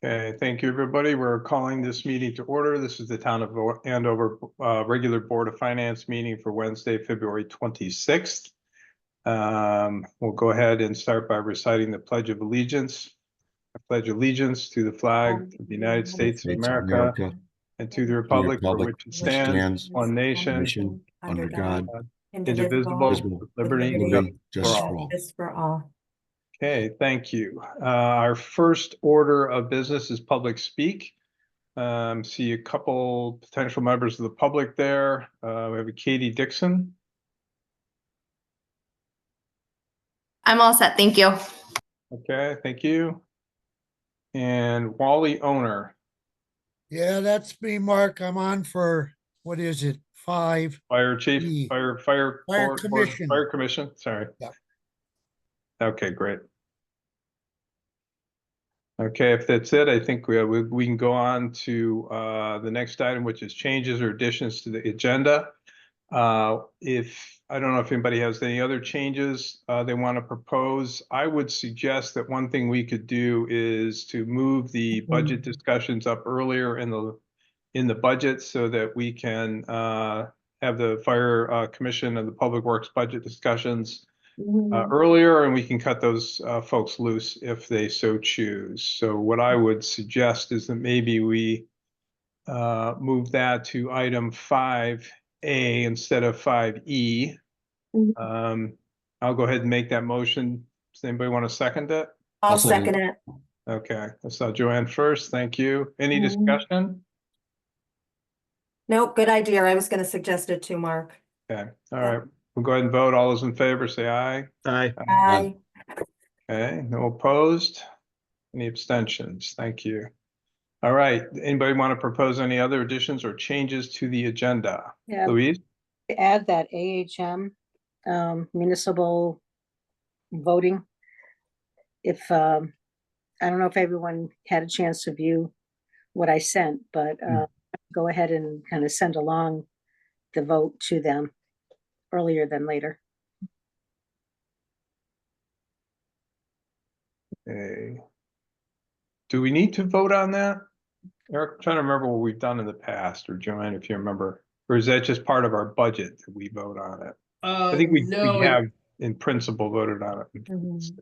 Okay, thank you, everybody. We're calling this meeting to order. This is the Town of Andover regular Board of Finance meeting for Wednesday, February 26th. We'll go ahead and start by reciting the Pledge of Allegiance. I pledge allegiance to the flag of the United States of America and to the republic for which it stands, one nation, under God, indivisible, with liberty and justice for all. Okay, thank you. Our first order of business is public speak. See a couple potential members of the public there. We have Katie Dixon. I'm all set, thank you. Okay, thank you. And Wally Owner. Yeah, that's me, Mark. I'm on for, what is it, 5? Fire Chief, E. Fire Commission. Fire Commission, sorry. Yeah. Okay, great. Okay, if that's it, I think we can go on to the next item, which is changes or additions to the agenda. I don't know if anybody has any other changes they want to propose. I would suggest that one thing we could do is to move the budget discussions up earlier in the budget so that we can have the Fire Commission and the Public Works budget discussions earlier, and we can cut those folks loose if they so choose. So what I would suggest is that maybe we move that to item 5A instead of 5E. I'll go ahead and make that motion. Does anybody want to second it? I'll second it. Okay, I saw Joanne first. Thank you. Any discussion? Nope, good idea. I was going to suggest it too, Mark. Okay, all right. We'll go ahead and vote. All those in favor say aye. Aye. Aye. Okay, no opposed? Any abstentions? Thank you. All right, anybody want to propose any other additions or changes to the agenda? Yeah. Louise? Add that AHM municipal voting. If I don't know if everyone had a chance to view what I sent, but go ahead and kind of send along the vote to them earlier than later. Okay. Do we need to vote on that? Eric, I'm trying to remember what we've done in the past, or Joanne, if you remember, or is that just part of our budget that we vote on it? I think we have in principle voted on it.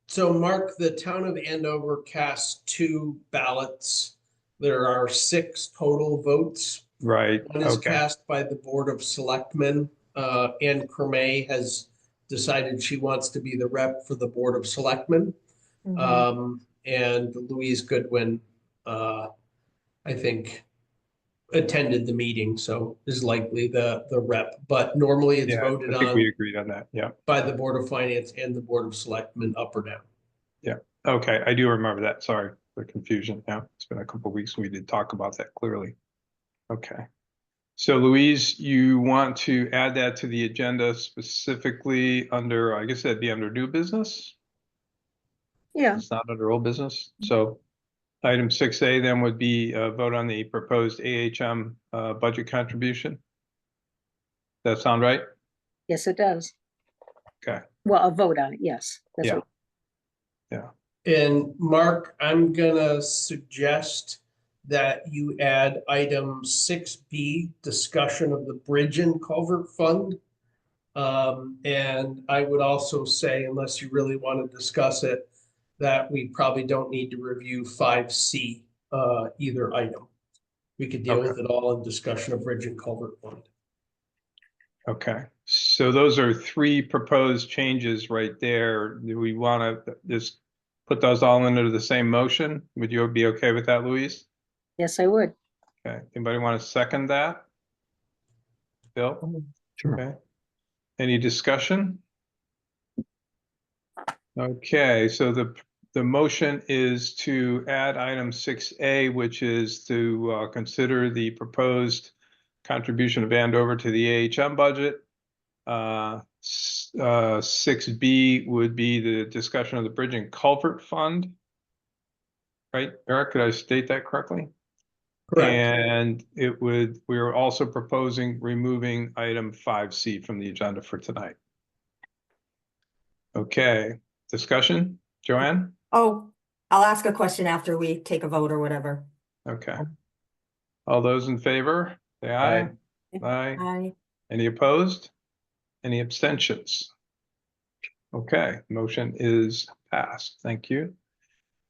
So Mark, the town of Andover cast 2 ballots. There are 6 total votes. Right. One is Okay. cast by the Board of Selectmen. Ann Cremay has decided she wants to be the rep for the Board of Selectmen. And Louise Goodwin, I think, attended the meeting, so is likely the rep. But normally it's Yeah, voted I think on we agreed on that. Yeah. by the Board of Finance and the Board of Selectmen, up or down. Yeah. Okay. I do remember that. Sorry for the confusion. Yeah. It's been a couple of weeks. We did talk about that clearly. Okay. So Louise, you want to add that to the agenda specifically under, I guess that'd be under new business? Yeah. It's not under old business. So item 6A then would be a vote on the proposed AHM budget contribution. Does that sound right? Yes, it does. Okay. Well, a vote on it. Yes. That's Yeah. what, And Mark, I'm gonna suggest that you add item 6B, discussion of the Bridge and Culvert Fund. And I would also say, unless you really want to discuss it, that we probably don't need to review 5C, either item. We could deal with it all in discussion of Bridge and Culvert Fund. Okay. So those are 3 proposed changes right there. Do we want to just put those all into the same motion? Would you be okay with that, Louise? yes, I would. Okay. Anybody want to second that? Bill? Sure. Okay. Any discussion? Okay, so the motion is to add item 6A, which is to consider the proposed contribution of Andover to the AHM budget. 6B would be the discussion of the Bridge and Culvert Fund. Right, Eric, did I state that correctly? Correct. And we are also proposing removing item 5C from the agenda for tonight. Okay, discussion, Joanne? Oh, I'll ask a question after we take a vote or whatever. Okay. All those in favor, say aye. Aye. Aye. Any opposed? Any abstentions? Okay, motion is passed. Thank you.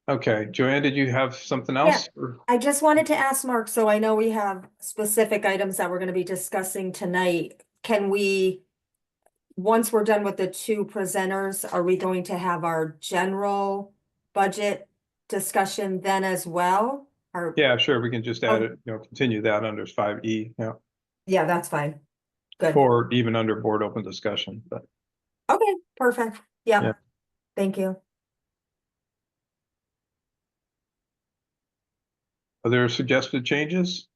Okay, Joanne, did you have something else? Or- I just wanted to ask Mark, so I know we have specific items that we're gonna be discussing tonight. Can we, once we're done with the two presenters, are we going to have our general budget discussion then as well? Or, Yeah, sure, we can just add it, continue that under 5E, yeah, that's fine. Good. or even under board open discussion, but Okay, perfect. Yeah. Yeah. Thank you. are there suggested changes?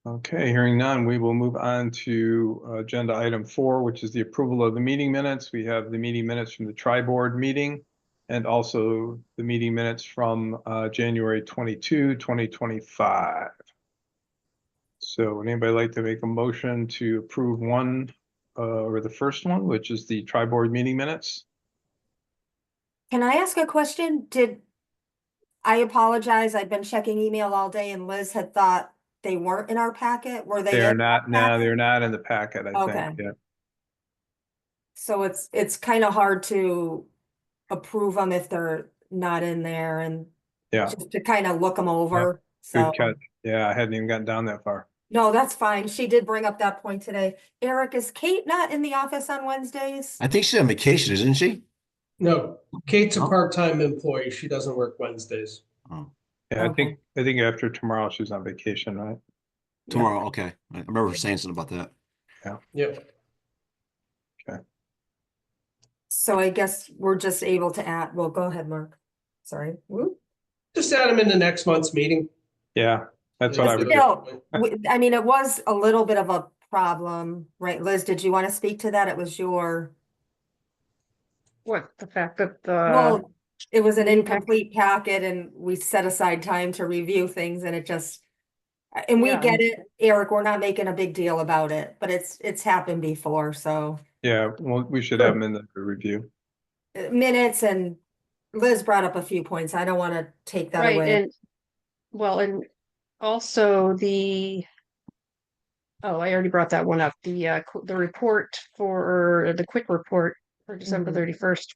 Okay, hearing none, we will move on to agenda item 4, which is the approval of the meeting minutes. We have the meeting minutes from the tri-board meeting and also the meeting minutes from January 22, 2025. So would anybody like to make a motion to approve one or the first one, which is the tri-board meeting minutes? Can I ask a question? I apologize, I've been checking email all day and Liz had thought they weren't in our packet. Were they? They are in our not, no, packet? they're not in the packet, I Okay. think, yeah. So it's kind of hard to approve them if they're not in there and Yeah, just to kind of look them over. So, good catch. Yeah, I hadn't even gotten down that far. no, that's fine. She did bring up that point today. Eric, is Kate not in the office on Wednesdays? I think she's on vacation, isn't she? No, Kate's a Oh. part-time employee. She doesn't work Wednesdays. Oh, Yeah, Okay. I think after tomorrow she's on vacation, right? tomorrow. Okay. I remember her saying something about that. Yep. So I guess we're just able to add, well, go ahead, Mark. Sorry. Whoop. Just add them in the next month's meeting. Yeah, that's what I would do. Still, I mean, it was a little bit of a problem, right? Liz, did you want to speak to that? It was your, What, the fact that well, it was an meeting packet? incomplete packet and we set aside time to review things and it just, and we Yeah. get it, Eric, we're not making a big deal about it, but it's happened before, so. Yeah, well, we should have them in the review. Minutes and Liz brought up a few points. I don't want to take that right, away. and well, and also I already brought that one up, the report for the quick report for December Mhm. 31st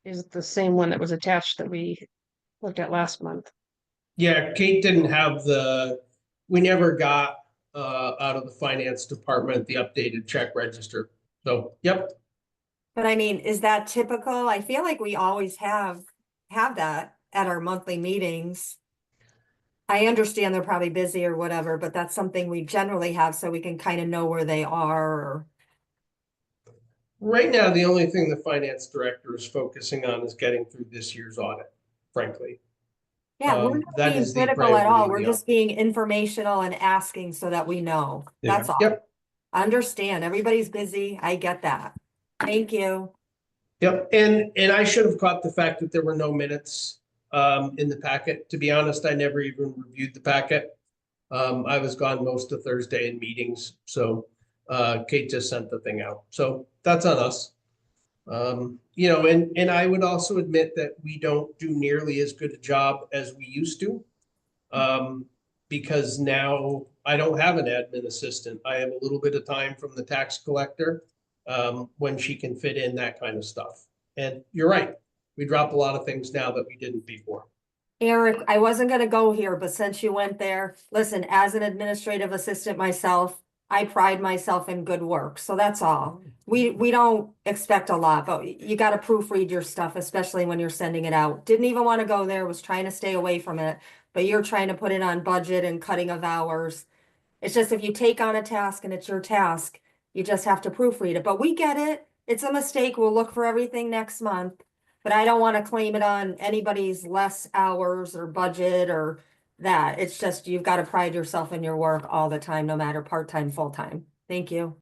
is the same one that was attached that we looked at last month. Yeah, Kate didn't have we never got out of the finance department, the updated check register. So, yep, But I mean, is that typical? I feel like we always have that at our monthly meetings. I understand they're probably busy or whatever, but that's something we generally have so we can kind of know where they are or. right now, the only thing the finance director is focusing on is getting through this year's audit, frankly. Yeah, we're not that being is the critical at all. priority, We're yeah. just being informational and asking so that we know. Yeah. That's all. Yep, I understand. Everybody's busy. I get that. Thank you. yep, and I should have caught the fact that there were no minutes in the packet. To be honest, I never even reviewed the packet. I was gone most of Thursday in meetings, so Kate just sent the thing out. So that's on us. And I would also admit that we don't do nearly as good a job as we used to. Because now I don't have an admin assistant. I have a little bit of time from the tax collector when she can fit in that kind of stuff. And you're right, we drop a lot of things now that we didn't before. Eric, I wasn't gonna go here, but since you went there, listen, as an administrative assistant myself, I pride myself in good work, so that's all. We don't expect a lot, but you gotta proofread your stuff, especially when you're sending it out. Didn't even wanna go there, was trying to stay away from it, but you're trying to put it on budget and cutting of hours. It's just if you take on a task and it's your task, you just have to proofread it, but we get it. It's a mistake, we'll look for everything next month. But I don't want to claim it on anybody's less hours or budget or that. It's just you've got to pride yourself in your work all the time, no matter part-time, full-time. Thank you.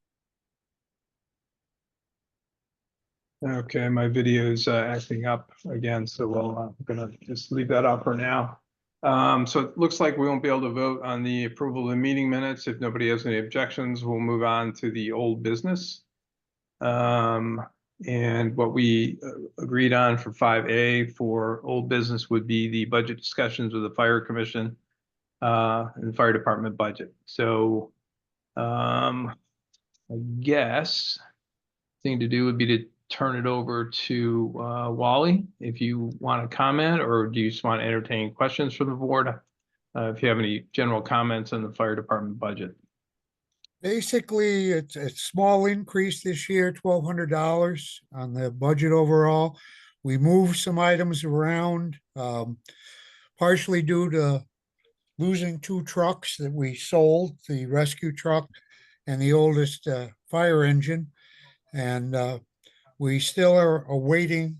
Okay, my video is acting up again, so I'm gonna just leave that up for now. So it looks like we won't be able to vote on the approval of the meeting minutes. If nobody has any objections, we'll move on to the old business. And what we agreed on for 5A for old business would be the budget discussions with the fire commission and fire department budget. So I guess thing to do would be to turn it over to Wally, if you want to comment, or do you just want to entertain questions from the board? If you have any general comments on the fire department budget. Basically, it's a small increase this year, $1,200 on the budget overall. We moved some items around, partially due to losing two trucks that we sold, the rescue truck and the oldest fire engine. And we still are awaiting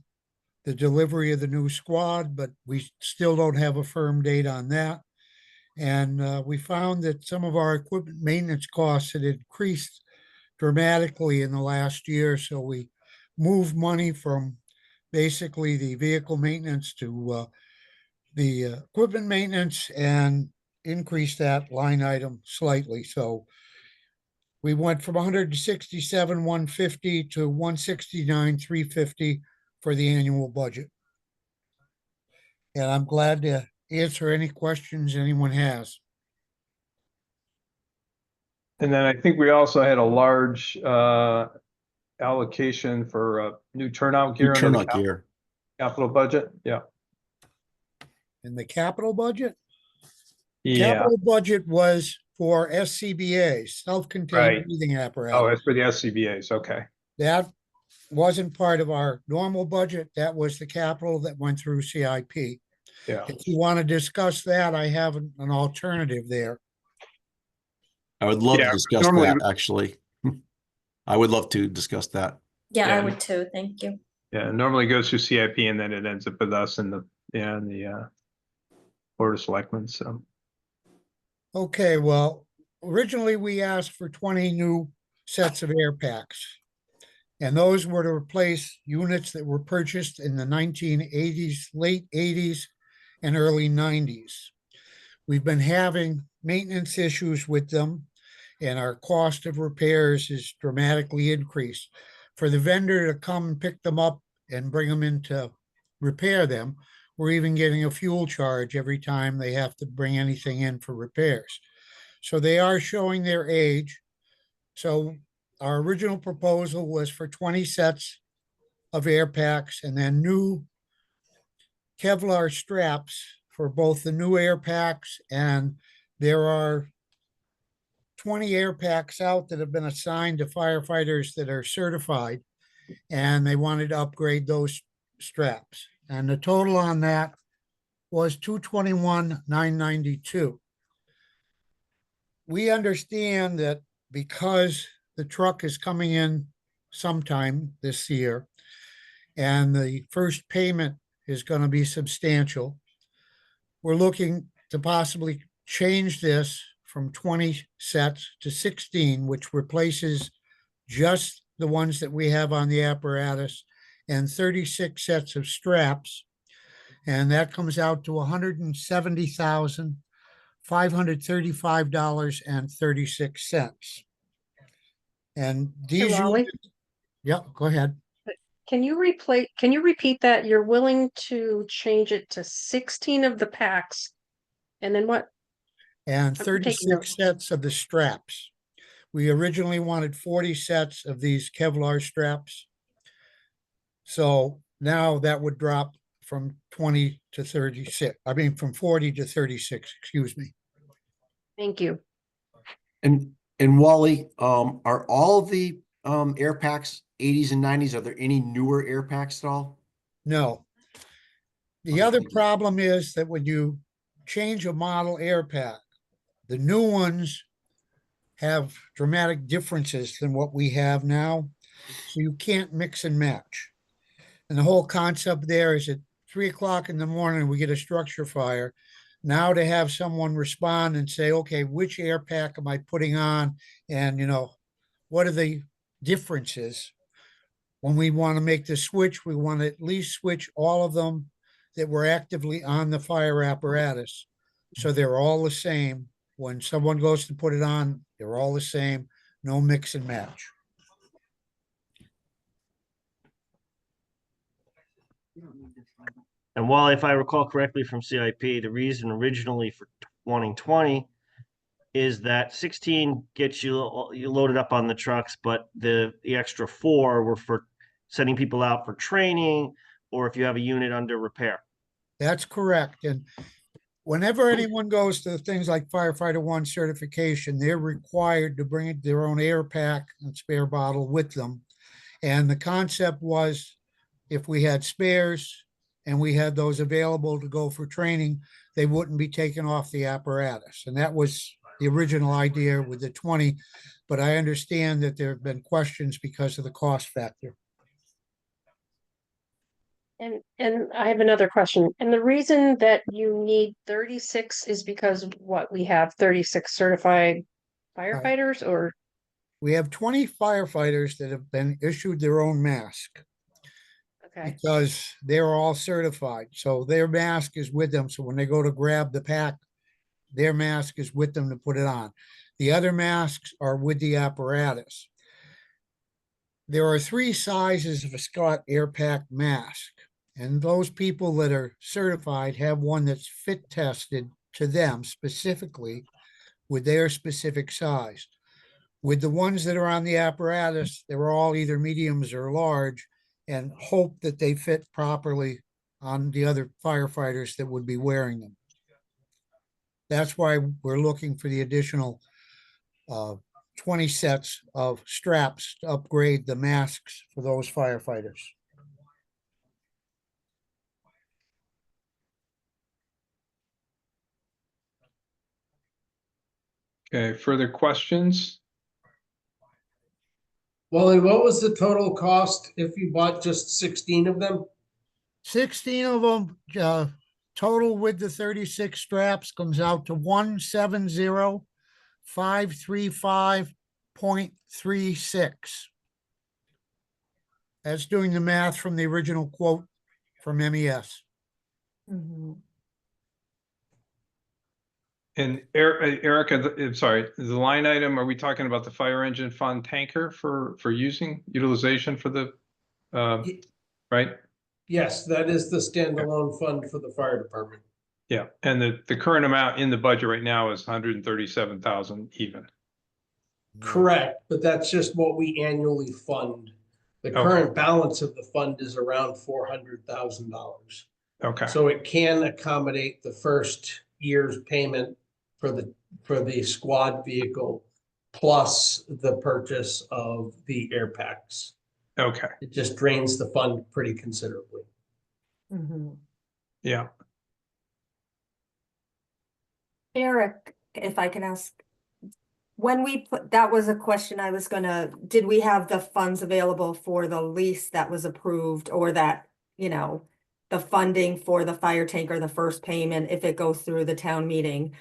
the delivery of the new squad, but we still don't have a firm date on that. And we found that some of our equipment maintenance costs had increased dramatically in the last year. So we moved money from basically the vehicle maintenance to the equipment maintenance and increased that line item slightly. So we went from 167,150 to 169,350 for the annual budget. And I'm glad to answer any questions anyone has. And then I think we also had a large allocation for new turnout gear. New under the turnout gear. Capital budget, yeah. In the capital budget? Yeah, Capital budget was for SCBA, self-contained Right. breathing oh, apparatus. it's for the SCBA's, okay. That wasn't part of our normal budget. That was the capital that went through CIP. Yeah, If you want to discuss that, I have an alternative there. I would love Yeah, to discuss normally- that, actually. I would love to discuss that. Yeah, Yeah. I would too. Thank you. yeah, it normally goes through CIP and then it ends up with us in the Board of Selectmen, so. Okay, well, originally we asked for 20 new sets of air packs. And those were to replace units that were purchased in the 1980s, late 80s and early 90s. We've been having maintenance issues with them, and our cost of repairs is dramatically increased. For the vendor to come and pick them up and bring them in to repair them, we're even getting a fuel charge every time they have to bring anything in for repairs. So they are showing their age. So our original proposal was for 20 sets of air packs and then new Kevlar straps for both the new air packs, and there are 20 air packs out that have been assigned to firefighters that are certified, and they wanted to upgrade those straps. And the total on that was $221,992. We understand that because the truck is coming in sometime this year, and the first payment is going to be substantial, we're looking to possibly change this from 20 sets to 16, which replaces just the ones that we have on the apparatus, and 36 sets of straps. And that comes out to $170,535.36. And these, Wally? yeah, go ahead. Can you repeat that? You're willing to change it to 16 of the packs? And then what? And taking 36 sets of the straps. We originally wanted 40 sets of these Kevlar straps. So now that would drop from 20 to 36. I mean, from 40 to 36, excuse me. Thank you. And Wally, are all the air packs 80s and 90s? Are there any newer air packs at all? No. The Okay, other thank you. problem is that when you change a model air pack, the new ones have dramatic differences than what we have now. So you can't mix and match. And the whole concept there is at 3 o'clock in the morning, we get a structure fire. Now to have someone respond and say, okay, which air pack am I putting on? And, you know, what are the differences? When we want to make the switch, we want to at least switch all of them that were actively on the fire apparatus. So they're all the same. When someone goes to put it on, they're all the same, no mix and match. And while if I recall correctly from CIP, the reason originally for wanting 20 is that 16 gets you loaded up on the trucks, but the extra 4 were for sending people out for training, or if you have a unit under repair. That's correct. And whenever anyone goes to things like firefighter 1 certification, they're required to bring their own air pack and spare bottle with them. And the concept was, if we had spares and we had those available to go for training, they wouldn't be taken off the apparatus. And that was the original idea with the 20. But I understand that there have been questions because of the cost factor. And I have another question. And the reason that you need 36 is because what, we have 36 certified firefighters or? We have 20 firefighters that have been issued their own mask Okay, because they're all certified. So their mask is with them. So when they go to grab the pack, their mask is with them to put it on. The other masks are with the apparatus. There are 3 sizes of a Scott Air Pack mask, and those people that are certified have one that's fit tested to them specifically with their specific size. With the ones that are on the apparatus, they're all either mediums or large, and hope that they fit properly on the other firefighters that would be wearing them. That's why we're looking for the additional 20 sets of straps to upgrade the masks for those firefighters. Okay, further questions? Well, and what was the total cost if you bought just 16 of them? 16 of them, total with the 36 straps comes out to 170,535.36. That's doing the math from the original quote from MES. Mhm. And Erica, I'm sorry, the line item, are we talking about the fire engine fund tanker for using utilization for the, right? Yes, that is the standalone fund for the fire department. Yeah, and the current amount in the budget right now is 137,000 even. Correct, but that's just what we annually fund. The Okay. current balance of the fund is around $400,000. Okay, So it can accommodate the first year's payment for the squad vehicle plus the purchase of the air packs. okay, It just drains the fund pretty considerably. Mhm. yeah. Eric, if I can ask, when we put, that was a question I was gonna, did we have the funds available for the lease that was approved or that, the funding for the fire tanker, the first payment, if it goes through the town meeting?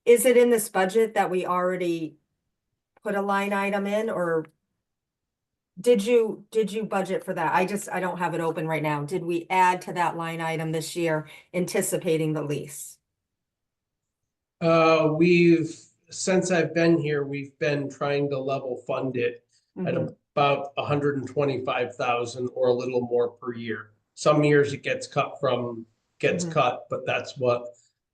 Is it in this budget that we already put a line item in, or did you budget for that? I don't have it open right now. Did we add to that line item this year anticipating the lease? Since I've been here, we've been trying to level fund it at Mhm. about 125,000 or a little more per year. Some years it gets cut, Mhm. but that's what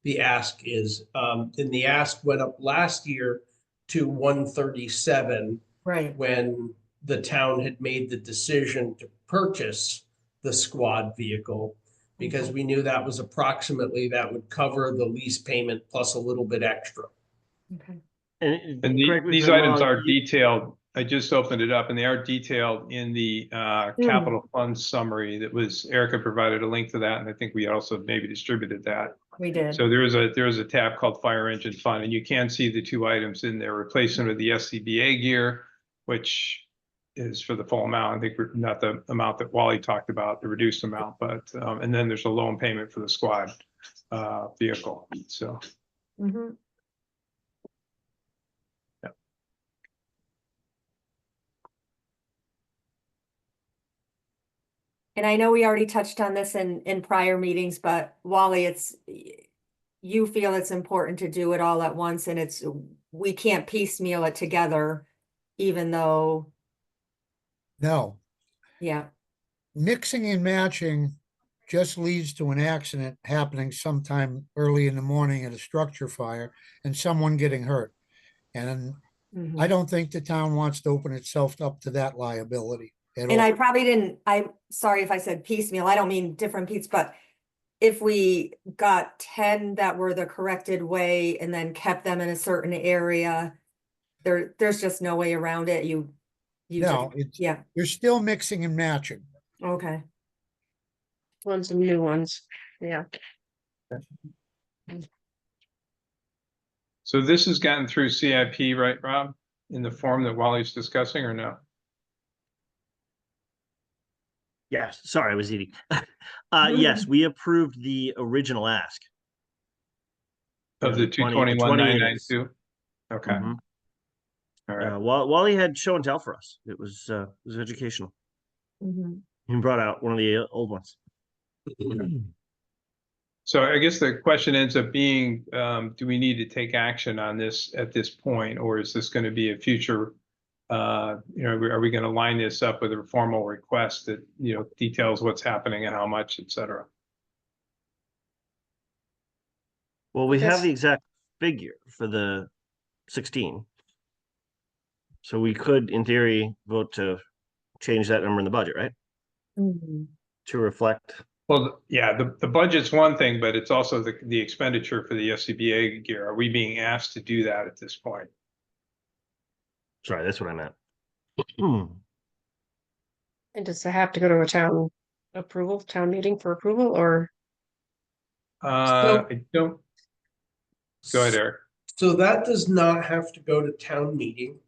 the ask is. And the ask went up last year to 137 Right. when the town had made the decision to purchase the squad vehicle, because we knew that was approximately, that would cover the lease payment plus a little bit extra. Okay. And correct me if these I'm items wrong, are detailed, I just opened it up and they are detailed in the capital fund summary that was, Erica provided a link to that, and I think we also maybe distributed that. We did. So there is a tab called Fire Engine Fund, and you can see the 2 items in there, replacement of the SCBA gear, which is for the full amount. I think not the amount that Wally talked about, the reduced amount, but and then there's a loan payment for the squad vehicle. So Mhm. yeah. And I know we already touched on this in prior meetings, but Wally, you feel it's important to do it all at once, and we can't piecemeal it together, even though, No, yeah. mixing and matching just leads to an accident happening sometime early in the morning at a structure fire and someone getting hurt. And Mhm. I don't think the town wants to open itself up to that liability at And I all. probably didn't, I'm sorry if I said piecemeal, I don't mean different pieces, but if we got 10 that were the corrected way and then kept them in a certain area, there's just no way around it. You No, just, it's, yeah, you're still mixing and matching. okay. Ones and new ones, yeah. So this has gotten through CIP, right, Rob? In the form that Wally's discussing or no? Yes, sorry, I was eating. Yes, we approved the original ask. Of the 221, 2080s. 992? Okay, Mhm. all right. Wally had show and tell for us. It was educational. Mhm. He brought out one of the old ones. So I guess the question ends up being, do we need to take action on this at this point, or is this going to be a future? Are we going to line this up with a formal request that, details what's happening and how much, et cetera? Well, we have Yes. the exact figure for the 16. So we could, in theory, vote to change that number in the budget, right? Mhm. To reflect. Well, yeah, the budget's one thing, but it's also the expenditure for the SCBA gear. Are we being asked to do that at this point? Sorry, that's what I meant. And does it have to go to a town meeting for approval, or? I don't, go ahead, Eric. So that does not have to go to town meeting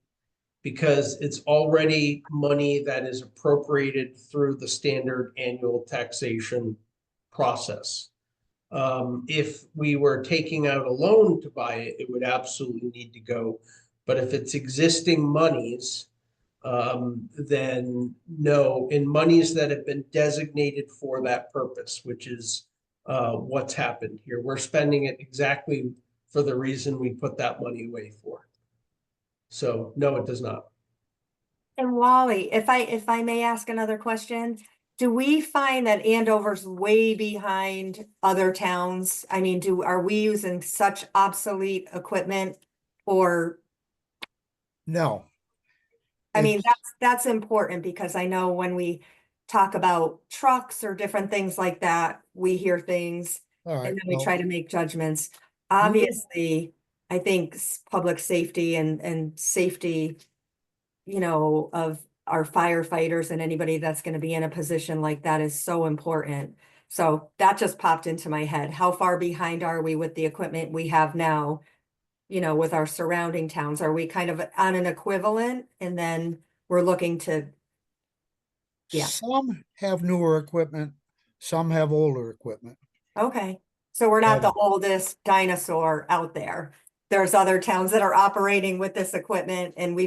because it's already money that is appropriated through the standard annual taxation process. If we were taking out a loan to buy it, it would absolutely need to go. But if it's existing monies, then no, in monies that have been designated for that purpose, which is what's happened here. We're spending it exactly for the reason we put that money away for. So no, it does not. And Wally, if I may ask another question, do we find that Andover's way behind other towns? I mean, are we using such obsolete equipment? Or, No. I mean, It's- that's important because I know when we talk about trucks or different things like that, we hear things All right, and then we well, try to make judgments. Obviously, I think public safety and safety, of our firefighters and anybody that's going to be in a position like that is so important. So that just popped into my head. How far behind are we with the equipment we have now? With our surrounding towns, are we kind of on an equivalent? And then we're looking to, yeah. some have newer equipment, some have older equipment. Okay, so we're not the And- oldest dinosaur out there. There's other towns that are operating with this equipment and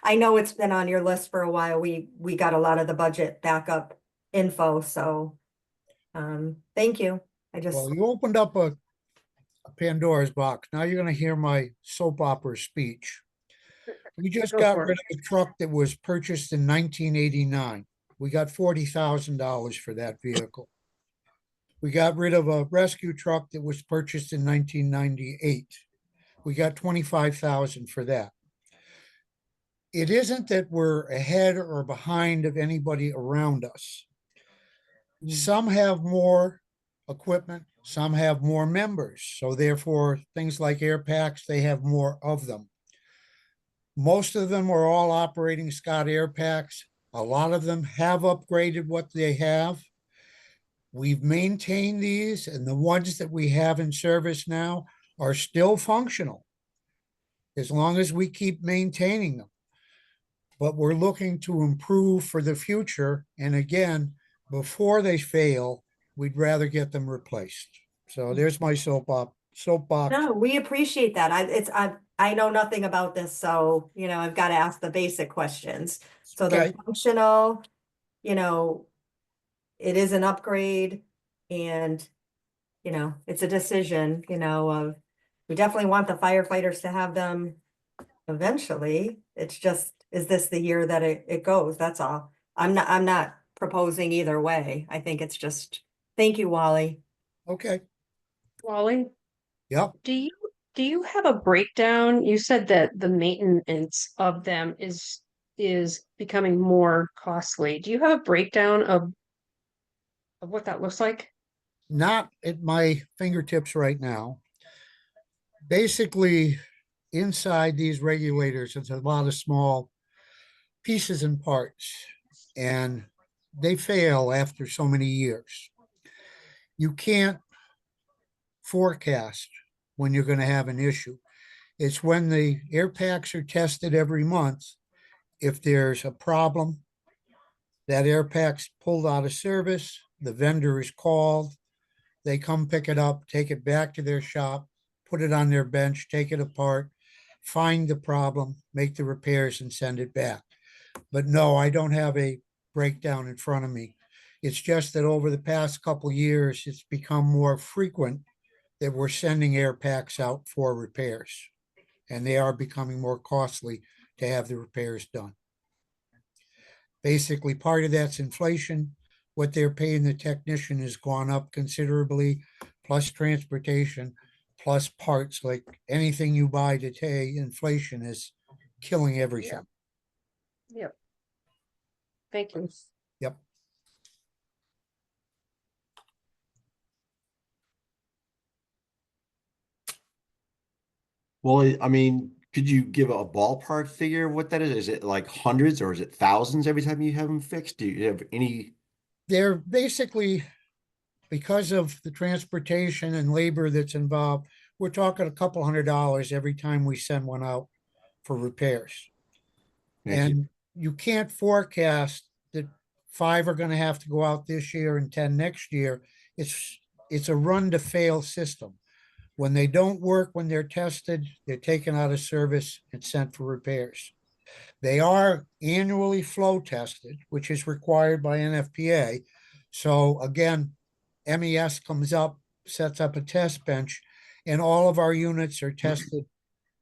I know it's been on your list for a while. We got a lot of the budget backup info, so thank you. Well, you opened up a Pandora's box. Now you're gonna hear my soap opera speech. We just Go got for rid of a truck that was purchased in 1989. We got $40,000 for that vehicle. We got rid of a rescue truck that was purchased in 1998. We got 25,000 for that. It isn't that we're ahead or behind of anybody around us. Some have more equipment, some have more members. So therefore, things like air packs, they have more of them. Most of them are all operating Scott air packs. A lot of them have upgraded what they have. We've maintained these, and the ones that we have in service now are still functional as long as we keep maintaining them. But we're looking to improve for the future. And again, before they fail, we'd rather get them replaced. So there's my soapbox. No, we appreciate that. I know nothing about this, so, I've got to ask the basic questions. So they're Okay. functional, it is an upgrade and, it's a decision, of, we definitely want the firefighters to have them eventually. It's just, is this the year that it goes? That's all. I'm not proposing either way. I think it's just Thank you, Wally. Okay, Wally, yep. do you have a breakdown? You said that the maintenance of them is becoming more costly. Do you have a breakdown of what that looks like? Not at my fingertips right now. Basically, inside these regulators, it's a lot of small pieces and parts, and they fail after so many years. You can't forecast when you're going to have an issue. It's when the air packs are tested every month. If there's a problem, that air pack's pulled out of service, the vendor is called, they come pick it up, take it back to their shop, put it on their bench, take it apart, find the problem, make the repairs and send it back. But no, I don't have a breakdown in front of me. It's just that over the past couple years, it's become more frequent that we're sending air packs out for repairs. And they are becoming more costly to have the repairs done. Basically, part of that's inflation. What they're paying the technician has gone up considerably, plus transportation, plus parts. Like anything you buy today, inflation is killing everything. Yep. Thank you. Yep. Well, I mean, could you give a ballpark figure of what that is? Is it like hundreds or is it thousands every time you have them fixed? Do you have any? They're basically, because of the transportation and labor that's involved, we're talking a couple $100 every time we send one out for repairs. Thank you. And you can't forecast that 5 are going to have to go out this year and 10 next year. It's a run to fail system. When they don't work, when they're tested, they're taken out of service and sent for repairs. They are annually flow tested, which is required by NFPA. So again, MES comes up, sets up a test bench, and all of our units are tested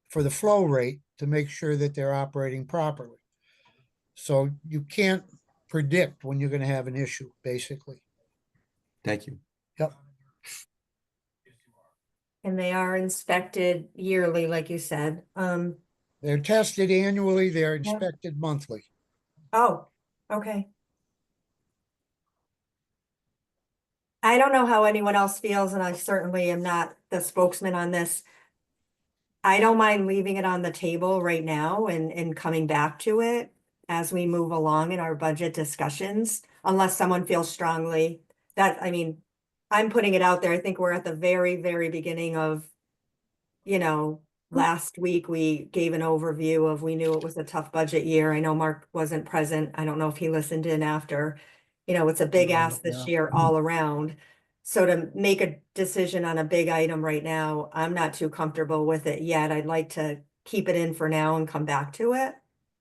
for the flow rate to make sure that they're operating properly. So you can't predict when you're going to have an issue, basically. Thank you. Yep. And they are inspected yearly, like you said. They're tested annually, they're inspected monthly. Oh, okay. I don't know how anyone else feels, and I certainly am not the spokesman on this. I don't mind leaving it on the table right now and coming back to it as we move along in our budget discussions, unless someone feels strongly that, I mean, I'm putting it out there. I think we're at the very, very beginning of, last week we gave an overview of, we knew it was a tough budget year. I know Mark wasn't present. I don't know if he listened in after. It's a big ask this year all around. So to make a decision on a big item right now, I'm not too comfortable with it yet. I'd like to keep it in for now and come back to it.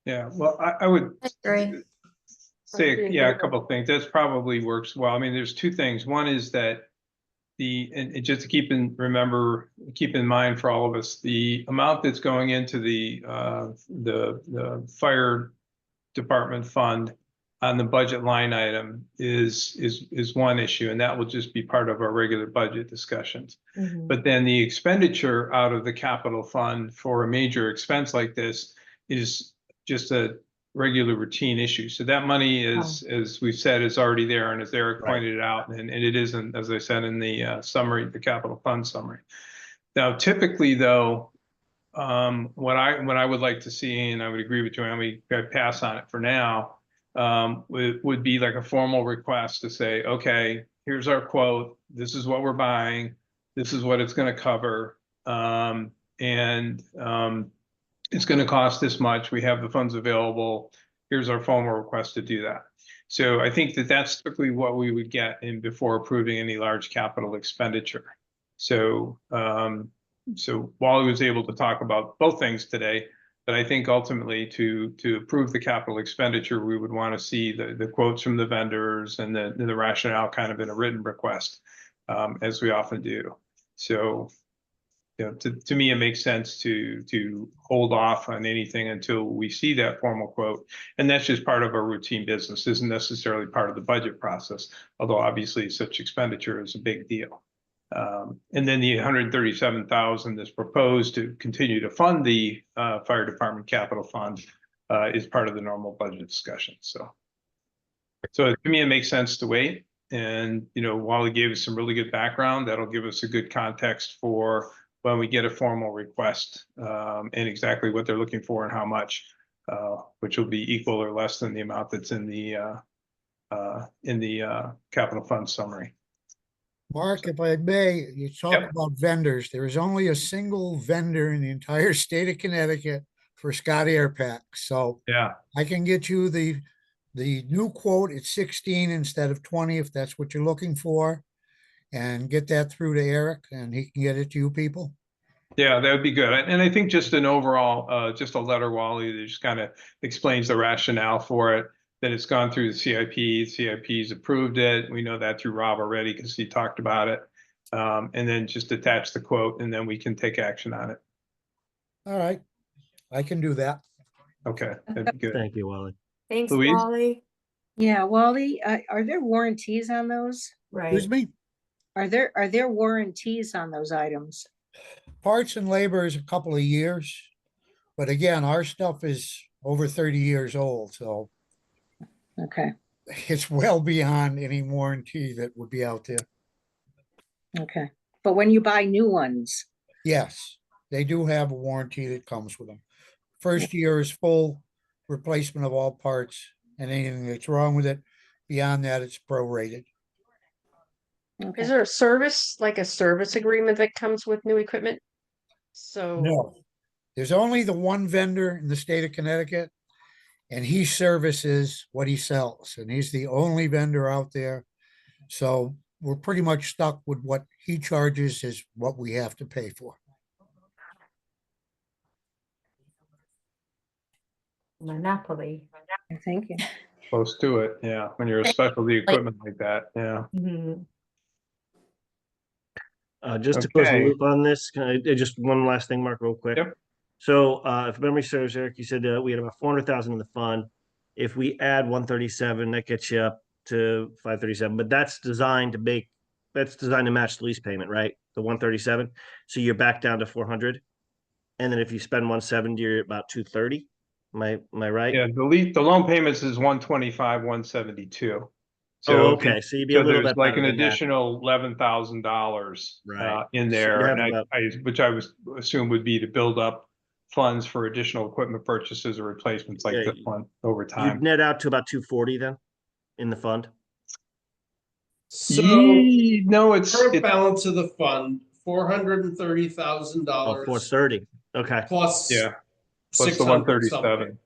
Yeah, well, I would I agree. say, yeah, a couple of things. That probably works well. I mean, there's two things. One is that and just to keep in mind for all of us, the amount that's going into the fire department fund on the budget line item is one issue, and that will just be part of our regular budget discussions. But then the expenditure out of the capital fund for a major expense like this is just a regular routine issue. So that money is, as we've said, is already there, and as Eric pointed out, and it isn't, as I said in the summary, the capital fund summary. Now, typically though, what I would like to see, and I would agree with Joanne, we got pass on it for now, would be like a formal request to say, okay, here's our quote, this is what we're buying, this is what it's going to cover, it's going to cost this much. We have the funds available. Here's our formal request to do that. So I think that that's typically what we would get in before approving any large capital expenditure. So, so Wally was able to talk about both things today, but I think ultimately to approve the capital expenditure, we would want to see the quotes from the vendors and the rationale kind of in a written request, as we often do. So to me, it makes sense to hold off on anything until we see that formal quote. And that's just part of our routine business, isn't necessarily part of the budget process, although obviously such expenditure is a big deal. And then the 137,000 that's proposed to continue to fund the fire department capital fund is part of the normal budget discussion. So to me, it makes sense to wait. And, Wally gave us some really good background. That'll give us a good context for when we get a formal request and exactly what they're looking for and how much, which will be equal or less than the amount that's in the capital fund summary. Mark, if I may, you talk Yep. about vendors. There is only a single vendor in the entire state of Connecticut for Scott Air Packs. So Yeah. I can get you the new quote at 16 instead of 20, if that's what you're looking for. And get that through to Eric and he can get it to you people. Yeah, that would be good. And I think just an overall, just a letter, Wally, that just kind of explains the rationale for it, that it's gone through the CIP, CIP's approved it. We know that through Rob already because he talked about it. And then just attach the quote and then we can take action on it. All right, I can do that. Okay, that'd be good. Thank you, Wally. Thanks, Louise? Wally. Yeah, Wally, are there warranties on those? Right. Excuse me? Are there warranties on those items? Parts and labor is a couple of years. But again, our stuff is over 30 years old, so Okay, it's well beyond any warranty that would be out there. okay. But when you buy new ones, Yes, they do have a warranty that comes with them. First year is full replacement of all parts and anything that's wrong with it. Beyond that, it's prorated. okay. Is there a service, like a service agreement that comes with new equipment? So. No, there's only the one vendor in the state of Connecticut. And he services what he sells, and he's the only vendor out there. So we're pretty much stuck with what he charges is what we have to pay for. Monopoly. Thank you. Close to it. Yeah. When you're a specialty equipment like that. Yeah. Mhm. Just to close the Okay. loop on this, can I, just one last thing, Mark, real quick. Yep. So, if memory serves, Eric, you said we had about 400,000 in the fund. If we add 137, that gets you up to 537, but that's designed to match the lease payment, right? The 137. So you're back down to 400. And then if you spend 170, you're about 230. Am I right? Yeah. The loan payments is 125, 172. Oh, if you- okay. So you'd be a So little there's bit like better an than that. additional $11,000 Right. in So there, you'd and have about- which I was assume would be to build up funds for additional equipment purchases or replacements like Yeah, this one over You'd time. net out to about 240 then in the fund. So No, it's current balance of the fund, $430,000 Oh, 430. Okay. plus yeah, plus the 600 something. 137.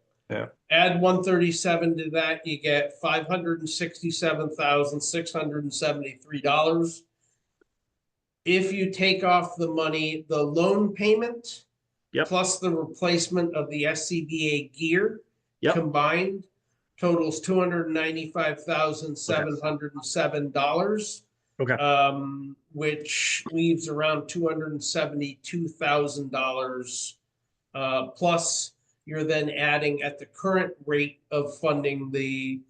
Add 137 to that, you get $567,673. If you take off the money, the loan payment Yep. plus the replacement of the SCBA gear Yep. combined totals $295,707. Okay. Which leaves around $272,000. Plus, you're then adding at the current rate of funding the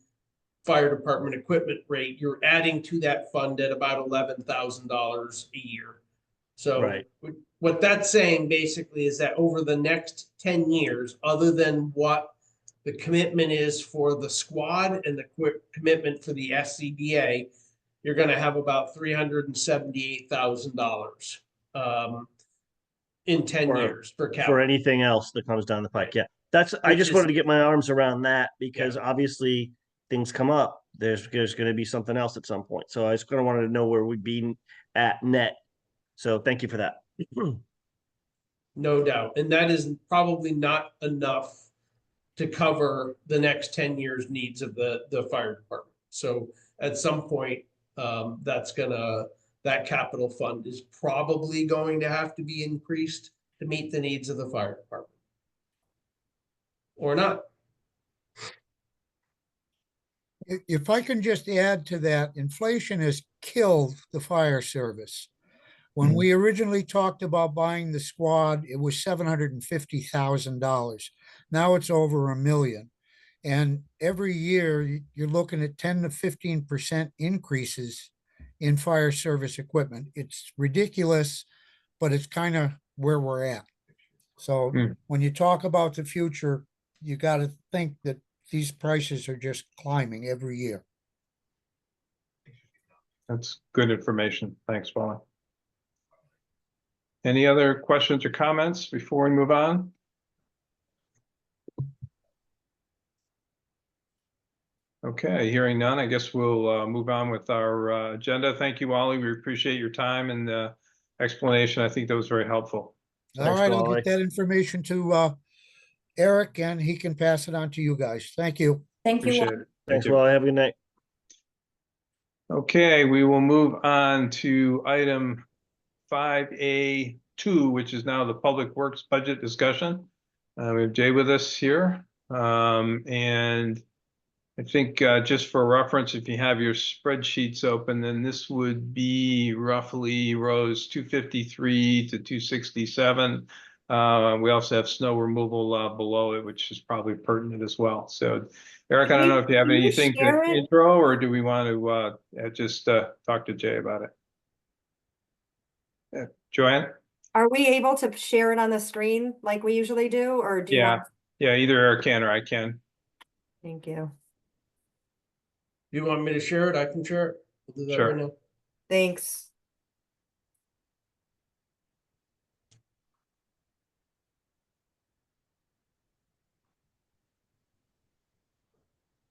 fire department equipment rate, you're adding to that fund at about $11,000 a year. So Right. what that's saying basically is that over the next 10 years, other than what the commitment is for the squad and the commitment for the SCBA, you're gonna have about $378,000 in 10 For- years for For capital. anything else that comes down the pike. Right. Yeah. I Which just is- wanted to get my arms around that because obviously things come up. There's going to be something else at some point. So I just kind of wanted to know where we'd be at net. So thank you for that. No doubt. And that is probably not enough to cover the next 10 years needs of the fire department. So at some point, that capital fund is probably going to have to be increased to meet the needs of the fire department. Or not. If I can just add to that, inflation has killed the fire service. When Mhm. we originally talked about buying the squad, it was $750,000. Now it's over $1 million. And every year you're looking at 10 to 15% increases in fire service equipment. It's ridiculous, but it's kind of where we're at. So Hmm. when you talk about the future, you got to think that these prices are just climbing every year. That's good information. Thanks, Wally. Any other questions or comments before we move on? Okay, hearing none, I guess we'll move on with our agenda. Thank you, Wally. We appreciate your time and the explanation. I think that was very helpful. All Thanks, right, I'll Wally. get that information to Eric and he can pass it on to you guys. Thank you. Thank you. Appreciate it. Thank Thanks, you. Wally. Have a good night. Okay, we will move on to item 5A2, which is now the Public Works budget discussion. We have Jay with us here. And I think just for reference, if you have your spreadsheets open, then this would be roughly rows 253 to 267. We also have snow removal below it, which is probably pertinent as well. So Eric, I don't know if you have Can you anything share to it? intro, or do we want to just talk to Jay about it? Joanne? Are we able to share it on the screen like we usually do, or do you Yeah, want? yeah, either Eric can or I can. Thank you. You want me to share it? I can share it. We'll do that Sure. right now. Thanks.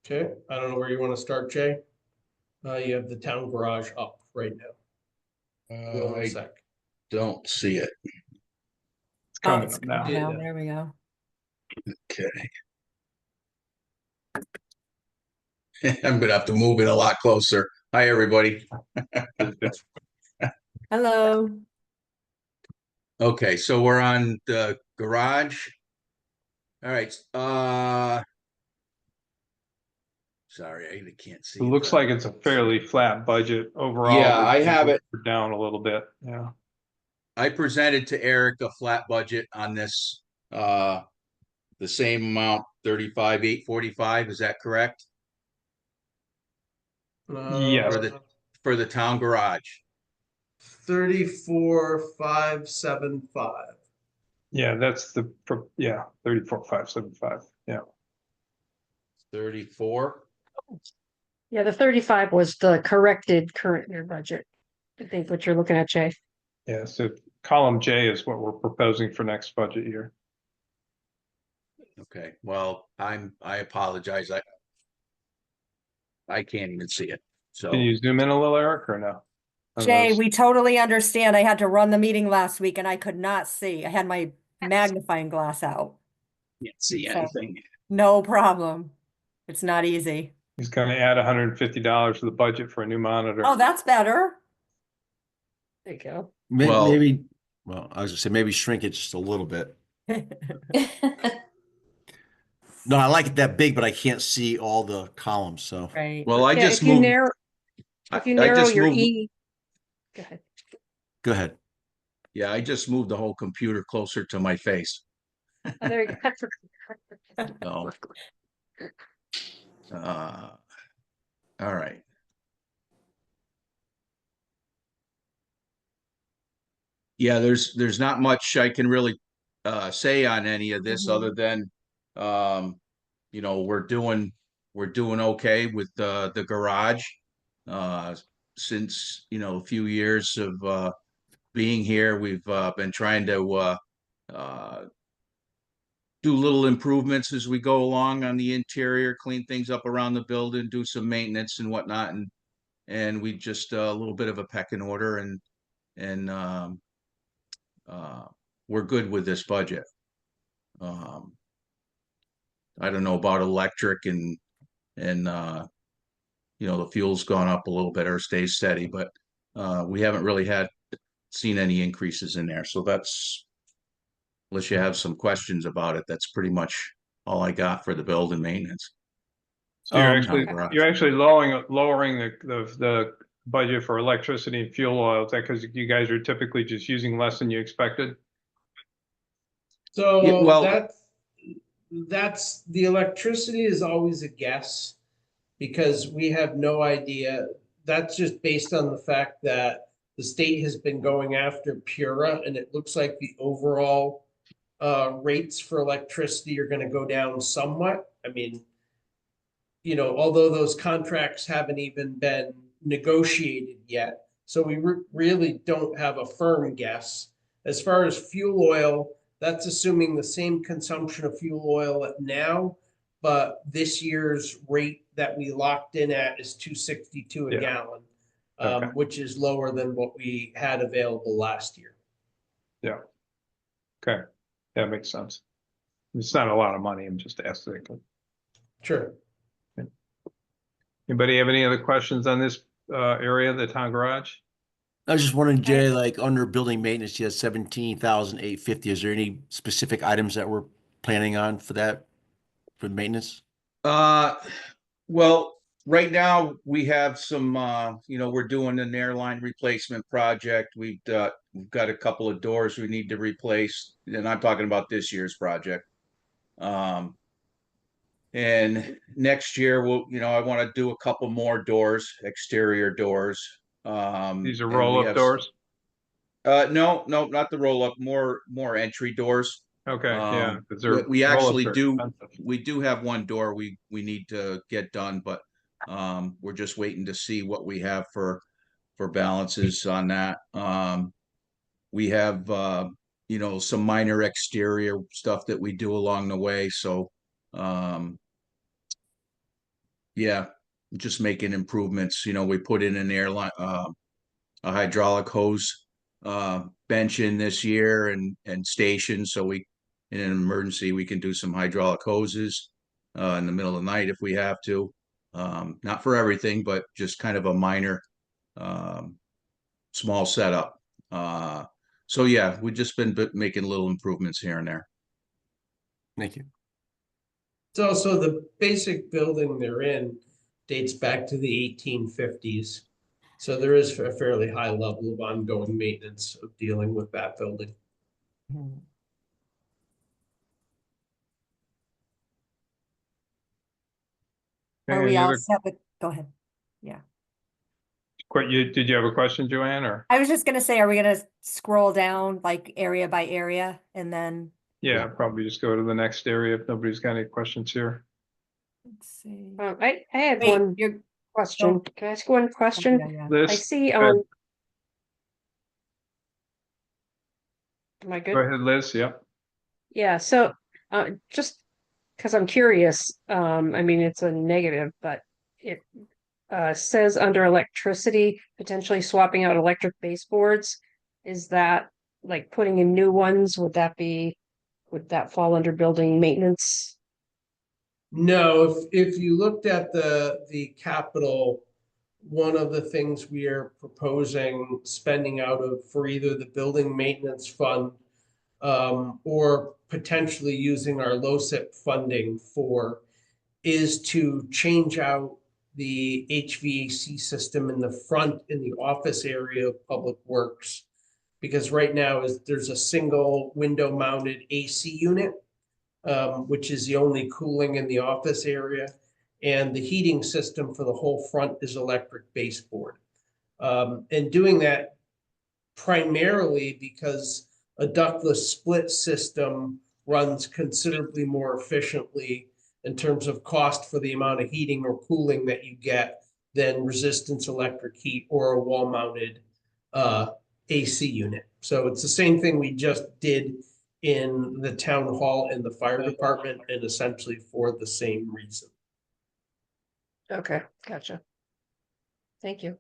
Okay, I don't know where you want to start, Jay. You have the town garage up right now. Hold on a I sec. don't see it. It's Oh, coming it's up now. coming Yeah. now. There we go. Okay. I'm gonna have to move it a lot closer. Hi, everybody. Hello. Okay, so we're on the garage. All right, sorry, I can't see. It looks like it's a fairly flat budget overall. Yeah, I have it. We're down a little bit, yeah. I presented to Eric a flat budget on this, the same amount, 35,845, is that correct? Yes. For the town garage. 34,575. Yeah, that's the, 34,575, yeah. 34. Yeah, the 35 was the corrected current year budget. I think what you're looking at, Jay. Yeah, so column J is what we're proposing for next budget year. Okay, well, I apologize. I can't even see it. So, Can you zoom in a little, Eric, or no? On Jay, those? we totally understand. I had to run the meeting last week and I could not see. I had my magnifying glass out. can't see So- anything. No problem. It's not easy. He's gonna add $150 to the budget for a new monitor. Oh, that's better. There you go. Well- Maybe, well, I was gonna say, maybe shrink it just a little bit. No, I like it that big, but I can't see all the columns, so. Right. Well, I Yeah, just if you moved. narrow, if you I narrow just your moved- E. Go ahead. Go ahead. Yeah, I just moved the whole computer closer to my face. Oh, there you go. So, all right. Yeah, there's not much I can really say on any of this Mhm. other than we're doing okay with the garage. Since a few years of being here, we've been trying to do little improvements as we go along on the interior, clean things up around the building, do some maintenance and whatnot, and we just a little bit of a pecking order, and we're good with this budget. I don't know about electric and the fuel's gone up a little bit or stays steady, but we haven't really seen any increases in there. So that's, unless you have some questions about it, that's pretty much all I got for the build and maintenance. So you're Um, actually, garage. you're actually lowering the budget for electricity and fuel oil? Is that because you guys are typically just using less than you expected? So Yeah, well- that's the electricity is always a guess because we have no idea. That's just based on the fact that the state has been going after Pura, and it looks like the overall rates for electricity are going to go down somewhat. I mean, you know, although those contracts haven't even been negotiated yet, so we really don't have a firm guess. As far as fuel oil, that's assuming the same consumption of fuel oil now, but this year's rate that we locked in at is 2.62 a Yeah. gallon, Okay. which is lower than what we had available last year. Yeah. Okay, that makes sense. It's not a lot of money, I'm just asking. Sure. Anybody have any other questions on this area, the town garage? I was just wondering, Jay, like under building maintenance, you have 17,850. Is there any specific items that we're planning on for that, for maintenance? Well, right now we have some, we're doing an airline replacement project. we've got a couple of doors we need to replace, and I'm talking about this year's project. And next year I want to do a couple more doors, exterior doors. These are and we roll-up have- doors? No, not the roll-up, more entry doors. Okay, yeah. 'cause they're- We actually roll-ups are do, expensive. we do have one door we need to get done, but we're just waiting to see what we have for balances on that. We have some minor exterior stuff that we do along the way, so yeah, just making improvements. We put in an airline a hydraulic hose bench in this year and station, so we in an emergency we can do some hydraulic hoses in the middle of the night if we have to. Not for everything, but just kind of a minor small setup. So yeah, we've just been making little improvements here and there. Thank you. So the basic building they're in dates back to the 1850s. So there is a fairly high level of ongoing maintenance of dealing with that building. Are Any we all other set with, go ahead. Did you have a question, Joanne, or? I was just gonna say, are we gonna scroll down like area by area and then, Yeah, probably just go to the next area if nobody's got any questions here. let's see. I had Wait, one you're, question. Can I ask one question? yeah, yeah. I Liz, see go ahead. Am I Go good? ahead, Liz, yep. Yeah, so just because I'm curious, I mean, it's a negative, but it says under electricity, potentially swapping out electric baseboards. Is that like putting in new ones? Would that fall under building maintenance? No, if you looked at the capital, one of the things we are proposing spending out of for either the building maintenance fund or potentially using our LoCIP funding for is to change out the HVAC system in the front in the office area of Public Works. Because right now there's a single window mounted AC unit, which is the only cooling in the office area. And the heating system for the whole front is electric baseboard. And doing that primarily because a ductless split system runs considerably more efficiently in terms of cost for the amount of heating or cooling that you get than resistance electric heat or a wall mounted AC unit. So it's the same thing we just did in the town hall and the fire department, and essentially for the same reason. Okay, gotcha. Thank you.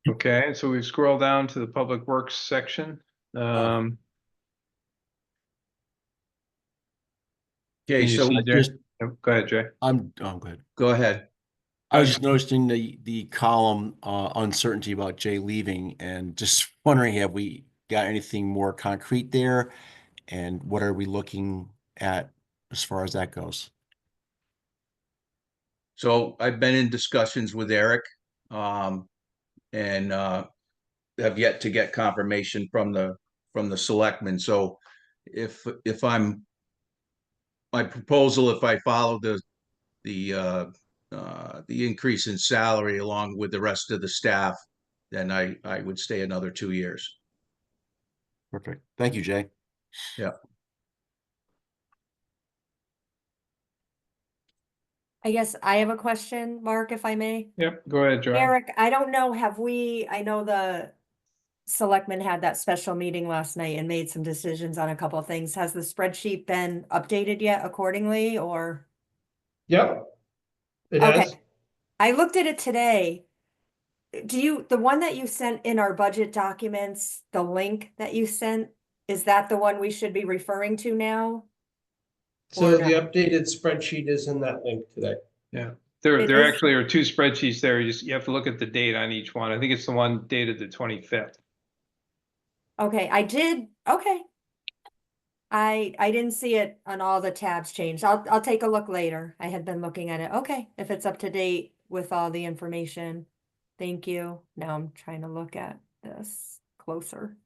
Okay, so we scroll down to the Public Works section. Okay, Can you so see, Jay? just- Go ahead, Jay. Oh, good. go ahead. I was just noticing the column uncertainty about Jay leaving and just wondering, have we got anything more concrete there? And what are we looking at as far as that goes? So I've been in discussions with Eric, and have yet to get confirmation from the selectmen. So if my proposal, if I follow the increase in salary along with the rest of the staff, then I would stay another 2 years. Perfect. Thank you, Jay. Yeah. I guess I have a question, Mark, if I may. Yep, go ahead, Joanne. Eric, I don't know, I know the selectmen had that special meeting last night and made some decisions on a couple of things. Has the spreadsheet been updated yet accordingly, or? Yep. It Okay, has. I looked at it today. The one that you sent in our budget documents, the link that you sent, is that the one we should be referring to now? So Or the not? updated spreadsheet is in that link today. Yeah, It there is- actually are two spreadsheets there. You have to look at the date on each one. I think it's the one dated the 25th. Okay, okay. I didn't see it on all the tabs changed. I'll take a look later. I had been looking at it. Okay, if it's up to date with all the information. Thank you. Now I'm trying to look at this closer.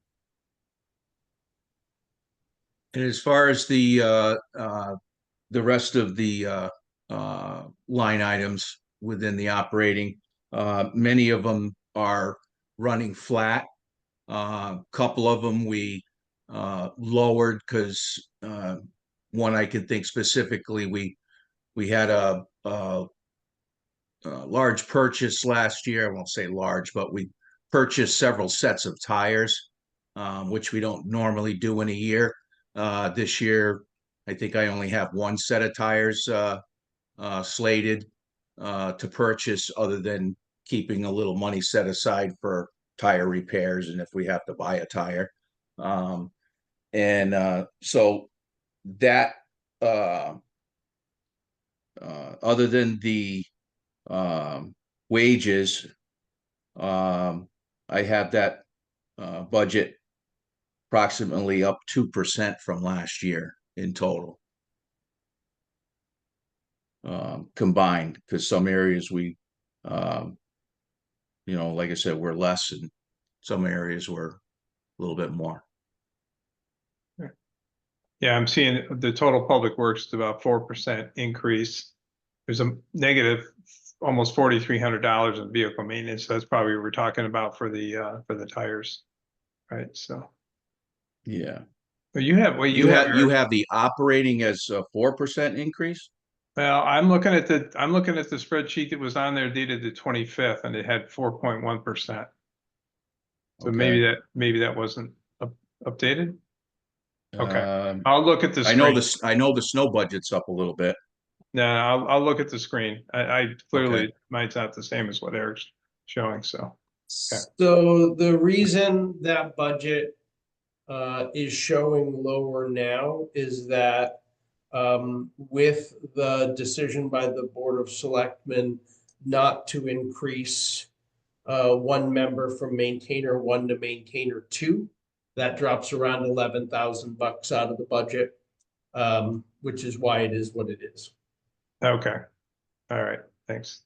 And as far as the rest of the line items within the operating, many of them are running flat. Couple of them we lowered because one I can think specifically, we had a large purchase last year. I won't say large, but we purchased several sets of tires, which we don't normally do in a year. This year, I think I only have one set of tires slated to purchase, other than keeping a little money set aside for tire repairs and if we have to buy a tire. So that other than the wages, I have that budget approximately up 2% from last year in total. Combined, because some areas we, like I said, we're less, and some areas we're a little bit more. Yeah, I'm seeing the total public works is about 4% increase. There's a negative almost $4,300 in vehicle maintenance. That's probably what we're talking about for the tires, right? So Yeah. but you have You have the operating as a 4% increase? Well, I'm looking at the spreadsheet that was on there dated the 25th, and it had 4.1%. So maybe that wasn't updated. Okay, I'll look at the screen. I know the snow budget's up a little bit. No, I'll look at the screen. I clearly mine's not the same as what Eric's showing. So So the reason that budget is showing lower now is that with the decision by the Board of Selectmen not to increase one member from maintainer 1 to maintainer 2, that drops around $11,000 out of the budget, which is why it is what it is. okay, all right, thanks.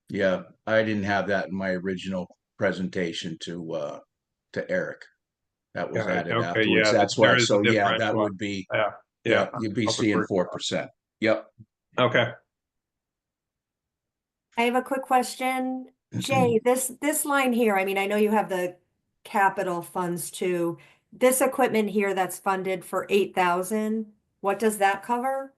Yeah, I didn't have that in my original presentation to Eric. That was added afterwards. Yeah, That's why. there is a So yeah, that differential. would be, Yeah, you'd be seeing 4%. Yep. okay. I have a quick question. Jay, this line here, I mean, I know you have the capital funds too. This equipment here that's funded for 8,000, what does that cover?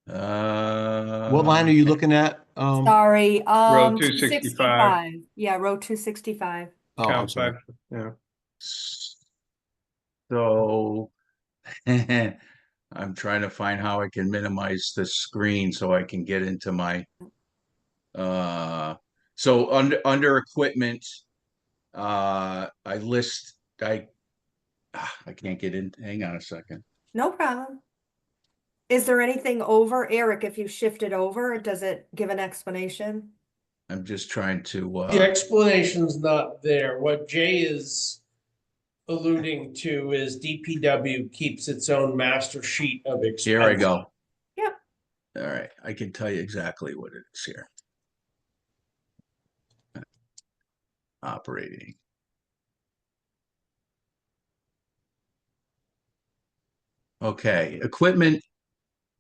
What line are you looking at? Sorry, Row 265. Yeah, row 265. Oh, I'm Count sorry. 5. Yeah. So I'm trying to find how I can minimize the screen so I can get into my so under equipment, I can't get in. Hang on a second. No problem. Is there anything over, Eric, if you shift it over, does it give an explanation? I'm just trying to The explanation's not there. What Jay is alluding to is DPW keeps its own master sheet of expense. here I go. Yep. All right, I can tell you exactly what it is here. Operating. Okay, equipment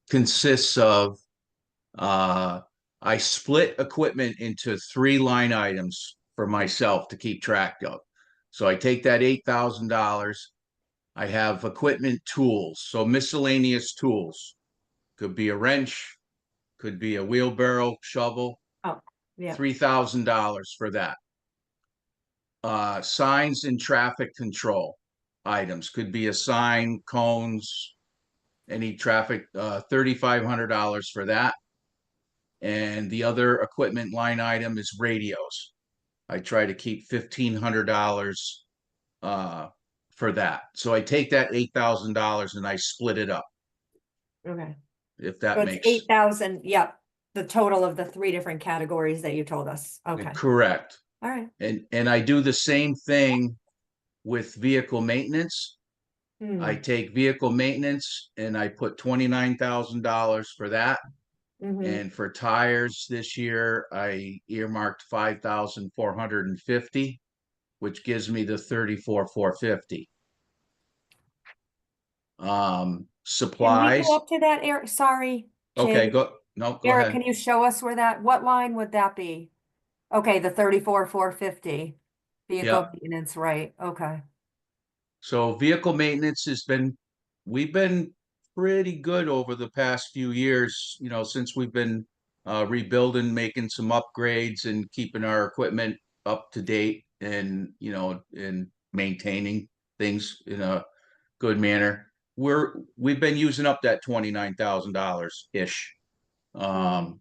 consists of, I split equipment into 3 line items for myself to keep track of. So I take that $8,000. I have equipment tools, so miscellaneous tools. Could be a wrench, could be a wheelbarrow, shovel. Oh, yeah. $3,000 for that. Signs and traffic control items, could be a sign, cones, any traffic, $3,500 for that. And the other equipment line item is radios. I try to keep $1,500 for that. So I take that $8,000 and I split it up, Okay. if So that it's makes 8,000, yep, the total of the 3 different categories that you told us. Okay, correct. all right. And I do the same thing with vehicle maintenance. Hmm. I take vehicle maintenance and I put $29,000 for that. Mhm. And for tires this year, I earmarked 5,450, which gives me the 34,450. Can we Supplies. go up to that, Eric? Sorry. Okay, Jay. go. No, go Eric, ahead. can you show us where what line would that be? Okay, the 34,450. Vehicle Yeah. maintenance, right, okay. So vehicle maintenance we've been pretty good over the past few years, since we've been rebuilding, making some upgrades and keeping our equipment up to date and, and maintaining things in a good manner. We've been using up that $29,000-ish. And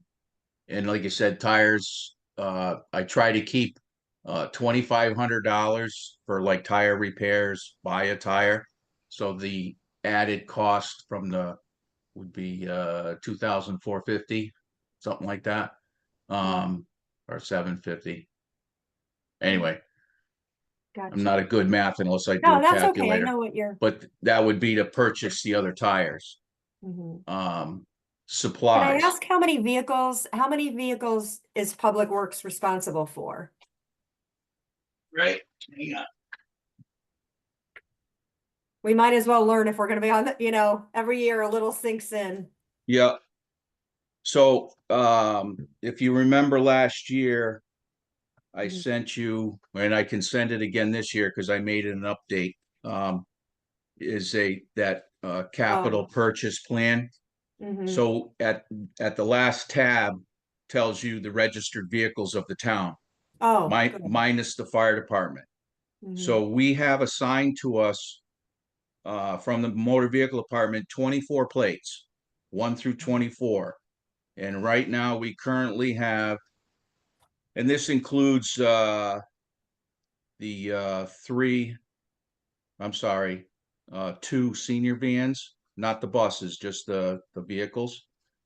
like I said, tires, I try to keep $2,500 for like tire repairs, buy a tire. So the added cost from would be 2,450, something like that. Or 750. Anyway, Gotcha. I'm not a good math unless I do No, a that's okay, I calculator. know what you're. But that would be to purchase the other tires. Mhm. Can I Supplies. ask how many vehicles is Public Works responsible for? Right. Hang on. We might as well learn if we're gonna be on the, every year a little sinks in. Yeah. So, if you remember last year, I Mhm. sent you, and I can send it again this year because I made it an update. Is that capital purchase plan. Mhm. So at the last tab tells you the registered vehicles of the town, Oh, good. minus the fire department. Mhm. So we have assigned to us from the motor vehicle department 24 plates, 1 through 24. And right now we currently have, and this includes the 2 senior vans, not the buses, just the vehicles.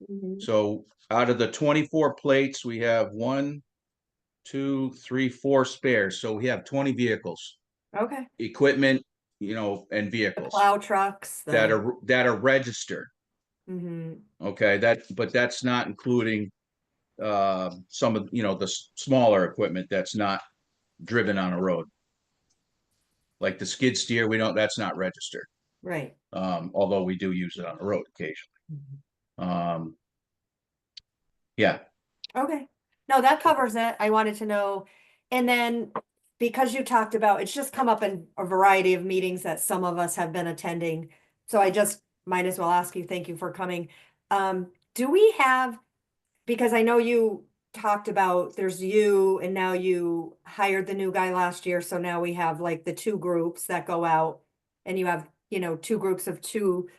Mhm. So out of the 24 plates, we have 1, 2, 3, 4 spares. So we have 20 vehicles, Okay, equipment, and the vehicles plow trucks, that are registered. Mhm. Okay, but that's not including some of, the smaller equipment that's not driven on a road. Like the skid steer, that's not registered. Right. Although we do use it on the road occasionally. Mhm. Yeah. Okay, no, that covers it. I wanted to know. And then because you talked about, it's just come up in a variety of meetings that some of us have been attending. So I just might as well ask you, thank you for coming. Do we have, because I know you talked about there's you and now you hired the new guy last year. So now we have like the 2 groups that go out and you have, 2 groups of two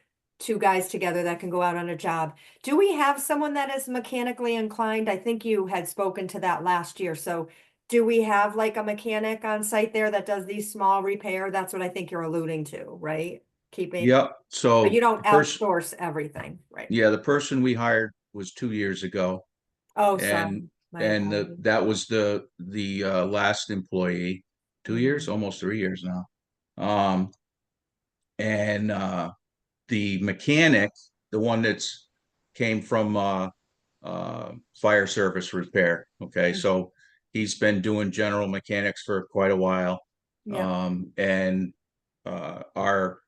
guys together that can go out on a job. Do we have someone that is mechanically inclined? I think you had spoken to that last year. So do we have like a mechanic on site there that does these small repair? That's what I think you're alluding to, right? Yep. So But you don't the person, outsource everything, right? yeah, the person we hired was 2 years ago. Oh, sorry. And My and apologies. that was the last employee. 2 years, Mhm. almost 3 years now. And the mechanic, the one came from fire service repair. Okay, so he's been doing general mechanics for quite a while. Yeah. And our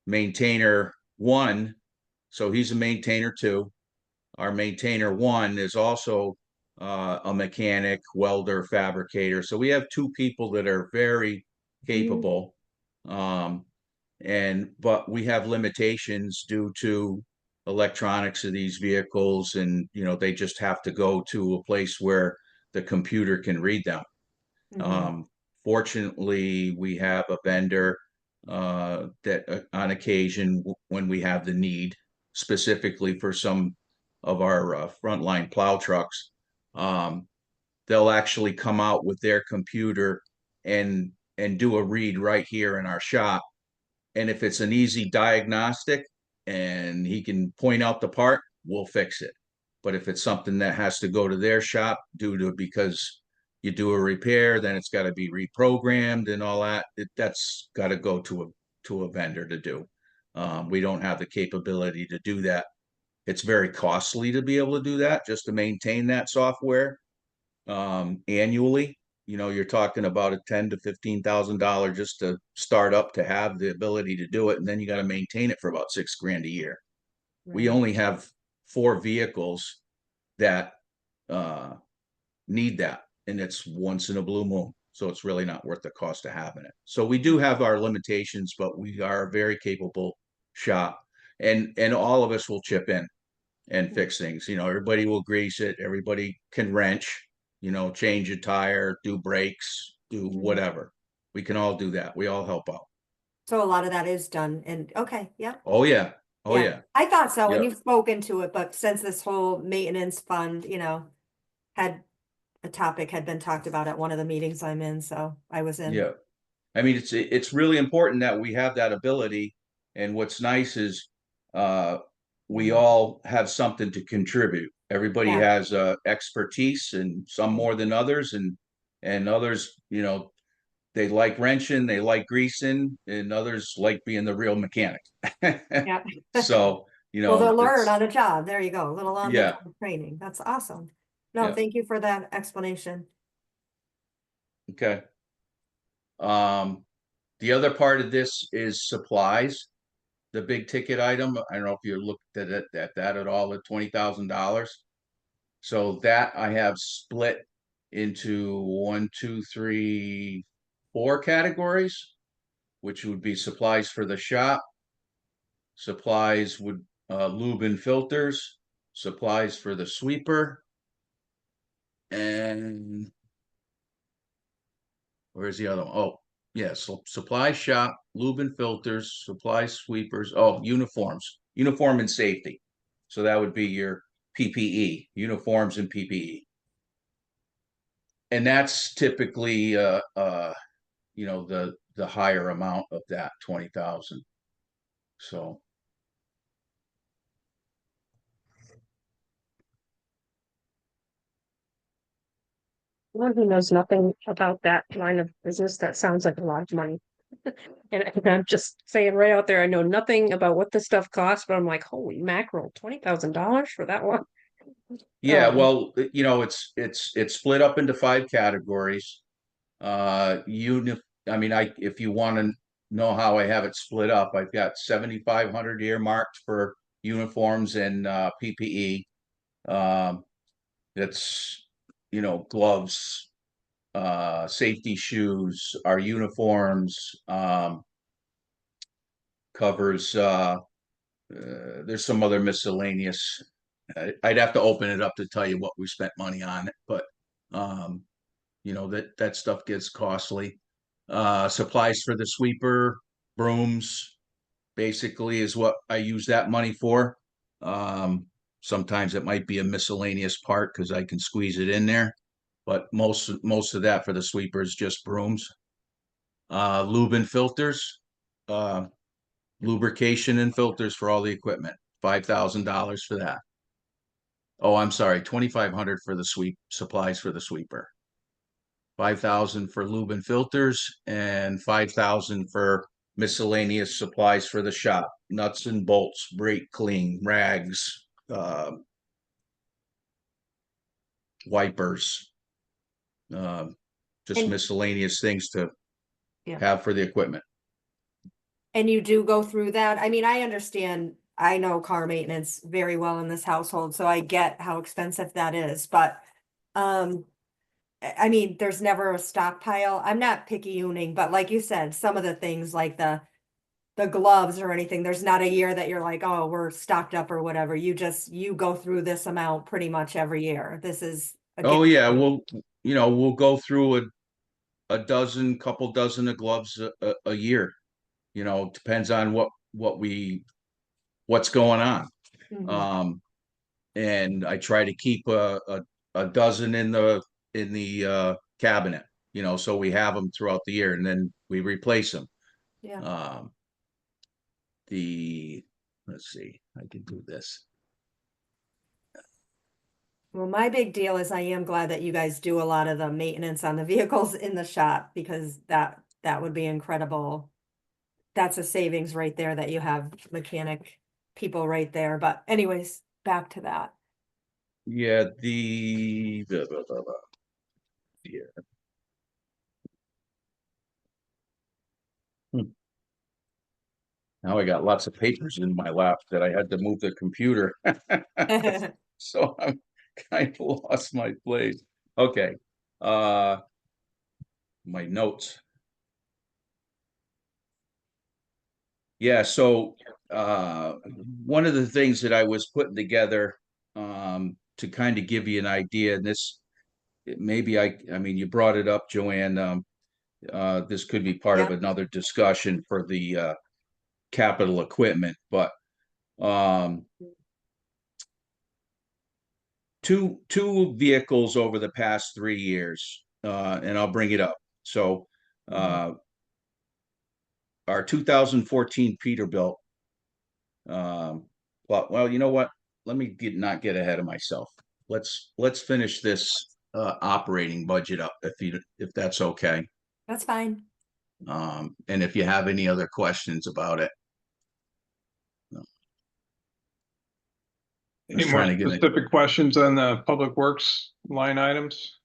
maintainer one, so he's a maintainer too. Our maintainer one is also a mechanic, welder, fabricator. So we have two people that are very capable. But we have limitations due to electronics of these vehicles, and they just have to go to a place where the computer can read them. Fortunately, we have a vendor that on occasion, when we have the need, specifically for some of our frontline plow trucks, they'll actually come out with their computer and do a read right here in our shop. And if it's an easy diagnostic and he can point out the part, we'll fix it. But if it's something that has to go to their shop because you do a repair, then it's got to be reprogrammed and all that. That's got to go to a vendor to do. We don't have the capability to do that. It's very costly to be able to do that, just to maintain that software annually. You're talking about a $10,000 to $15,000 just to start up to have the ability to do it, and then you got to maintain it for about $6,000 a year. We only have 4 vehicles that need that, and it's once in a blue moon. So it's really not worth the cost of having it. So we do have our limitations, but we are a very capable shop, and all of us will chip in and fix things. Everybody will grease it. Everybody can wrench, change a tire, do brakes, do whatever. We can all do that. We all help out. So a lot of that is done and okay, yeah. Oh yeah. Oh yeah. I thought so, and Yep. you've spoken to it, but since this whole maintenance fund, had a topic had been talked about at one of the meetings I'm in, so I was in. Yeah. I mean, it's really important that we have that ability. And what's nice is we all have something to contribute. Everybody Yeah. has expertise, and some more than others, and others, they like wrenching, they like greasing, and others like being the real mechanic. Yeah. So, Well, they'll learn it's- on a job. There you go. A little on the Yeah. job training. That's awesome. No, Yeah. thank you for that explanation. Okay. The other part of this is supplies. The big ticket item, I don't know if you looked at that at all, at $20,000. So that I have split into 1, 2, 3, 4 categories, which would be supplies for the shop. Supplies would lube and filters, supplies for the sweeper, and where's the other one? Oh, yeah, so supply shop, lube and filters, supply sweepers, uniforms, uniform and safety. So that would be your PPE, uniforms and PPE. And that's typically the higher amount of that 20,000. So One who knows nothing about that line of business, that sounds like a lot of money. And I'm just saying right out there, I know nothing about what this stuff costs, but I'm like, holy mackerel, $20,000 for that one. yeah, Um, well, it's split up into 5 categories. I mean, if you want to know how I have it split up, I've got 7,500 earmarked for uniforms and PPE. That's gloves, safety shoes, our uniforms, covers, there's some other miscellaneous. I'd have to open it up to tell you what we spent money on it, but that stuff gets costly. Supplies for the sweeper, brooms, basically is what I use that money for. Sometimes it might be a miscellaneous part because I can squeeze it in there, but most of that for the sweeper is just brooms. Lube and filters, lubrication and filters for all the equipment, $5,000 for that. Oh, I'm sorry, 2,500 for the supplies for the sweeper. 5,000 for lube and filters, and 5,000 for miscellaneous supplies for the shop, nuts and bolts, brake clean, rags, wipers, just And- miscellaneous things to Yeah. have for the equipment. And you do go through that? I mean, I understand, I know car maintenance very well in this household, so I get how expensive that is, but I mean, there's never a stockpile. I'm not picky-owning, but like you said, some of the things like the gloves or anything, there's not a year that you're like, oh, we're stocked up or whatever. You go through this amount pretty much every year. This is. Oh, yeah, we'll go through a dozen, couple dozen of gloves a year. Depends on what's going on. Mhm. And I try to keep a dozen in the cabinet, so we have them throughout the year, and then we replace them. Yeah. Let's see, I can do this. Well, my big deal is I am glad that you guys do a lot of the maintenance on the vehicles in the shop because that would be incredible. That's a savings right there that you have mechanic people right there. But anyways, back to that. Yeah, yeah. Now I got lots of papers in my lap that I had to move the computer. So I'm kind of lost my place. Okay. My notes. Yeah, so one of the things that I was putting together to kind of give you an idea, and maybe I mean you brought it up, Joanne. This could be part of Yeah. another discussion for the capital equipment, but two vehicles over the past 3 years, and I'll bring it up. So our 2014 Peterbilt. Well, you know what? Let me not get ahead of myself. Let's finish this operating budget up if that's okay. That's fine. And if you have any other questions about it. Any more specific questions on the Public Works line items?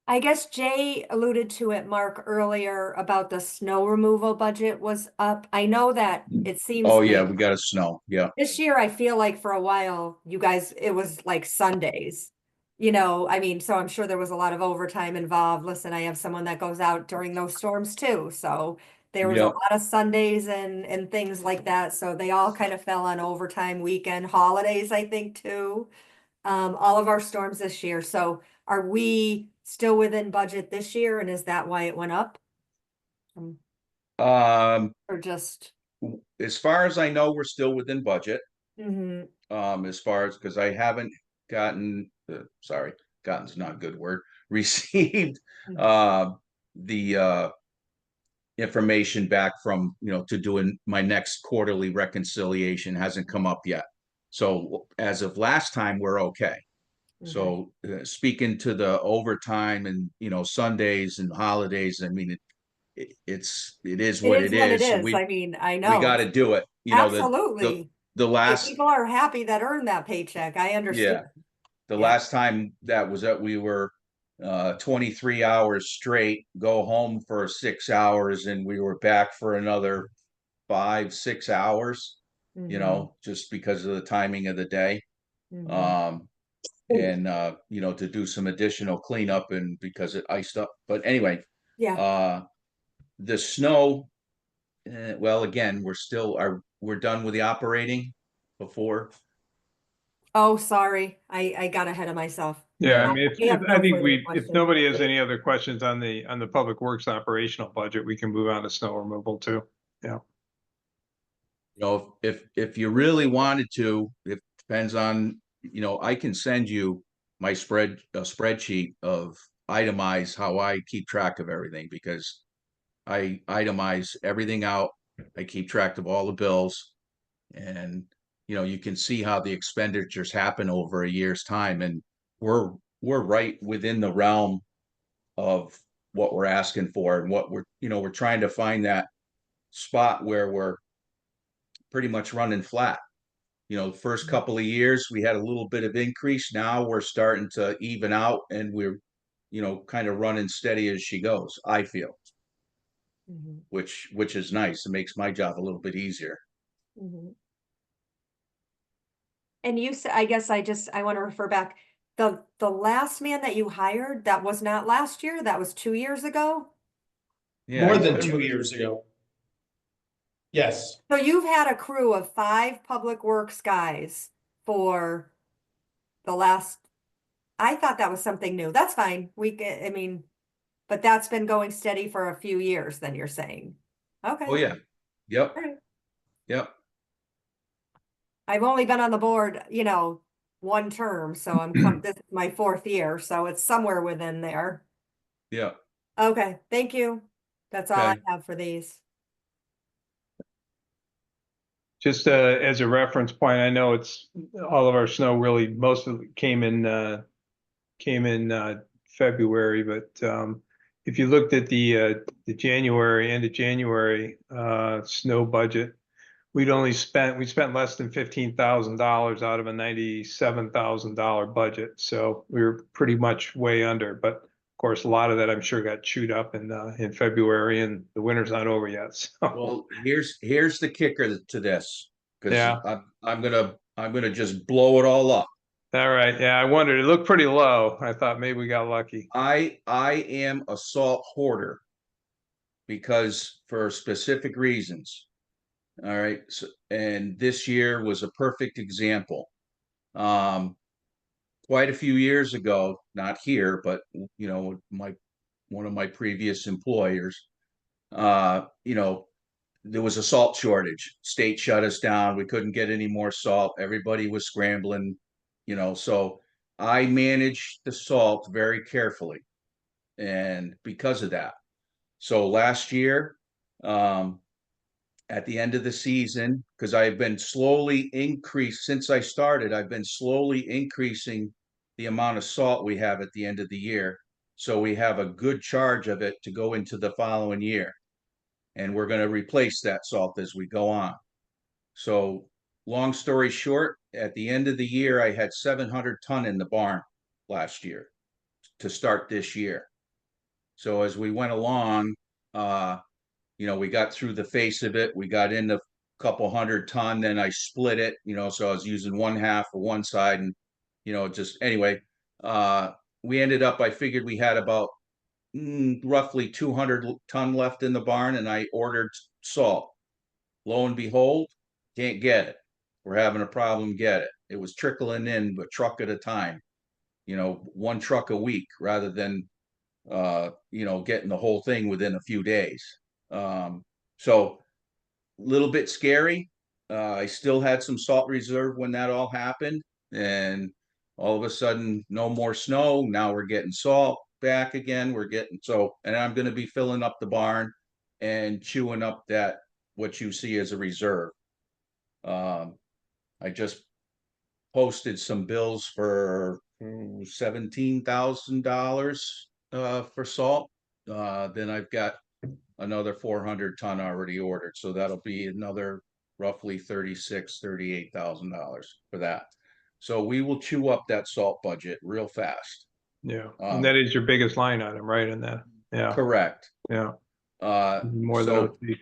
I guess Jay alluded to it, Mark, earlier about the snow removal budget was up. I know that it seems. Oh, yeah, like we got a snow. Yeah. this year, I feel like for a while, you guys, it was like Sundays. I mean, so I'm sure there was a lot of overtime involved. Listen, I have someone that goes out during those storms too, so there was a Yep. lot of Sundays and things like that, so they all kind of fell on overtime weekend holidays, I think, too. All of our storms this year, so are we still within budget this year, and is that why it went up? Or just? As far as I know, we're still within budget. Mhm. As far as, because I haven't gotten, gotten's not a good word, received the information back from, to doing my next quarterly reconciliation hasn't come up yet. So as of last time, we're okay. So speaking to the overtime and, Sundays and holidays, I mean, it is what It is it what is. it So is. I mean, I know. we got to do it. Absolutely. The Hey, last, people are happy that earn that paycheck. I understand. the Yeah. last time that was that we were 23 hours straight, go home for 6 hours, and we were back for another 5-6 hours, Mhm. just because of the timing of the day. Mhm. And to do some additional cleanup and because it iced up. But anyway, Yeah. the snow, well, again, we're done with the operating before. Oh, sorry. I got ahead of myself. Yeah, No, I mean, we have I no think further if questions. nobody has any other questions on the Public Works operational budget, we can move on to snow removal too. Yeah. If you really wanted to, it depends on, I can send you my spreadsheet of itemize how I keep track of everything, because I itemize everything out. I keep track of all the bills, and you can see how the expenditures happen over a year's time, and we're right within the realm of what we're asking for, and what we're trying to find that spot where we're pretty much running flat. the first couple of years, we had a little bit of increase. Now we're starting to even out and we're, kind of running steady as she goes, I feel, Mhm, which is nice. It makes my job a little bit easier. mhm. And you said, I guess I want to refer back, the last man that you hired, that was not last year, that was 2 years ago? Yeah, More he's than been 2 years ago. Yes, So you've had a crew of 5 public works guys for the last, I thought that was something new. That's fine. I mean, but that's been going steady for a few years, then you're saying. Okay. Oh, yeah. Yep. All right. Yep. I've only been on the board, 1 term, so this is my 4th year, so it's somewhere within there. Yep. Okay, thank you. That's all I Okay. have for these. Just as a reference point, I know it's all of our snow really, most of it came in February, but if you looked at the January, end of January snow budget, we spent less than $15,000 out of a $97,000 budget. So we were pretty much way under, but of course, a lot of that I'm sure got chewed up in February, and the winter's not over yet. So Well, here's the kicker to this, because yeah. I'm gonna just blow it all up. All right. Yeah, I wondered. It looked pretty low. I thought maybe we got lucky. I am a salt hoarder because for specific reasons. All right. So, and this year was a perfect example. Quite a few years ago, not here, but one of my previous employers, there was a salt shortage. State shut us down. We couldn't get any more salt. Everybody was scrambling, so I managed the salt very carefully. And because of that, so last year, at the end of the season, because I've been slowly since I started, I've been slowly increasing the amount of salt we have at the end of the year. So we have a good charge of it to go into the following year. And we're going to replace that salt as we go on. So long story short, at the end of the year, I had 700 ton in the barn last year to start this year. So as we went along, we got through the face of it. We got into a couple 100 ton, then I split it, so I was using 1/2 of one side, and just anyway, we ended up, I figured we had about roughly 200 ton left in the barn, and I ordered salt. Lo and behold, can't get it. We're having a problem get it. It was trickling in a truck at a time, 1 truck a week rather than getting the whole thing within a few days. So a little bit scary. I still had some salt reserve when that all happened, and all of a sudden, no more snow. Now we're getting salt back again. And I'm going to be filling up the barn and chewing up what you see as a reserve. I just posted some bills for $17,000 for salt. Then I've got another 400 ton already ordered, so that'll be another roughly $38,000 for that. So we will chew up that salt budget real fast. Yeah. And that is your biggest line item, right? In that. Yeah. Correct. Yeah. More So than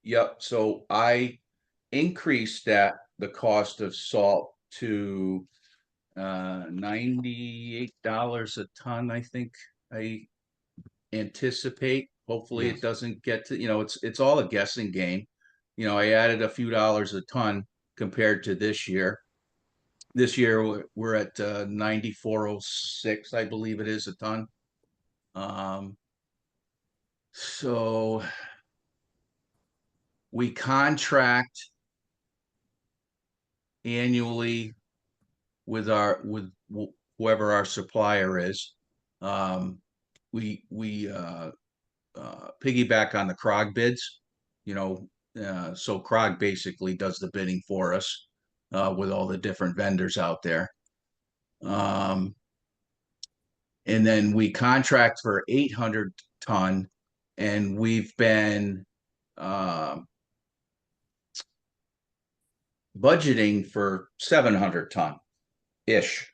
yep. So I increased the cost of salt to $98 a ton, I think I anticipate. Hopefully it doesn't get to, it's all a guessing game. I added a few dollars a ton compared to this year. This year we're at $94.06, I believe it is, a ton. So we contract annually with whoever our supplier is. We piggyback on the CROG bids, so CROG basically does the bidding for us with all the different vendors out there. And then we contract for 800 ton, and we've been budgeting for 700 ton-ish.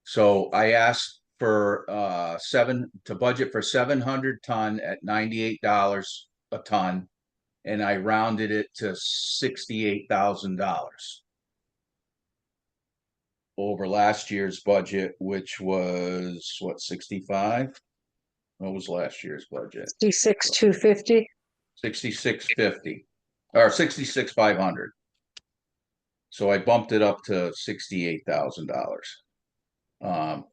So I asked for to budget for 700 ton at $98 a ton, and I rounded it to $68,000 over last year's budget, which was what, 65? What was last year's budget? 66,250. 6650 or 66,500. So I bumped it up to $68,000.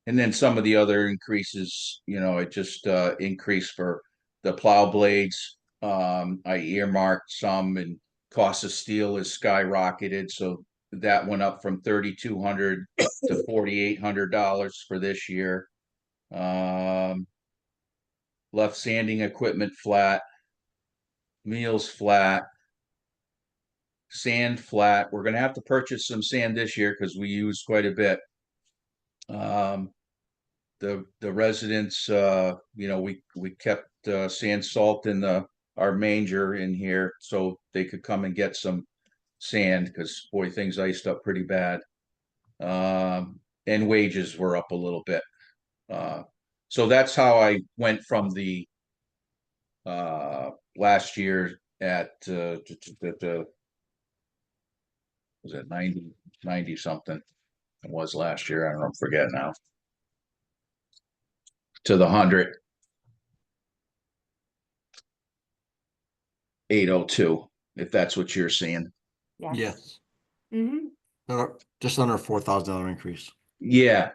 And then some of the other increases, you know, it just increased for the plow blades. I earmarked some, and cost of steel is skyrocketed, so that went up from $3,200 to $4,800 for this year. Left sanding equipment flat, meals flat, sand flat. We're gonna have to purchase some sand this year because we use quite a bit. The residents, you know, we kept sand salt in our manger in here so they could come and get some sand, because boy, things iced up pretty bad. And wages were up a little bit. So that's how I went from the last year at was it 90 something? It was last year. I don't know, I'm forgetting now. To the 100. 802, if that's what you're seeing. Yes. Mm-hmm. Just under $4,000 increase. Yeah,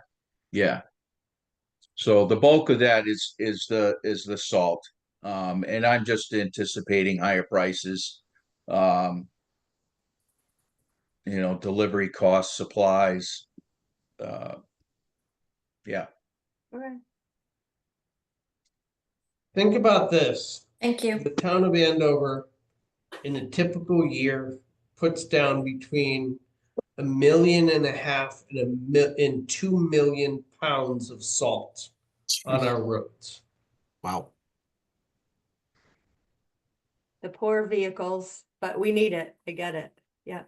yeah. So the bulk of that is the salt. And I'm just anticipating higher prices. You know, delivery costs, supplies. Yeah. Okay. Think about this. Thank you. The town of Andover in a typical year puts down between 1.5 million and 2 million pounds of salt on our roads. Wow. The poor vehicles, but we need it. I get it. Yeah.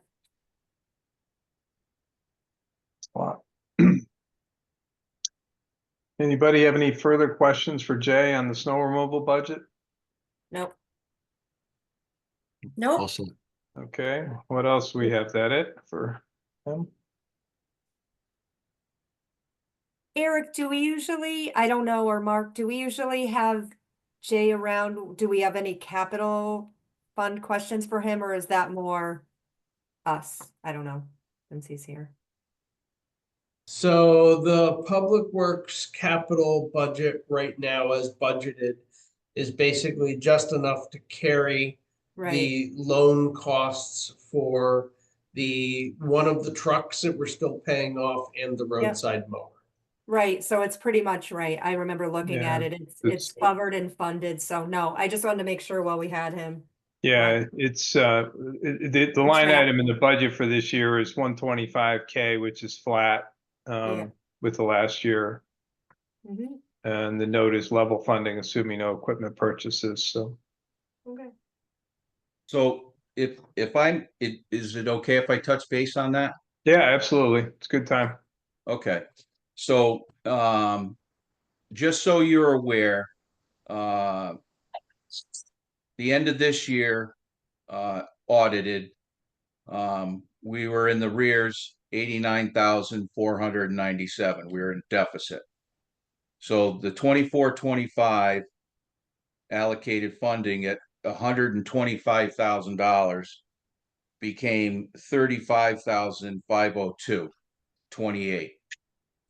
Wow. Anybody have any further questions for Jay on the snow removal budget? Nope. Nope. Awesome. Okay, what else we have? That it for him? Eric, do we usually, I don't know, or Mark, do we usually have Jay around? Do we have any capital fund questions for him, or is that more us? I don't know, since he's here. So the Public Works capital budget right now, as budgeted, is basically just enough to carry Right, the loan costs for one of the trucks that we're still paying off and the roadside mower. right. So it's pretty much right. I remember looking at Yeah, it. It's it's- covered and funded. So no, I just wanted to make sure while we had him. Yeah, it's the line that? item in the budget for this year is 125K, which is flat with the last year. Mhm. And the note is level funding, assuming no equipment purchases, so. Okay. So is it okay if I touch base on that? Yeah, absolutely. It's a good time. Okay, so just so you're aware, the end of this year, audited, we were in the rears 89,497. We were in deficit. So the 24-25 allocated funding at $125,000 became 35,502.28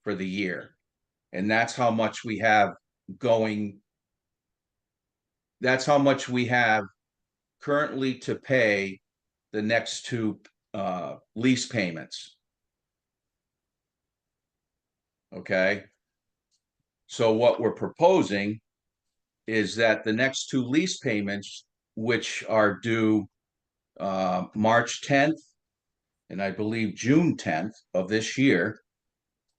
for the year. And that's how much we have going. That's how much we have currently to pay the next two lease payments. Okay. So what we're proposing is that the next two lease payments, which are due March 10th and I believe June 10th of this year,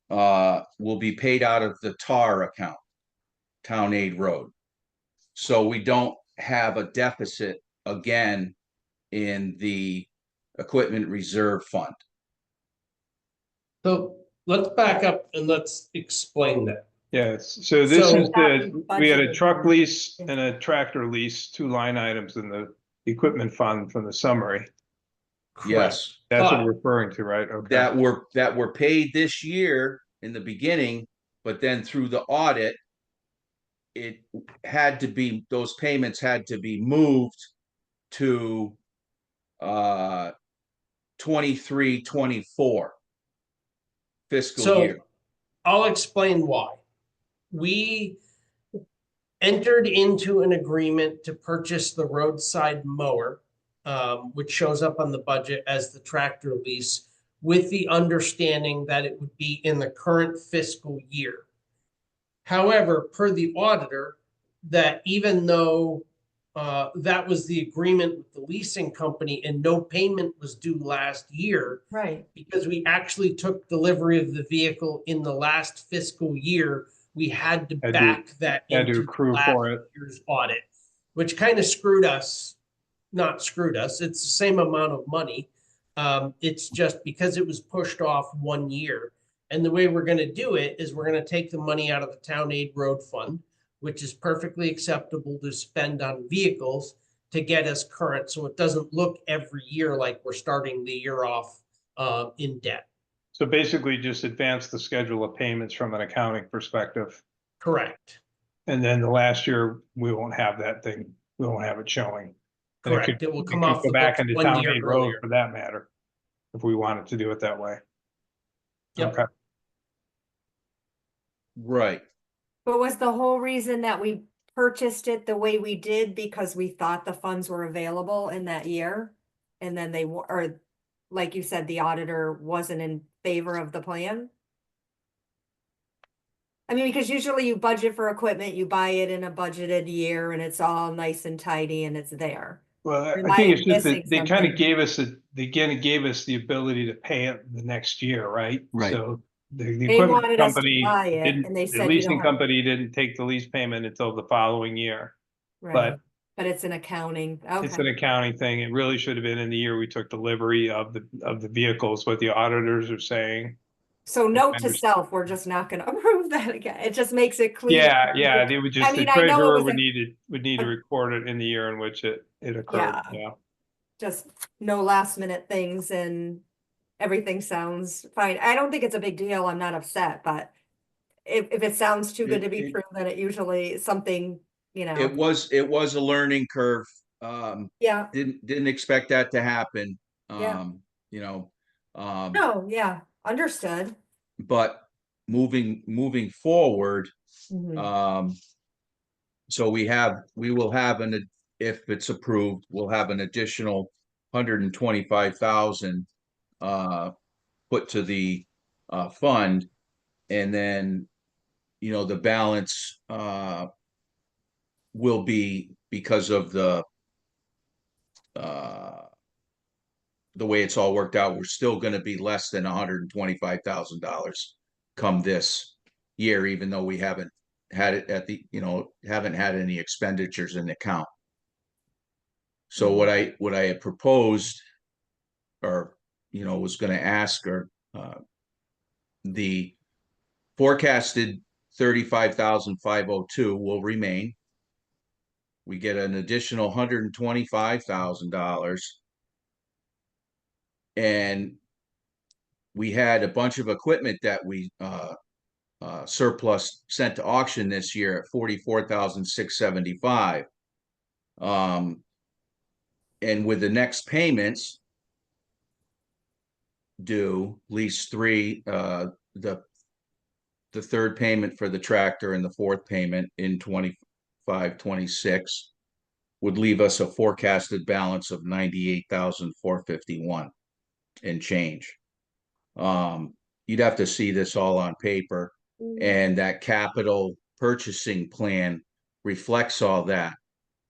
will be paid out of the TAR account, Town Aid Road. So we don't have a deficit again in the equipment reserve fund. So let's back up and let's explain that. Yes, so this So- is we had a Budgeted truck for. lease and a tractor lease, 2 line items in the equipment fund from the summary. Correct. Yes, That's what But- we're referring to, right? Okay. that were paid this year in the beginning, but then through the audit, it had to be, those payments had to be moved to 23-24 fiscal So year. I'll explain why. We entered into an agreement to purchase the roadside mower, which shows up on the budget as the tractor lease, with the understanding that it would be in the current fiscal year. However, per the auditor, that even though that was the agreement with the leasing company and no payment was due last year, Right. because we actually took delivery of the vehicle in the last fiscal year, we had to Had to- back that had to into accrue last for it. year's audit, which kind of screwed us. Not screwed us. It's the same amount of money. It's just because it was pushed off 1 year. And the way we're going to do it is we're going to take the money out of the town aid road fund, which is perfectly acceptable to spend on vehicles to get us current. So it doesn't look every year like we're starting the year off in debt. So basically just advance the schedule of payments from an accounting perspective. Correct. And then the last year, we won't have that thing. We won't have it showing. And Correct. could- It will come could off go the back books into 1 town year aid road earlier. for that matter, if we wanted to do it that way. Yep. Okay. Right. But was the whole reason that we purchased it the way we did because we thought the funds were available in that year? And then they were, or like you said, the auditor wasn't in favor of the plan? I mean, because usually you budget for equipment, you buy it in a budgeted year and it's all nice and tidy and it's there. Well, Am I think I it's just that missing they kind something? of gave us the ability to pay it the next year, right? Right. So the They equipment wanted us to company buy it didn't, and they the said you leasing don't have, company didn't take the lease payment until the following year. right, but it's an accounting, It's an okay. accounting thing. It really should have been in the year we took delivery of the vehicles, what the auditors are saying. So note to understand. self, we're just not gonna approve that again. It just makes it clear. Yeah, they would just, the mean, I know it treasurer was would a- need to a- record it in the year in which it occurred, Yeah. yeah. Just no last minute things and everything sounds fine. I don't think it's a big deal. I'm not upset, but if it sounds too good to be It- true, then it usually is something, you know, It was a learning curve. yeah, Didn't expect that to happen. Yeah. You know, no, yeah, understood. but moving forward, Mhm. so we will have if it's approved, we'll have an additional 125,000 put to the fund, and then the balance will be, because of the way it's all worked out, we're still going to be less than $125,000 come this year, even though we haven't had it haven't had any expenditures in the account. So what I had proposed, or was going to ask, or the forecasted 35,502 will remain. We get an additional $125,000, and we had a bunch of equipment that we surplus sent to auction this year at 44,675. And with the next payments due, lease 3, the third payment for the tractor and the fourth payment in 25-26 would leave us a forecasted balance of 98,451 and change. You'd have to see this all on paper, and that capital purchasing plan reflects all that.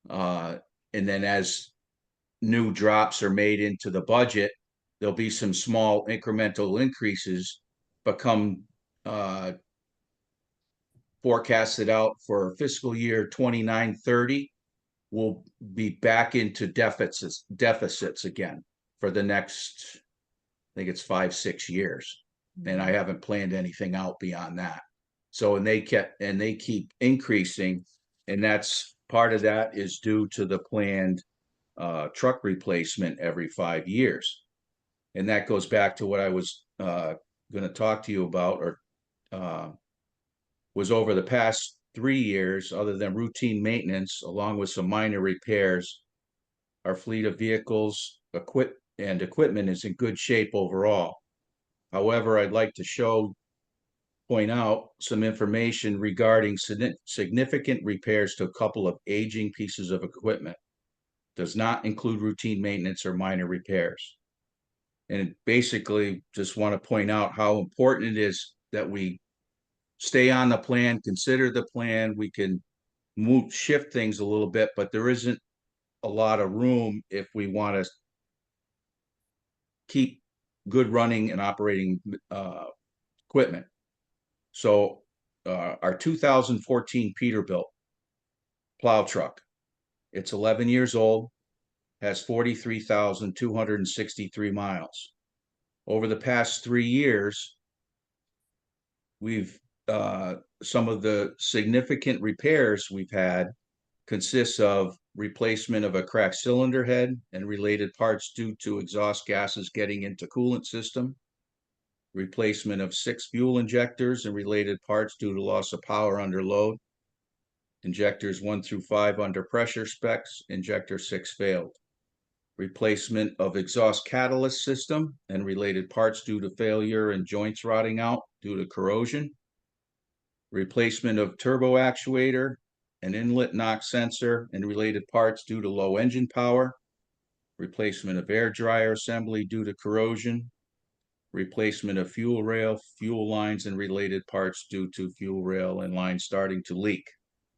And then as new drops are made into the budget, there'll be some small incremental increases, but come forecasted out for fiscal year 29-30, we'll be back into deficits again. for the next, I think it's 5-6 years. And I haven't planned anything out beyond that. So, and they keep increasing, and that's part of that is due to the planned truck replacement every 5 years. And that goes back to what I was going to talk to you about, or was over the past 3 years, other than routine maintenance, along with some minor repairs, our fleet of vehicles, equipment is in good shape overall. However, I'd like to point out some information regarding significant repairs to a couple of aging pieces of equipment. Does not include routine maintenance or minor repairs. And basically just want to point out how important it is that we stay on the plan, consider the plan. We can shift things a little bit, but there isn't a lot of room if we want to keep good running and operating equipment. So our 2014 Peterbilt plow truck, it's 11 years old, has 43,263 miles. Over the past 3 years, we've some of the significant repairs we've had consists of replacement of a cracked cylinder head and related parts due to exhaust gases getting into coolant system, replacement of 6 fuel injectors and related parts due to loss of power under load, injectors 1 through 5 under pressure specs, injector 6 failed, replacement of exhaust catalyst system and related parts due to failure and joints rotting out due to corrosion, replacement of turbo actuator and inlet knock sensor and related parts due to low engine power, replacement of air dryer assembly due to corrosion, replacement of fuel rail, fuel lines and related parts due to fuel rail and lines starting to leak,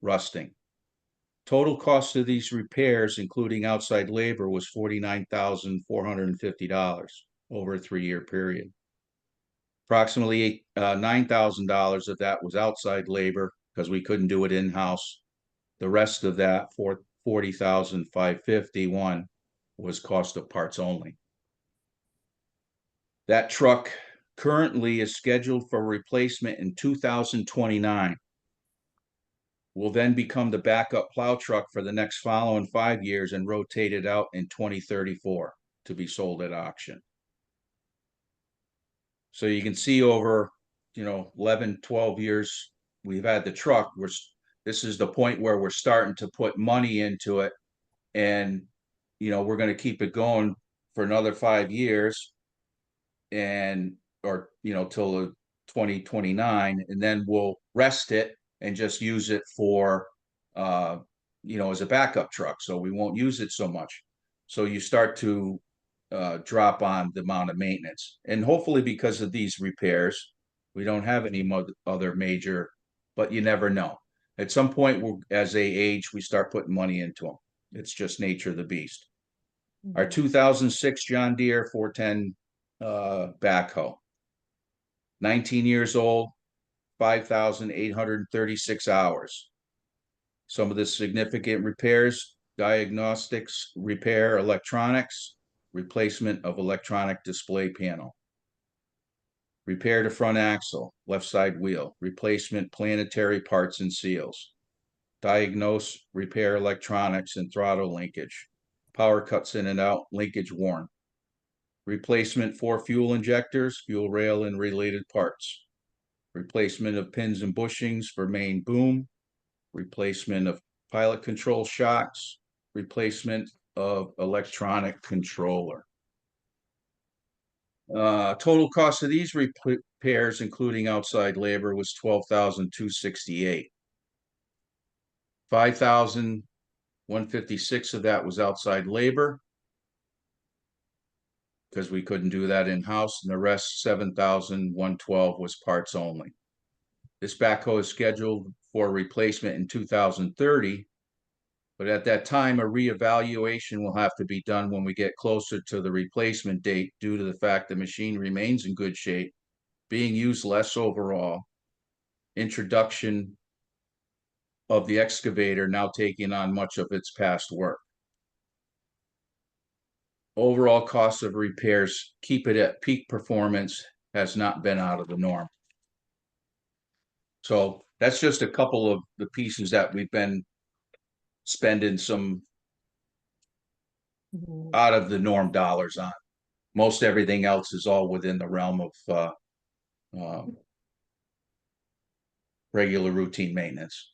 rusting. Total cost of these repairs, including outside labor, was $49,450 over a 3-year period. Approximately $9,000 of that was outside labor because we couldn't do it in-house. The rest of that, $40,551, was cost of parts only. That truck currently is scheduled for replacement in 2029. Will then become the backup plow truck for the next following 5 years and rotate it out in 2034 to be sold at auction. So you can see over, 11, 12 years we've had the truck. This is the point where we're starting to put money into it, and we're going to keep it going for another 5 years, or till 2029, and then we'll rest it and just use it for as a backup truck. So we won't use it so much. So you start to drop on the amount of maintenance, and hopefully because of these repairs, we don't have any other major, but you never know. At some point, as they age, we start putting money into them. It's just nature of the beast. Our 2006 John Deere 410 backhoe, 19 years old, 5,836 hours. Some of the significant repairs: diagnostics, repair, electronics, replacement of electronic display panel, repair to front axle, left side wheel, replacement planetary parts and seals, diagnose, repair electronics and throttle linkage, power cuts in and out, linkage worn, replacement 4 fuel injectors, fuel rail and related parts, replacement of pins and bushings for main boom, replacement of pilot control shocks, replacement of electronic controller. Total cost of these repairs, including outside labor, was $12,268. $5,156 of that was outside labor, because we couldn't do that in-house, and the rest, $7,112, was parts only. This backhoe is scheduled for replacement in 2030, but at that time, a reevaluation will have to be done when we get closer to the replacement date due to the fact the machine remains in good shape, being used less overall, introduction of the excavator now taking on much of its past work. overall cost of repairs, keep it at peak performance, has not been out of the norm. So that's just a couple of the pieces that we've been spending some out of the norm dollars on. Most everything else is all within the realm of regular routine maintenance.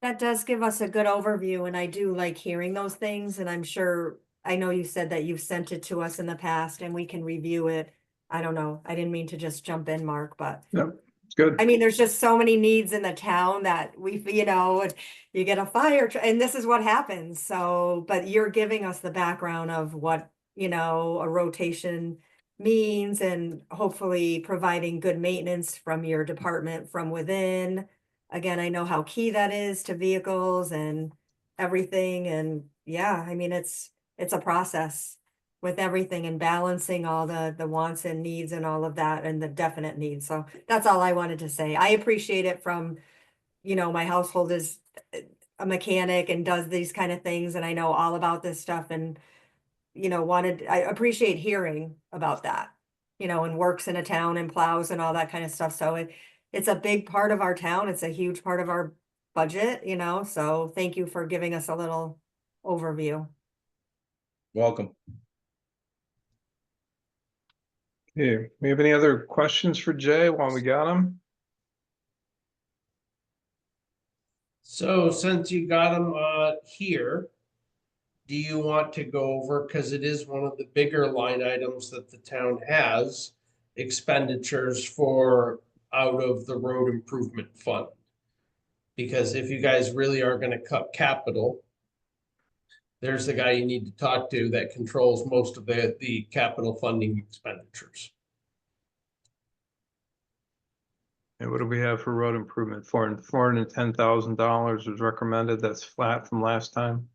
That does give us a good overview, and I do like hearing those things, and I'm sure, I know you said that you've sent it to us in the past and we can review it. I don't know, I didn't mean to just jump in, Mark, but Yep, it's good. I mean, there's just so many needs in the town that and you get a fire and this is what happens. So, but you're giving us the background of what, a rotation means and hopefully providing good maintenance from your department from within. Again, I know how key that is to vehicles and everything. And yeah, I mean, it's a process with everything and balancing all the wants and needs and all of that and the definite needs. So that's all I wanted to say. I appreciate it from, my household is a mechanic and does these kind of things, and I know all about this stuff and, I appreciate hearing about that, and works in a town and plows and all that kind of stuff. So it's a big part of our town. It's a huge part of our budget, so thank you for giving us a little overview. Welcome. Okay, we have any other questions for Jay while we got him? So since you got them here, do you want to go over, because it is one of the bigger line items that the town has, expenditures for out of the road improvement fund? Because if you guys really are gonna cut capital, there's the guy you need to talk to that controls most of the capital funding expenditures. And what do we have for road improvement? $410,000 was recommended. That's flat from last time.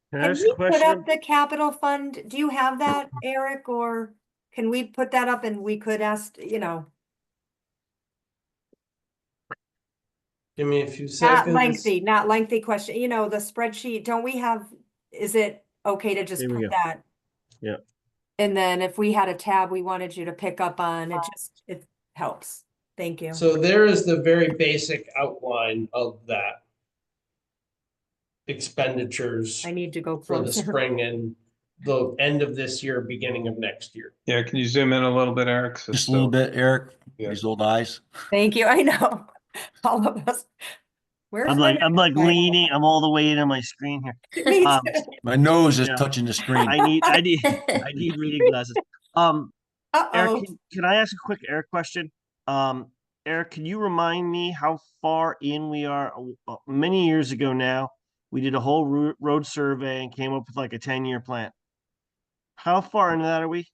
Can I Can ask we a put question? up the capital fund? Do you have that, Eric, or can we put that up and we could ask, Give me a few not seconds. not lengthy question, the spreadsheet, don't we have, is it okay to just Here we put go. that? Yeah. And then if we had a tab we wanted you to pick up on, it helps. Thank you. So there is the very basic outline of that. Expenditures I need to go for the closer. spring and the end of this year, beginning of next year. Yeah, can you zoom in a little bit, Eric? Just a little bit, Eric, Yeah. these old eyes. Thank you, I know. All of us. Where's I'm my like next leaning, I'm all the way into my screen here. slide? Me Um, too. My nose is Yeah. touching the screen. I need reading glasses. Eric, Uh-oh. can I ask a quick Eric question? Eric, can you remind me how far in we are? Many years ago now, we did a whole road survey and came up with like a 10-year plan. How far into that are we?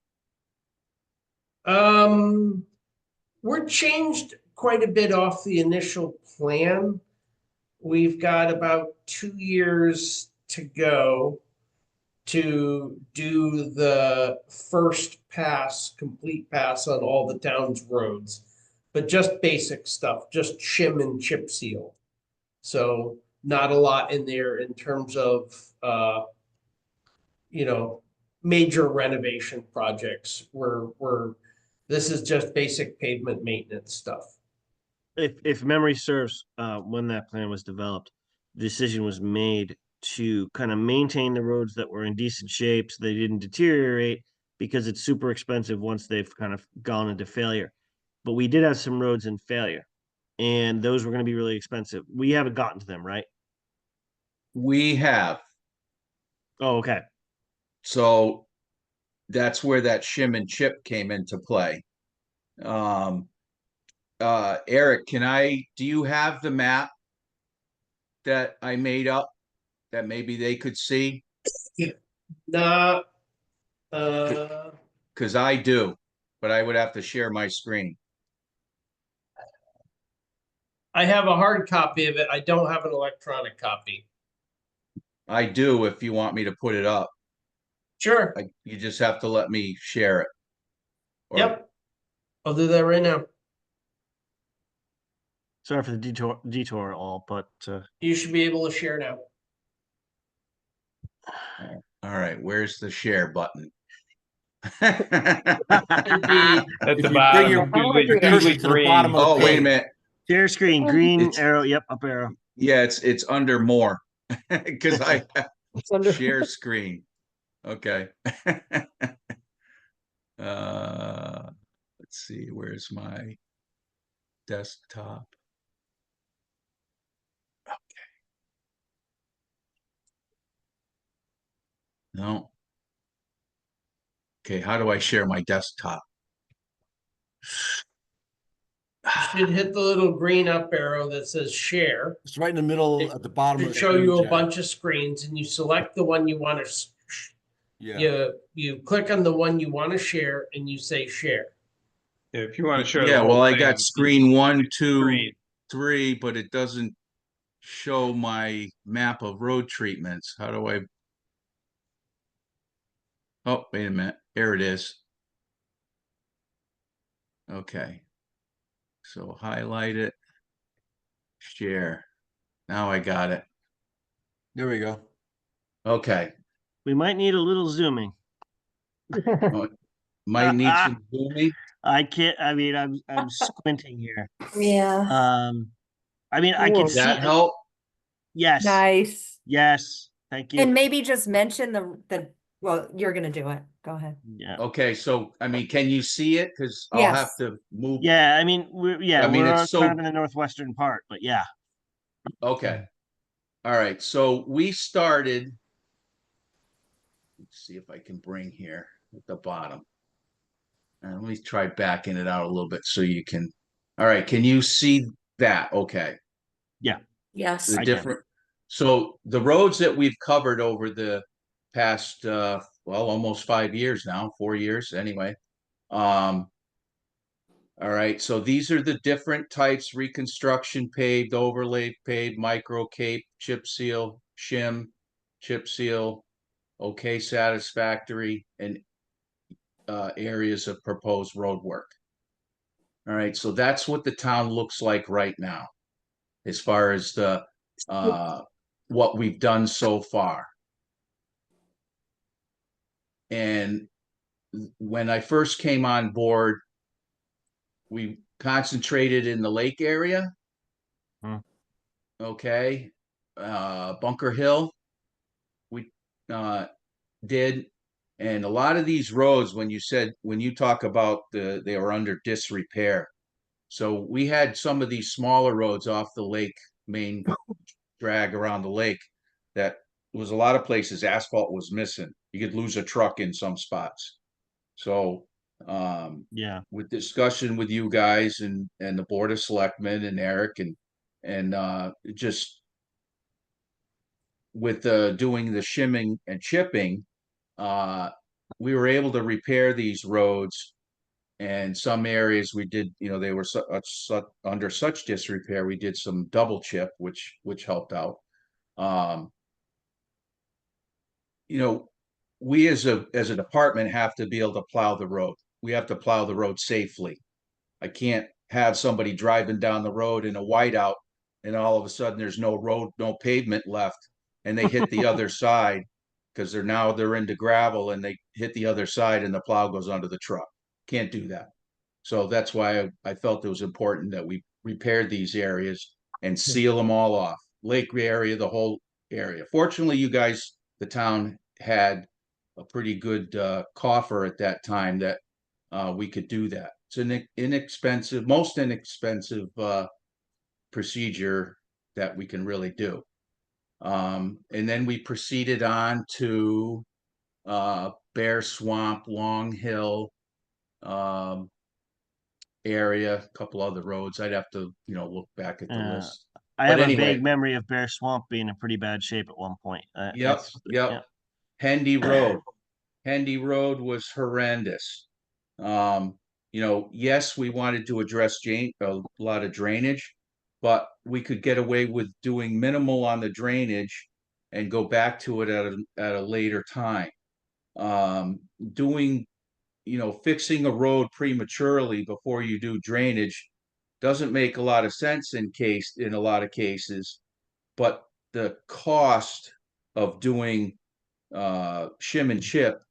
We're changed quite a bit off the initial plan. We've got about 2 years to go to do the first pass, complete pass on all the town's roads. But just basic stuff, just shim and chip seal. So not a lot in there in terms of, major renovation projects. This is just basic pavement maintenance stuff. If memory serves, when that plan was developed, the decision was made to kind of maintain the roads that were in decent shape so they didn't deteriorate, because it's super expensive once they've kind of gone into failure. But we did have some roads in failure, and those were going to be really expensive. We haven't gotten to them, right? We have. Oh, okay. So that's where that shim and chip came into play. Eric, do you have the map that I made up that maybe they could see? Nah, Because I do, but I would have to share my screen. I have a hard copy of it. I don't have an electronic copy. I do if you want me to put it up. Sure. You just have to let me share it. Or- Yep. I'll do that right now. Sorry for the detour all, but You should be able to share now. All right, where's the share button? Should be At If the you bring bottom, your it's usually, cursor usually to the bottom green. of the Oh, wait a page. minute. Share screen, green It's- arrow, yep, up arrow. Yeah, it's under more because I It's under- share screen. Okay. Let's see, where's my desktop? No. Okay, how do I share my desktop? Should hit the little green up arrow that says share. It's right in the middle at the bottom of To the show you a page, Ed. bunch of screens and you select the one you want to, Yeah. you click on the one you want to share and you say share. If you want to share. the Yeah, whole well, I thing, got screen 1, 2, green. 3, but it doesn't show my map of road treatments. How do I? Oh, wait a minute. There it is. Okay. So highlight it. Share. Now I got it. There we go. Okay. We might need a little zooming. Might need some zooming. I can't, I mean, I'm squinting here. Yeah, I mean, I Whoa. can Does see, that help? yes, nice. yes, thank And you. maybe just mention well, you're gonna do it. Go ahead. Yeah, Okay, so I mean, can you see it? Because I'll have Yes. to move. yeah, I mean, we're it's so- kind of in the northwestern part, but yeah. Okay. All right. So we started. Let's see if I can bring here at the bottom. And let me try backing it out a little bit so you can. All right. Can you see that? Okay. Yes. The I can. different. So the roads that we've covered over the past, well, almost 5 years now, 4 years anyway. All right. So these are the different types: reconstruction paved, overlay paved, micro cape, chip seal, shim, chip seal, okay, satisfactory, and areas of proposed road work. All right, so that's what the town looks like right now, as far as the what we've done so far. And when I first came on board, we concentrated in the lake area. Okay, Bunker Hill, we did. And a lot of these roads, when you talk about they were under disrepair. So we had some of these smaller roads off the lake, main drag around the lake, that was a lot of places asphalt was missing. You could lose a truck in some spots. So Yeah, with discussion with you guys and the Board of Selectmen and Eric and just with doing the shimming and chipping, we were able to repair these roads, and some areas we did, they were under such disrepair, we did some double chip, which helped out. We as a department have to be able to plow the road. We have to plow the road safely. I can't have somebody driving down the road in a whiteout and all of a sudden there's no road, no pavement left, and they hit the other side because they're into gravel and they hit the other side and the plow goes under the truck. Can't do that. So that's why I felt it was important that we repaired these areas and seal them all off. Lake area, the whole area. Fortunately, you guys, the town had a pretty good coffer at that time that we could do that. It's an most inexpensive procedure that we can really do. And then we proceeded on to Bear Swamp, Long Hill area, a couple other roads. I'd have to, look back at the list. I But have anyway. a vague memory of Bear Swamp being in pretty bad shape at one point. Yep. Hendy Road. Hendy Road was horrendous. Yes, we wanted to address a lot of drainage, but we could get away with doing minimal on the drainage and go back to it at a later time. Fixing a road prematurely before you do drainage doesn't make a lot of sense in a lot of cases, but the cost of doing shim and chip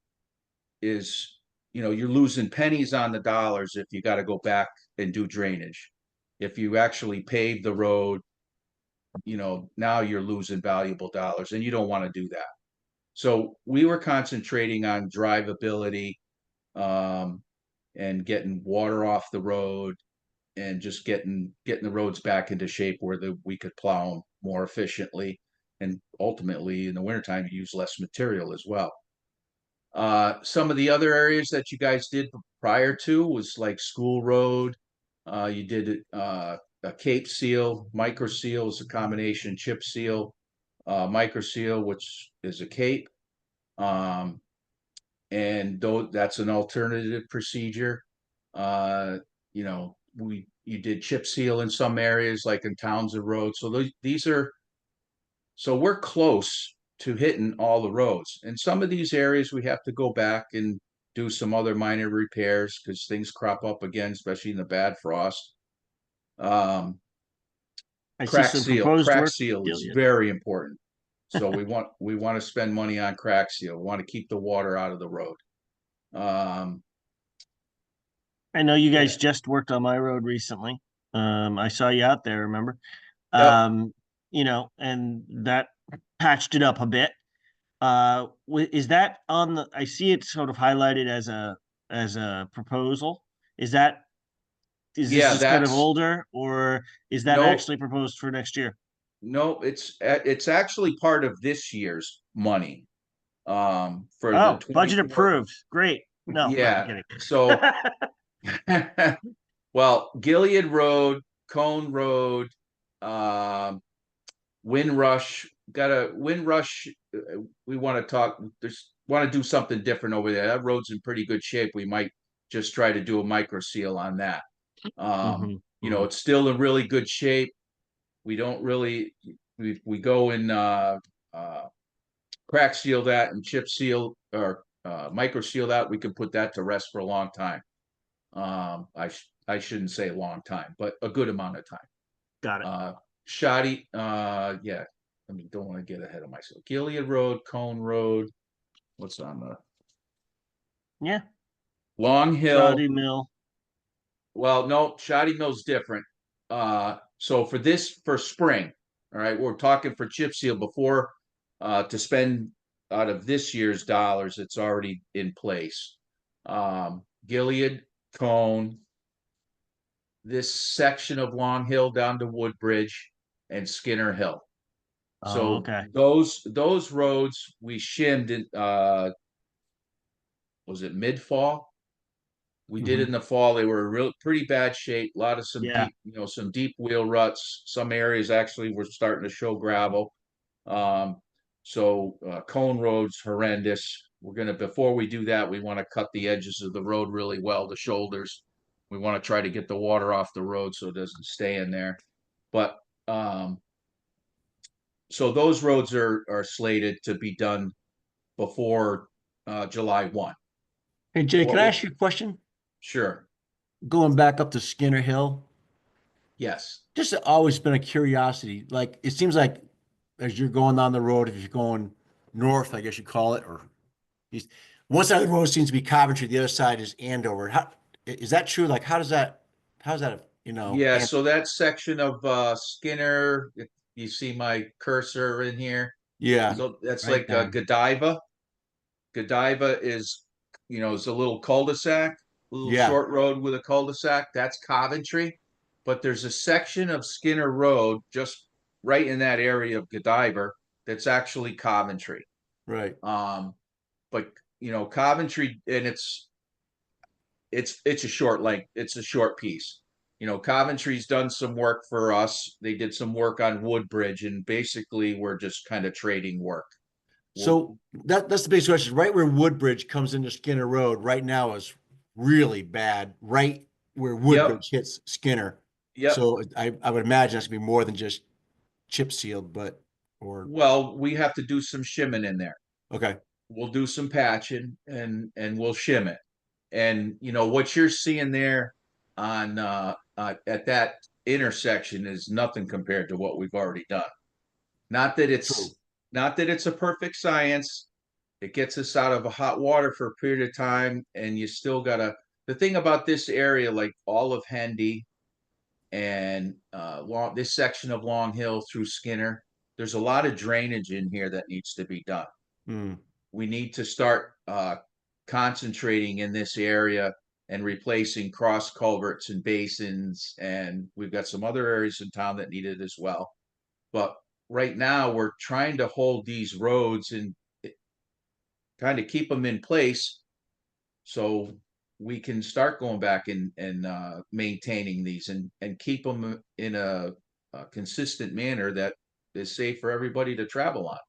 is, you know, you're losing pennies on the dollars if you got to go back and do drainage. If you actually pave the road, you know, now you're losing valuable dollars, and you don't want to do that. So we were concentrating on drivability, and getting water off the road, and just getting the roads back into shape where we could plow them more efficiently, and ultimately in the wintertime use less material as well. Some of the other areas that you guys did prior to was like School Road. You did a Cape Seal, Micro Seal is a combination chip seal, Micro Seal, which is a cape. And though that's an alternative procedure. You know, you did chip seal in some areas, like in Townsend Road. So so we're close to hitting all the roads. And some of these areas we have to go back and do some other minor repairs because things crop up again, especially in the bad frost. I see Crack some seal, proposed crack work. seal is Gilead. very important. So we want to spend money on crack seal. We want to keep the water out of the road. I know you guys just worked on my road recently. I saw you out there, remember? Yep. You know, and that patched it up a bit. Is that on the, I see it sort of highlighted as a proposal. Is this Yeah, just kind of that's older, or is that no, actually proposed for next year? no, it's actually part of this year's money. For the Oh, budget 24. approved. Great. No, I'm Yeah. kidding. So, well, Gilead Road, Cone Road, Windrush, got a Windrush. We want to talk. Want to do something different over there. That road's in pretty good shape. We might just try to do a micro seal on that. You know, it's still in really good shape. We don't really, we go and crack seal that and chip seal or micro seal that. We can put that to rest for a long time. I shouldn't say a long time, but a good amount of time. Got it. Shoddy, yeah. I mean, don't want to get ahead of myself. Gilead Road, Cone Road. What's on the Yeah. Long Hill? Shoddy Mill. Well, no, Shoddy Mill's different. So for spring, all right, we're talking for chip seal before to spend out of this year's dollars, it's already in place. Gilead, Cone, this section of Long Hill down to Woodbridge and Skinner Hill. Oh, So okay. those roads we shimmed in was it mid-fall? We did it in the fall. They were real pretty bad shape. A lot of Yeah. deep, you know, some deep wheel ruts. Some areas actually were starting to show gravel. So Cone Road's horrendous. We're gonna before we do that, we want to cut the edges of the road really well, the shoulders. We want to try to get the water off the road so it doesn't stay in there. But so those roads are slated to be done before July 1. Hey, Jay, can What I we- ask you a question? Sure. Going back up to Skinner Hill, Yes. just always been a curiosity. Like, it seems like as you're going down the road, if you're going north, I guess you call it, or east, one side of the road seems to be Coventry, the other side is Andover. How is that true? Like, how's that, you know? Yeah, so that section of Skinner, if you see my cursor in here. Yeah. So that's right like down. Godiva. Godiva is, you know, it's a little cul-de-sac, little Yeah. short road with a cul-de-sac. That's Coventry. But there's a section of Skinner Road just right in that area of Godiva that's actually Coventry. Right. But you know, Coventry, and it's a short length, it's a short piece. You know, Coventry's done some work for us. They did some work on Woodbridge, and basically we're just kind of trading work. So that's the big question. Right where Woodbridge comes into Skinner Road right now is really bad. Right where Woodbridge hits Skinner. Yep. So I would imagine that's gonna be more than just chip sealed, but Well, we have to do some shimming in there. okay. We'll do some patching and we'll shim it. And you know what you're seeing there on at that intersection is nothing compared to what we've already done. Not that it's True. not that it's a perfect science, it gets us out of a hot water for a period of time, and you still gotta, the thing about this area, like all of Hendy and this section of Long Hill through Skinner, there's a lot of drainage in here that needs to be done. Mm. We need to start concentrating in this area and replacing cross culverts and basins, and we've got some other areas in town that need it as well. But right now, we're trying to hold these roads and kind of keep them in place so we can start going back and maintaining these and keep them in a consistent manner that is safe for everybody to travel on.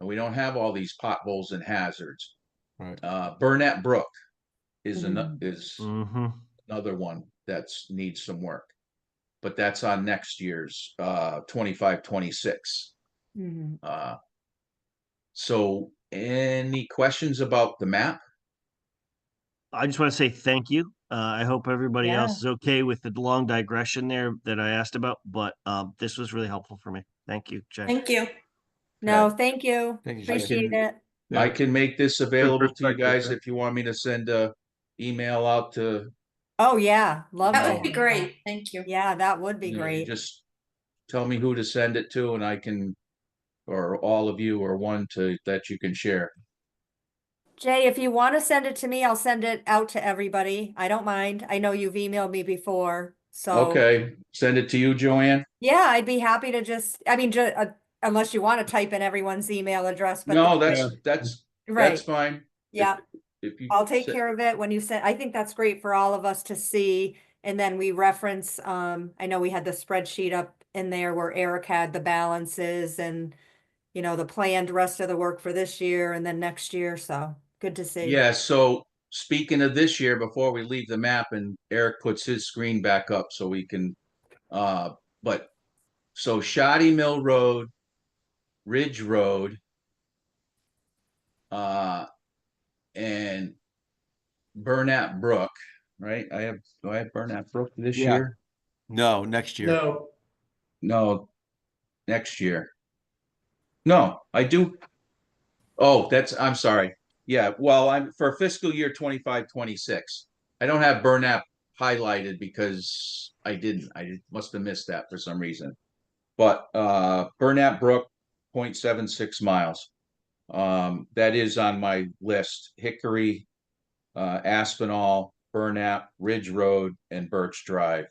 And we don't have all these potholes and hazards. Right. Burnett Brook is Mm-hmm. another one that's needs some work, but that's on next year's 25-26. So any questions about the map? I just want to say thank you. I hope everybody Yeah. else is okay with the long digression there that I asked about, but this was really helpful for me. Thank you, Jay. Thank you. No, thank you. Thank you, Jay. Appreciate it. I can make this available to you perspective, guys yeah. if you want me to send a email out to. Oh, yeah, love That to would be have great. Thank you. Yeah, that would be you great. Just tell me who to send it to, and I can, or all of you, or one that you can share. Jay, if you want to send it to me, I'll send it out to everybody. I don't mind. I know you've emailed me before, so. Okay, send it to you, Joanne. Yeah, I'd be happy to just, I mean, unless you want to type in everyone's email address, but. No, Yeah. that's Right, fine. yeah, If you I'll take se- care of it when you send, I think that's great for all of us to see. And then we reference, I know we had the spreadsheet up in there where Eric had the balances and, you know, the planned rest of the work for this year and then next year, so good to see. Yeah, so speaking of this year, before we leave the map and Eric puts his screen back up so we can, but so Shoddy Mill Road, Ridge Road, and Burnett Brook, right? Do I have Burnett Brook this Yeah. year? No, next year. No, No, next year. No, I do. Oh, I'm sorry. Yeah, well, I'm for fiscal year 25-26. I don't have Burnett highlighted because I must have missed that for some reason. But Burnett Brook, 0.76 miles. That is on my list. Hickory, Aspinall, Burnett, Ridge Road, and Birch Drive.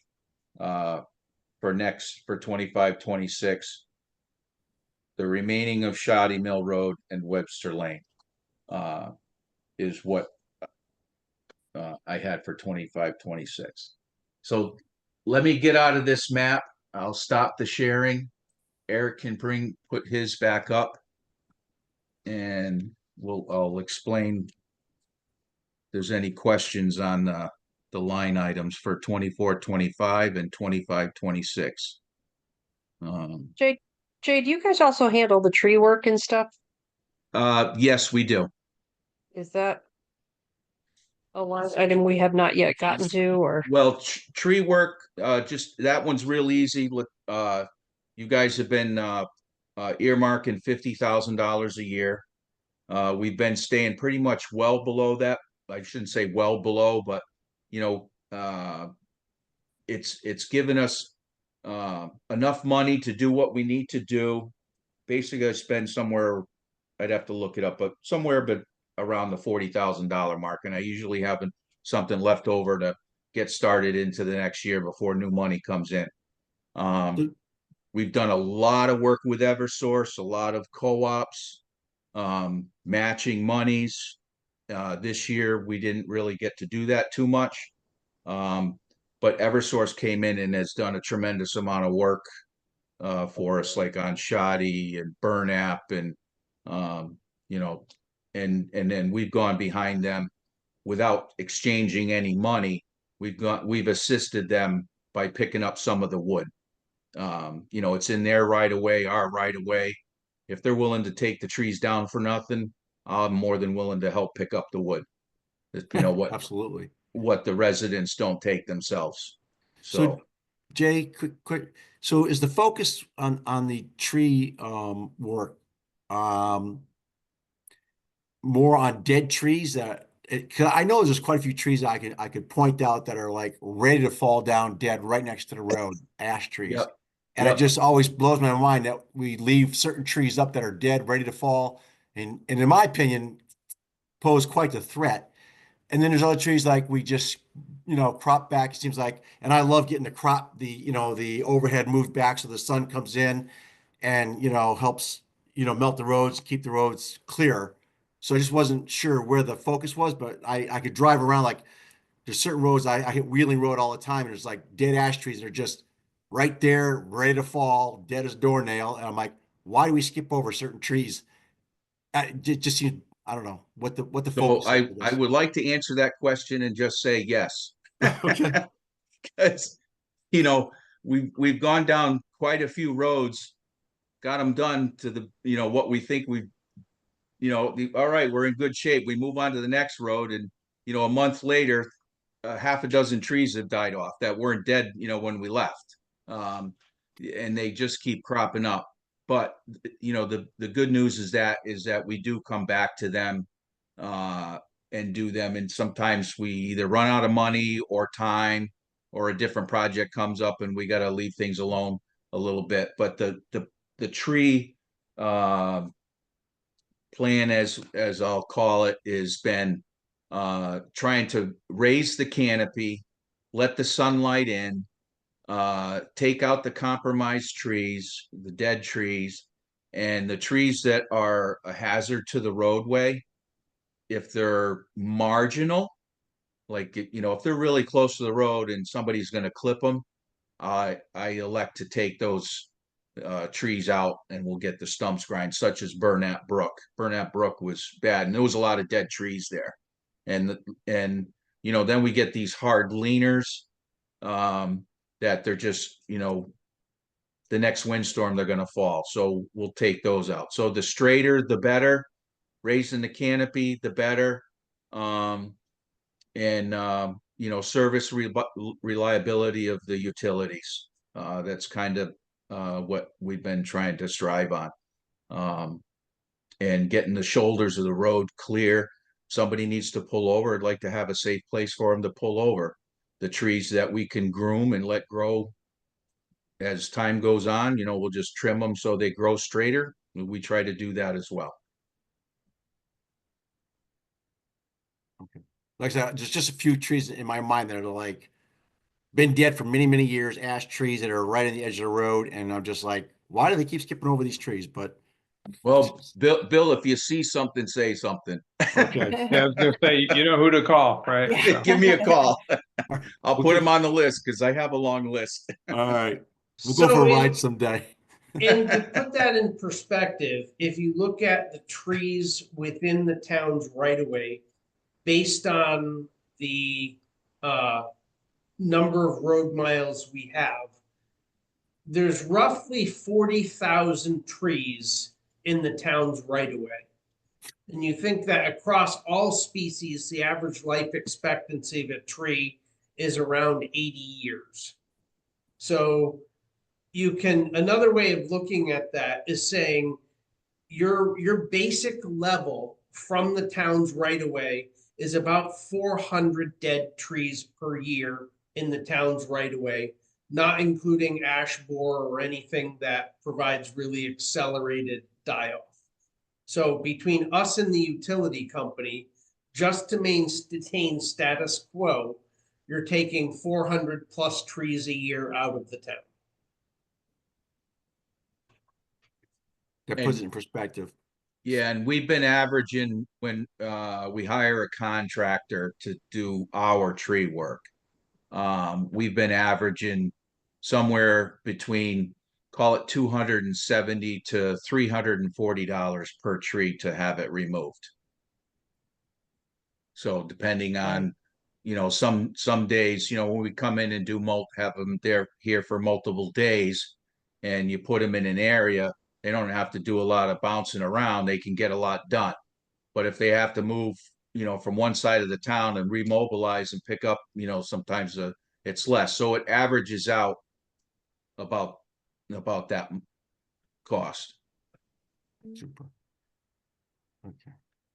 For 25-26. The remaining of Shoddy Mill Road and Webster Lane is what I had for 25-26. So let me get out of this map. I'll stop the sharing. Eric can put his back up, and I'll explain if there's any questions on the line items for 24-25 and 25-26. Jay, do you guys also handle the tree work and stuff? Yes, we do. Is that a line item we have not yet gotten to, or? Well, tree work, just that one's real easy. You guys have been earmarking $50,000 a year. We've been staying pretty much well below that. I shouldn't say well below, but you know, it's given us enough money to do what we need to do. Basically, I spend somewhere, I'd have to look it up, but somewhere around the $40,000 mark, and I usually have something left over to get started into the next year before new money comes in. We've done a lot of work with Eversource, a lot of co-ops, matching monies. This year, we didn't really get to do that too much. But Eversource came in and has done a tremendous amount of work for us, like on Shoddy and Burn App, and you know, and then we've gone behind them without exchanging any money. We've assisted them by picking up some of the wood. You know, it's in their right of way, our right of way. If they're willing to take the trees down for nothing, I'm more than willing to help pick up the wood. You know what? Absolutely. What the residents don't take themselves. So Jay, quick. So is the focus on the tree work? more on dead trees that, 'cause I know there's quite a few trees that I could point out that are like ready to fall down dead right next to the road, ash trees. Yep. And it Yep. just always blows my mind that we leave certain trees up that are dead, ready to fall. And in my opinion, pose quite the threat. And then there's other trees like we just, crop back, it seems like, and I love getting the overhead moved back so the sun comes in and, helps, melt the roads, keep the roads clear. So I just wasn't sure where the focus was, but I could drive around, like there's certain roads, I hit Wheeling Road all the time, and there's like dead ash trees that are just right there, ready to fall, dead as a doornail. And I'm like, why do we skip over certain trees? It just seems, I don't know what the So focus is I for this. would like to answer that question and just say yes. Okay. Because, we've gone down quite a few roads, got them done to the, what we think all right, we're in good shape. We move on to the next road, and, a month later, half a dozen trees have died off that weren't dead, when we left. And they just keep cropping up. But, the good news is that we do come back to them and do them. And sometimes we either run out of money or time, or a different project comes up and we got to leave things alone a little bit. But the tree plan, as I'll call it, has been trying to raise the canopy, let the sunlight in, take out the compromised trees, the dead trees, and the trees that are a hazard to the roadway. If they're marginal, like, if they're really close to the road and somebody's going to clip them, I elect to take those trees out, and we'll get the stumps grind, such as Burnett Brook. Burnett Brook was bad, and there was a lot of dead trees there. And then we get these hard leaners that they're just, the next windstorm they're going to fall. So we'll take those out. So the straighter, the better. Raising the canopy, the better. Service reliability of the utilities. That's kind of what we've been trying to strive on. And getting the shoulders of the road clear. Somebody needs to pull over. I'd like to have a safe place for them to pull over. The trees that we can groom and let grow as time goes on, we'll just trim them so they grow straighter. We try to do that as well. Like I said, there's just a few trees in my mind that are like been dead for many, many years, ash trees that are right on the edge of the road. And I'm just like, why do they keep skipping over these trees? But Well, Bill, if you see something, say something. okay. Yeah, I was gonna say, you know who to call, right? Yeah. Give me a call. I'll put Okay. them on the list because I have a long list. All right. We'll go So for a in- ride someday. And to put that in perspective, if you look at the trees within the town's right of way, based on the number of road miles we have, there's roughly 40,000 trees in the town's right of way. And you think that across all species, the average life expectancy of a tree is around 80 years. So another way of looking at that is saying your basic level from the town's right of way is about 400 dead trees per year in the town's right of way, not including ash borer or anything that provides really accelerated die-off. So between us and the utility company, just to maintain status quo, you're taking 400 plus trees a year out of the town. That puts it in perspective. Yeah, and we've been averaging when we hire a contractor to do our tree work. We've been averaging somewhere between, call it $270 to $340 per tree to have it removed. So depending on, some days, when we come in and have them here for multiple days, and you put them in an area, they don't have to do a lot of bouncing around. They can get a lot done. But if they have to move, from one side of the town and remobilize and pick up, sometimes it's less. So it averages out about that cost. Super. Okay.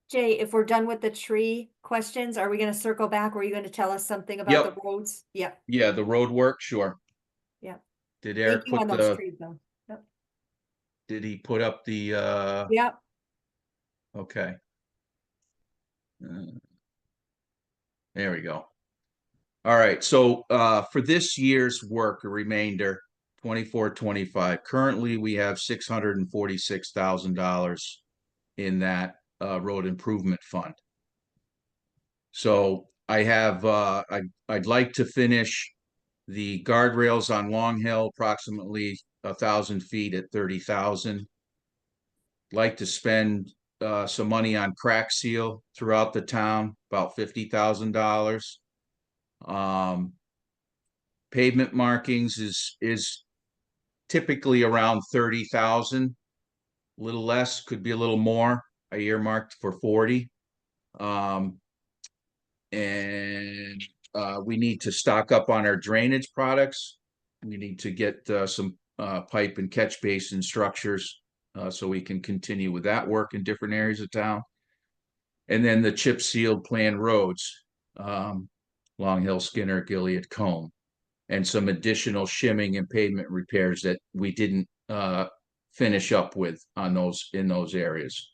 Jay, if we're done with the tree questions, are we gonna circle back? Or are you gonna tell us something about the Yep. roads? Yeah, Yeah, the road work, sure. yeah. Did Thank Eric you on put those the, trees though. Yep. did he put up the, Yep. okay. Uh, There we go. All right, so for this year's work, a remainder, 24-25. Currently, we have $646,000 in that road improvement fund. So I have I'd like to finish the guardrails on Long Hill, approximately 1,000 feet at 30,000. Like to spend some money on crack seal throughout the town, about $50,000. Pavement markings is typically around 30,000, a little less, could be a little more. I earmarked for 40. And we need to stock up on our drainage products. We need to get some pipe and catch basin structures so we can continue with that work in different areas of town. And then the chip sealed plan roads, Long Hill, Skinner, Gilead, Combe, and some additional shimming and pavement repairs that we didn't finish up with on those in those areas.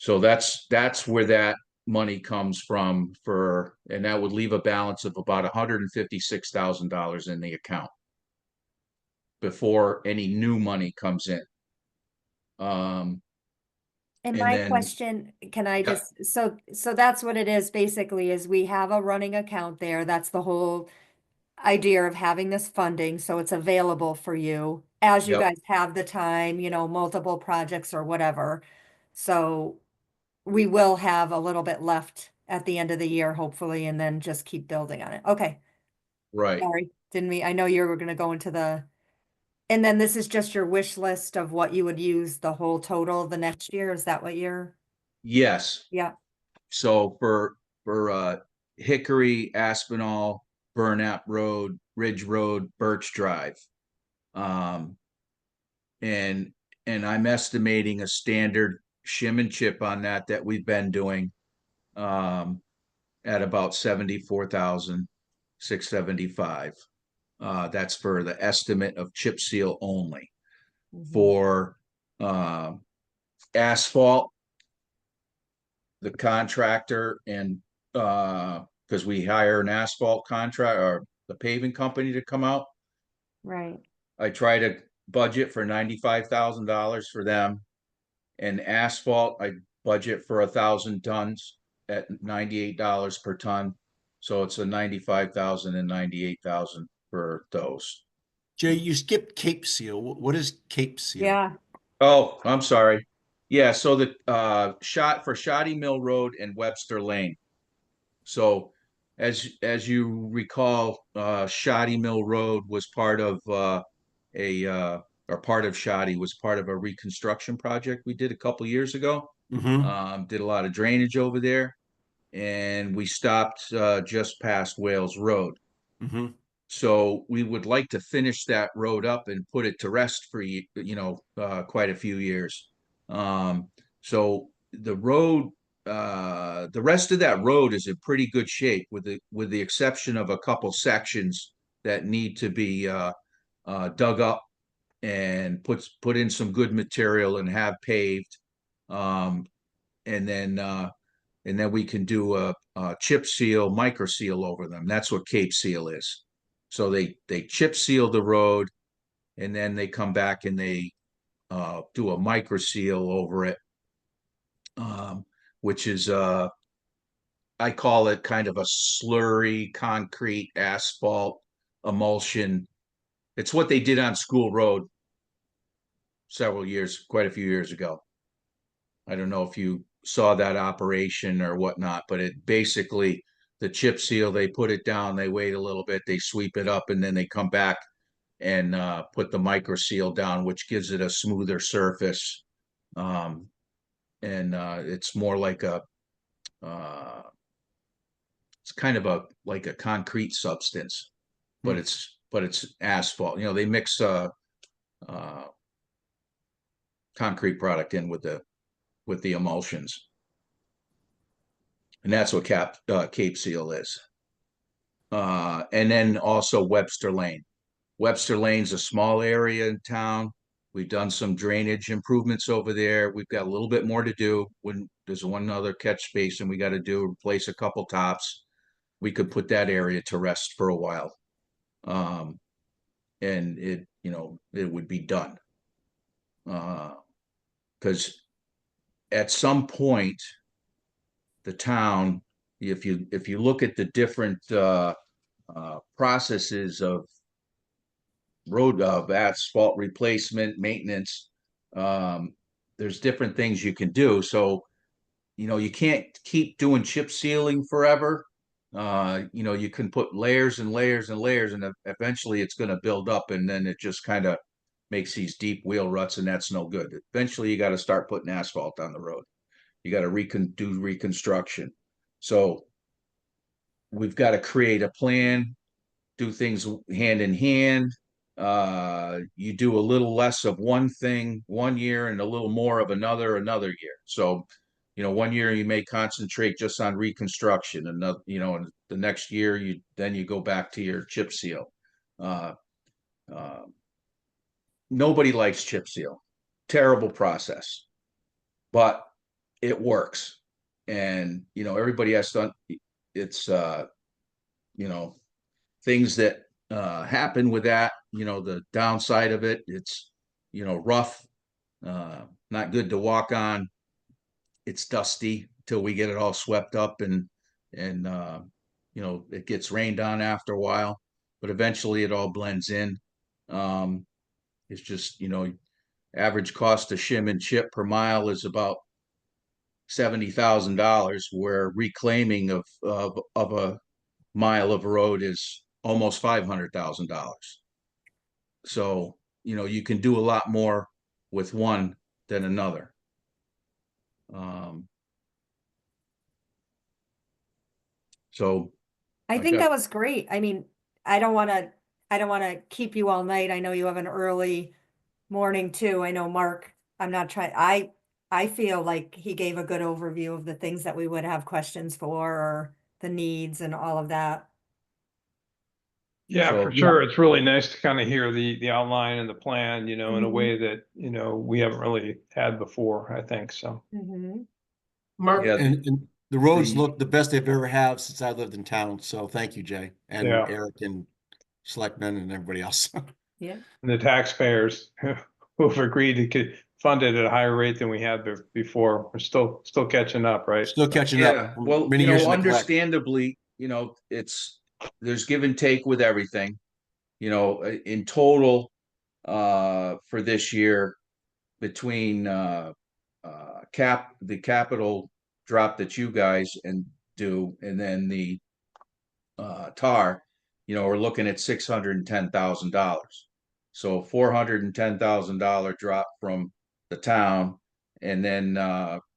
So that's where that money comes from and that would leave a balance of about $156,000 in the account before any new money comes in. And And my then- question, can I just, so that's what it is basically, is we have a running account there. That's the whole idea of having this funding, so it's available for you as you Yep. guys have the time, multiple projects or whatever. So we will have a little bit left at the end of the year, hopefully, and then just keep building on it. Okay, Right. sorry, didn't we? I know you were gonna go into and then this is just your wish list of what you would use the whole total the next year. Is that what you're? Yes. Yeah, So for Hickory, Aspinall, Burnap Road, Ridge Road, Birch Drive. And I'm estimating a standard shim and chip on that we've been doing at about 74,675. That's for the estimate of chip seal only. Mhm. For asphalt, the contractor and because we hire an asphalt contract or the paving company to come out, Right. I try to budget for $95,000 for them. And asphalt, I budget for 1,000 tons at $98 per ton. So it's a 95,000 and 98,000 for those. Jay, you skipped Cape Seal. What is Cape Seal? Yeah, Oh, I'm sorry. Yeah, so the Shoddy Mill Road and Webster Lane. So as you recall, Shoddy Mill Road was part of part of Shoddy was part of a reconstruction project we did a couple years ago. Mm-hmm. Did a lot of drainage over there, and we stopped just past Wales Road. Mm-hmm. So we would like to finish that road up and put it to rest for quite a few years. So the road, the rest of that road is in pretty good shape, with the exception of a couple sections that need to be dug up and put in some good material and have paved. And then we can do a chip seal, micro seal over them. That's what Cape Seal is. So they chip seal the road, and then they come back and they do a micro seal over it, which is I call it kind of a slurry concrete asphalt emulsion. It's what they did on School Road quite a few years ago. I don't know if you saw that operation or whatnot, but it basically, the chip seal, they put it down, they wait a little bit, they sweep it up, and then they come back and put the micro seal down, which gives it a smoother surface. And it's more like it's kind of like a concrete substance, but it's asphalt. They mix concrete product in with the emulsions. And that's what Cape Seal is. And then also Webster Lane. Webster Lane's a small area in town. We've done some drainage improvements over there. We've got a little bit more to do. When there's one other catch basin we got to do, replace a couple tops. We could put that area to rest for a while. And it, you know, it would be done. Because at some point, the town, if you look at the different processes of road asphalt replacement, maintenance, there's different things you can do. So, you know, you can't keep doing chip sealing forever. You know, you can put layers and layers and layers, and eventually it's going to build up, and then it just kind of makes these deep wheel ruts, and that's no good. Eventually, you got to start putting asphalt on the road. You got to do reconstruction. So we've got to create a plan, do things hand in hand. You do a little less of one thing one year and a little more of another year. So, you know, one year you may concentrate just on reconstruction, and you know, the next year you go back to your chip seal. Nobody likes chip seal. Terrible process, but it works. And, you know, everybody has done, it's, you know, things that happen with that, you know, the downside of it, it's, you know, rough, not good to walk on. It's dusty till we get it all swept up, and you know, it gets rained on after a while, but eventually it all blends in. It's just, you know, average cost of shim and chip per mile is about $70,000, where reclaiming of a mile of road is almost $500,000. So, you know, you can do a lot more with one than another. So I think that was great. I mean, I don't want to keep you all night. I know you have an early morning too. I know Mark, I'm not trying, I feel like he gave a good overview of the things that we would have questions for, or the needs and all of that. Yeah, So, for sure. It's really nice to kind of hear the outline and the plan, you know, in a Mhm. way that, you know, we haven't really had before, I think, so. Mhm. Mark, yeah, And the roads the- look the best they've ever have since I lived in town. So thank you, Jay, and Yeah. Eric and Selectmen and everybody else. Yeah. And the taxpayers who've agreed to fund it at a higher rate than we had before, we're still catching up, right? Still catching yeah, up. from well, many you years know, in neglect. understandably, you know, there's give and take with everything. You know, in total, for this year, between the capital drop that you guys do, and then the tar, you know, we're looking at $610,000. So $410,000 drop from the town, and then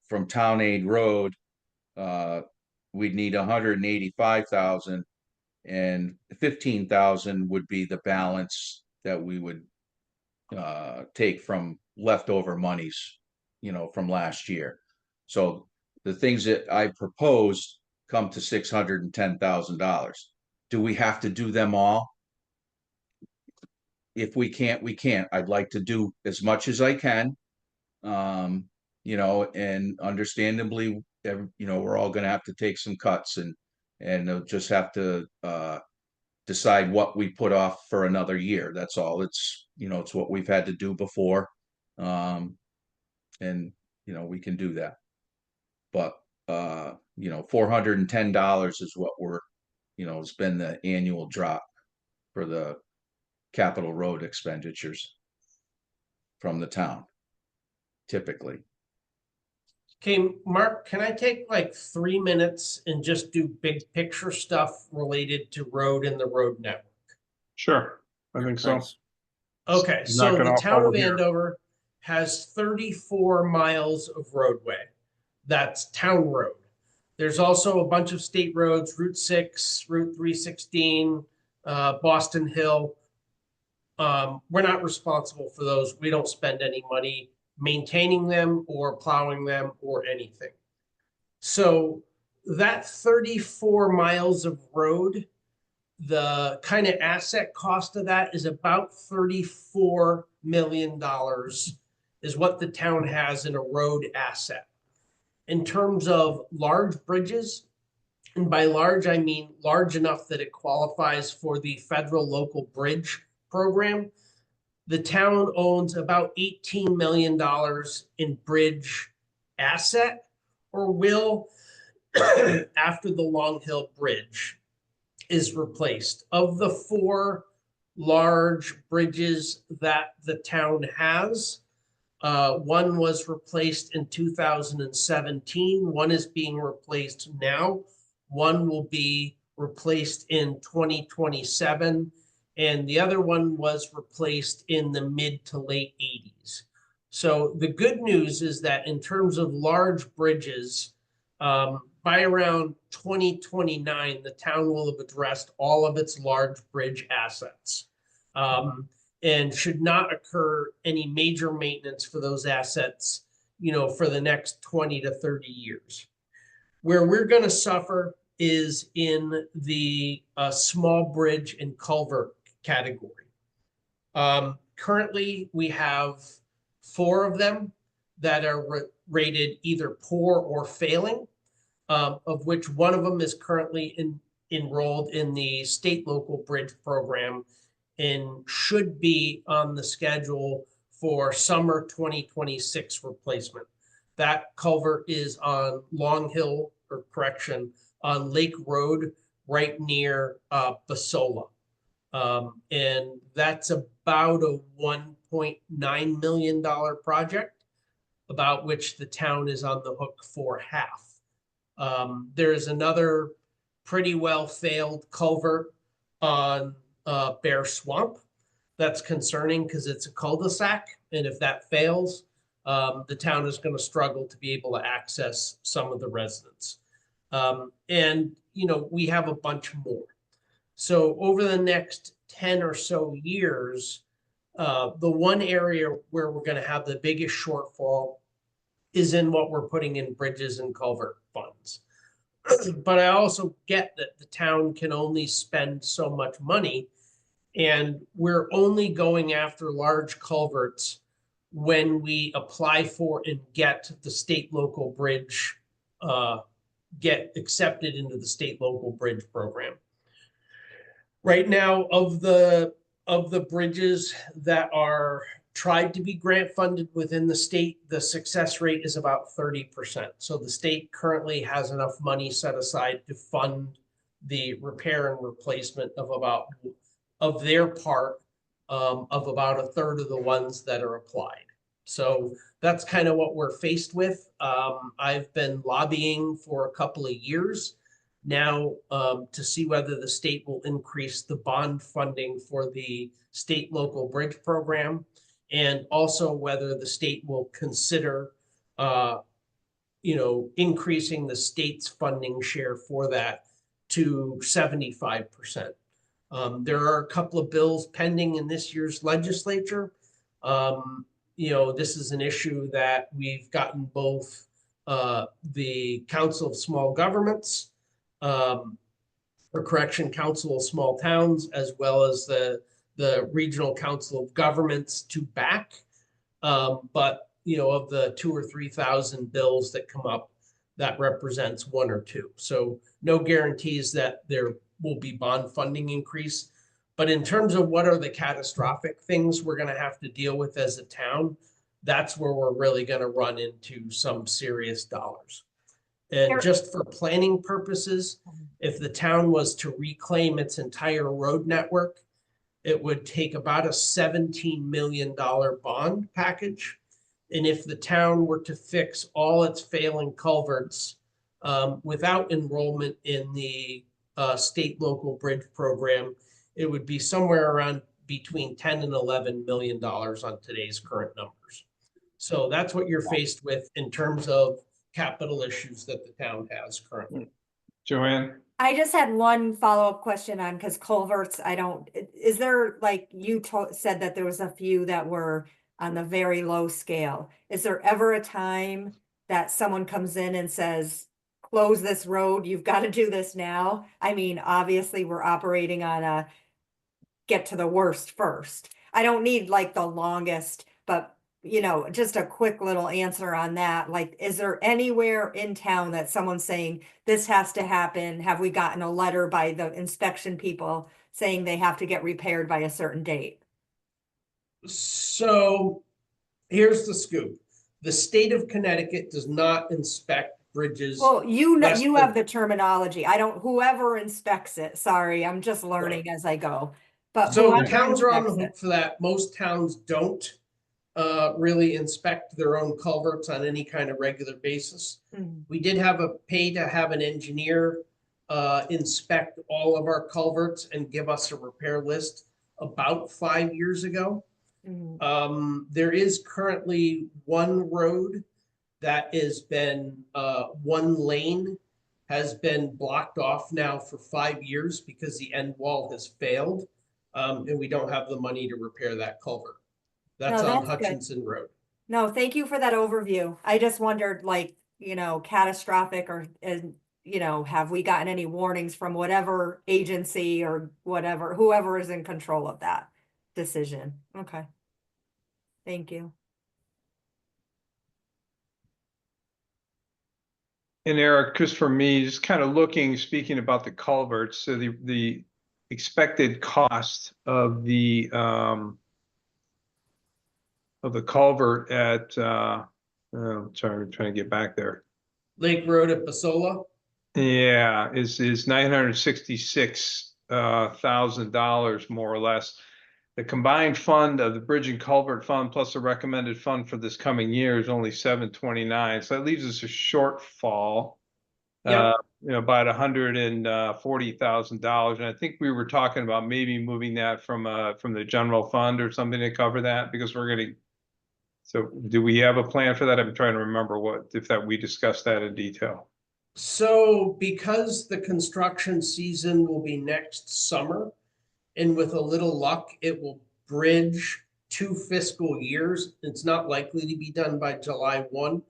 from Town Aid Road, we'd need 185,000, and 15,000 would be the balance that we would take from leftover monies, you know, from last year. So the things that I proposed come to $610,000. Do we have to do them all? If we can't, we can't. I'd like to do as much as I can. You know, and understandably, you know, we're all going to have to take some cuts, and just have to decide what we put off for another year. That's all. It's, you know, it's what we've had to do before. And, you know, we can do that. But, you know, $410 is what you know, has been the annual drop for the capital road expenditures from the town, typically. okay, Mark, can I take like 3 minutes and just do big picture stuff related to road and the road network? Sure, I think so. Thanks. Okay, Knock so it the off town while of we're here. Andover has 34 miles of roadway. That's town road. There's also a bunch of state roads, Route 6, Route 316, Boston Hill. We're not responsible for those. We don't spend any money maintaining them or plowing them or anything. So that 34 miles of road, the kind of asset cost of that is about $34 million is what the town has in a road asset. In terms of large bridges, and by large, I mean large enough that it qualifies for the federal local bridge program, the town owns about $18 million in bridge asset, or will after the Long Hill Bridge is replaced. Of the 4 large bridges that the town has, one was replaced in 2017. One is being replaced now. One will be replaced in 2027. And the other one was replaced in the mid to late 80s. So the good news is that in terms of large bridges, by around 2029, the town will have addressed all of its large bridge assets. And should not occur any major maintenance for those assets, for the next 20 to 30 years. Where we're going to suffer is in the small bridge and culvert category. Currently, we have 4 of them that are rated either poor or failing, of which one of them is currently enrolled in the state local bridge program and should be on the schedule for summer 2026 replacement. That culvert is on on Lake Road, right near Basola. And that's about a $1.9 million project, about which the town is on the hook for half. There's another pretty well failed culvert on Bear Swamp. That's concerning because it's a cul-de-sac. And if that fails, the town is going to struggle to be able to access some of the residents. And, we have a bunch more. So over the next 10 or so years, the one area where we're going to have the biggest shortfall is in what we're putting in bridges and culvert funds. But I also get that the town can only spend so much money, and we're only going after large culverts when we apply for and get the state local bridge, get accepted into the state local bridge program. Right now, of the bridges that are tried to be grant funded within the state, the success rate is about 30%. So the state currently has enough money set aside to fund the repair and replacement of their part of about a third of the ones that are applied. So that's kind of what we're faced with. I've been lobbying for a couple of years now to see whether the state will increase the bond funding for the state local bridge program, and also whether the state will consider increasing the state's funding share for that to 75%. There are a couple of bills pending in this year's legislature. This is an issue that we've gotten both the Council of Small Governments, Council of Small Towns, as well as the Regional Council of Governments to back. But of the 2,000 or 3,000 bills that come up, that represents 1 or 2. So no guarantees that there will be bond funding increase. But in terms of what are the catastrophic things we're going to have to deal with as a town, that's where we're really going to run into some serious dollars. And just for planning purposes, if the town was to reclaim its entire road network, it would take about a $17 million bond package. And if the town were to fix all its failing culverts without enrollment in the state local bridge program, it would be somewhere around between 10 and $11 million on today's current numbers. So that's what you're faced with in terms of capital issues that the town has currently. Joanne? I just had one follow-up question on, because culverts, is there, like you said that there was a few that were on the very low scale. Is there ever a time that someone comes in and says, close this road, you've got to do this now. I mean, obviously, we're operating on a get to the worst first. I don't need like the longest, but just a quick little answer on that. Like, is there anywhere in town that someone's saying this has to happen? Have we gotten a letter by the inspection people saying they have to get repaired by a certain date? So here's the scoop. The state of Connecticut does not inspect bridges. Well, you know, less you than- have the terminology. I don't, whoever inspects it, sorry, I'm just learning as I go. But So whoever towns are on the inspects hook for that. Most towns don't really inspect their own culverts on any kind of regular basis. Mhm. We did have a pay to have an engineer inspect all of our culverts and give us a repair list about 5 years ago. Mhm. There is currently one road that has been, one lane has been blocked off now for 5 years because the end wall has failed. And we don't have the money to repair that culvert. That's No, on that's good. Hutchinson Road. No, thank you for that overview. I just wondered, like, catastrophic or, have we gotten any warnings from whatever agency or whatever, whoever is in control of that decision? Okay. Thank you. And Eric, just for me, just kind of speaking about the culverts, so the expected cost of the culvert at trying to get back there. Lake Road at Basola. Yeah, is $966,000 more or less. The combined fund of the bridge and culvert fund plus the recommended fund for this coming year is only 729. So that leaves us a shortfall. Yep. About $140,000. And I think we were talking about maybe moving that from the general fund or something to cover that because so do we have a plan for that? I'm trying to remember we discussed that in detail. So because the construction season will be next summer, and with a little luck, it will bridge 2 fiscal years. It's not likely to be done by July 1.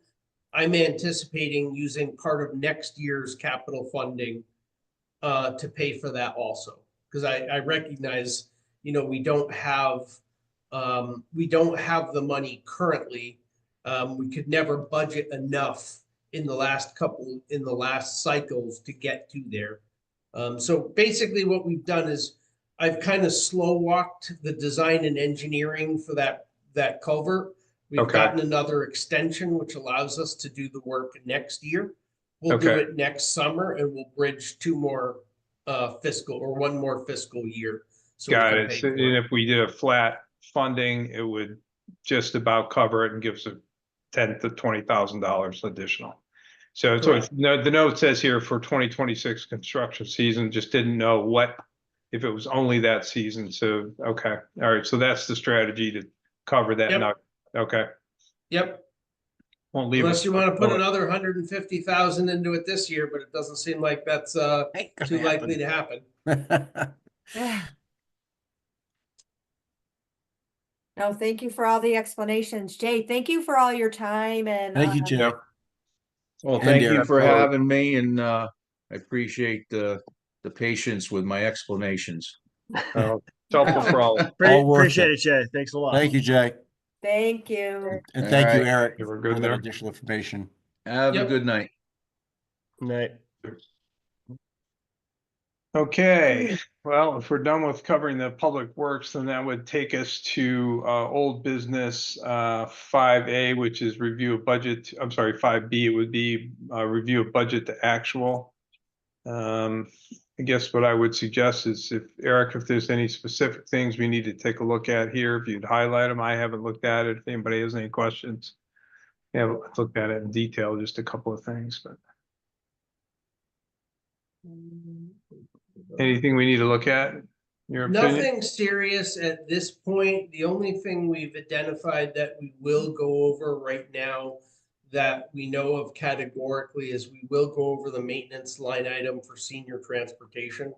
I'm anticipating using part of next year's capital funding to pay for that also. Because I recognize, we don't have the money currently. We could never budget enough in the last cycles to get to there. So basically what we've done is I've kind of slow walked the design and engineering for that culvert. We've Okay. gotten another extension, which allows us to do the work next year. We'll do Okay. it next summer and we'll bridge one more fiscal year. So we Got can it. pay So, for and if we did a flat funding, it would just about cover it and give us a $10,000 to $20,000 additional. So Correct. the note says here for 2026 construction season, just didn't know if it was only that season. So, okay. All right. So that's the strategy to cover that. Yep. Okay. Yep. Won't leave Unless us. you want to put another 150,000 into it this year, but it doesn't seem like that's too likely to happen. No, thank you for all the explanations. Jay, thank you for all your time and Thank you, Jay. Well, And thank you Eric. for having me and I appreciate the patience with my explanations. It's helpful for all. All worth Appreciate it. it, Jay. Thanks a lot. Thank you, Jay. thank you. And All thank you, right. Eric, You were for good that there. additional information. Have a Yep. good night. Night. Okay, well, if we're done with covering the public works, then that would take us to old business 5A, which is review of budget. I'm sorry, 5B, it would be review of budget to actual. I guess what I would suggest is if there's any specific things we need to take a look at here, if you'd highlight them. I haven't looked at it. If anybody has any questions. Yeah, I've looked at it in detail, just a couple of things, but anything we need to look at? In your opinion? Nothing serious at this point. The only thing we've identified that we will go over right now that we know of categorically is we will go over the maintenance line item for senior transportation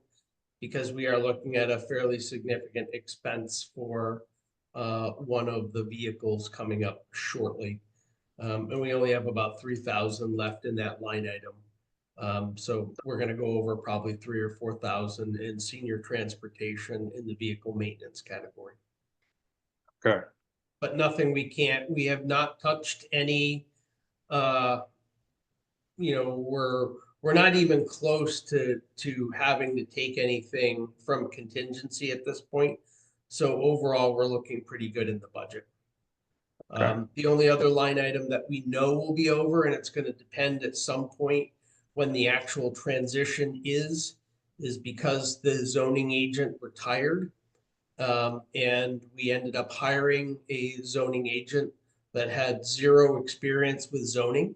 because we are looking at a fairly significant expense for one of the vehicles coming up shortly. And we only have about 3,000 left in that line item. So we're gonna go over probably 3 or 4,000 in senior transportation in the vehicle maintenance category. Okay, But nothing we have not touched any, we're not even close to having to take anything from contingency at this point. So overall, we're looking pretty good in the budget. Okay. The only other line item that we know will be over, and it's gonna depend at some point when the actual transition is because the zoning agent retired. And we ended up hiring a zoning agent that had 0 experience with zoning.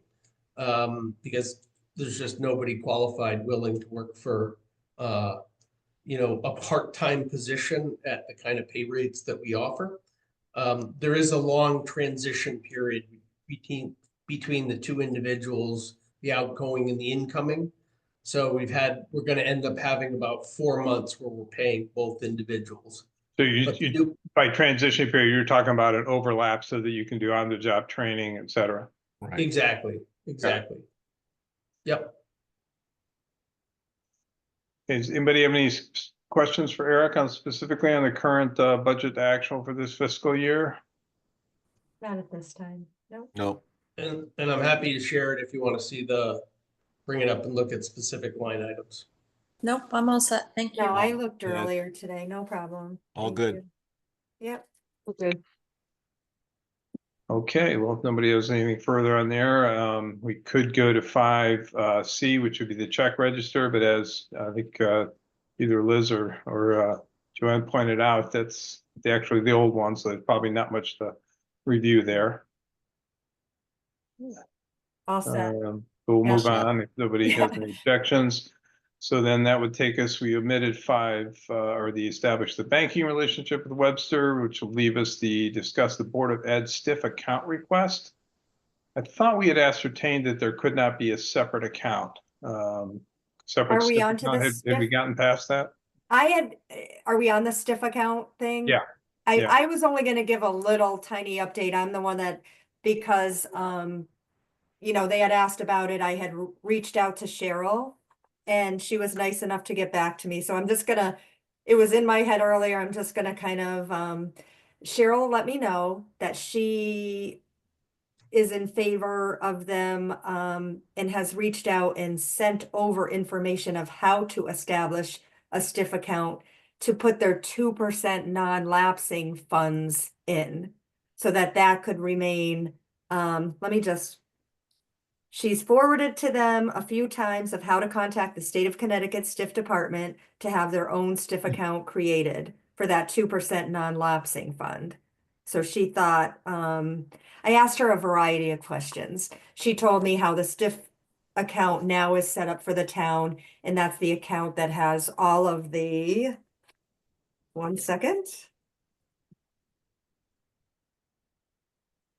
Because there's just nobody qualified willing to work for, a part-time position at the kind of pay rates that we offer. There is a long transition period between the 2 individuals, the outgoing and the incoming. So we're gonna end up having about 4 months where we're paying both individuals. so you, But you, to do- by transition period, you're talking about an overlap so that you can do on-the-job training, et cetera. Right. Exactly. Yep. Does anybody have any questions for Eric on specifically on the current budget actual for this fiscal year? Not at this time, no. Nope. And I'm happy to share it if you want to see bring it up and look at specific line items. Nope, I'm all set. Thank No, you. I looked Yeah. earlier today, no problem. All Thank good. you. Yep. Good. Okay, well, if nobody has anything further on there, we could go to 5C, which would be the check register, but as I think either Liz or Joanne pointed out, that's actually the old one, so there's probably not much to review there. All set. We'll move Yeah. on if nobody has any objections. So then that would take us, we omitted 5, or the establish the banking relationship with Webster, which will leave us discuss the Board of Ed stiff account request. I thought we had ascertained that there could not be a separate account. Separate Are we stiff onto account. the Have we stiff? gotten past that? Are we on the stiff account thing? Yeah. Yeah. I was only gonna give a little tiny update. I'm the one that, because, they had asked about it. I had reached out to Cheryl and she was nice enough to get back to me. So I'm just gonna, it was in my head earlier. I'm just gonna kind of, Cheryl let me know that she is in favor of them, and has reached out and sent over information of how to establish a stiff account to put their 2% non-lapsing funds in, so that could remain, she's forwarded to them a few times of how to contact the state of Connecticut Stiff Department to have their own stiff account created for that 2% non-lapsing fund. So she thought, I asked her a variety of questions. She told me how the stiff account now is set up for the town, and that's the account that has all of the, 1 second.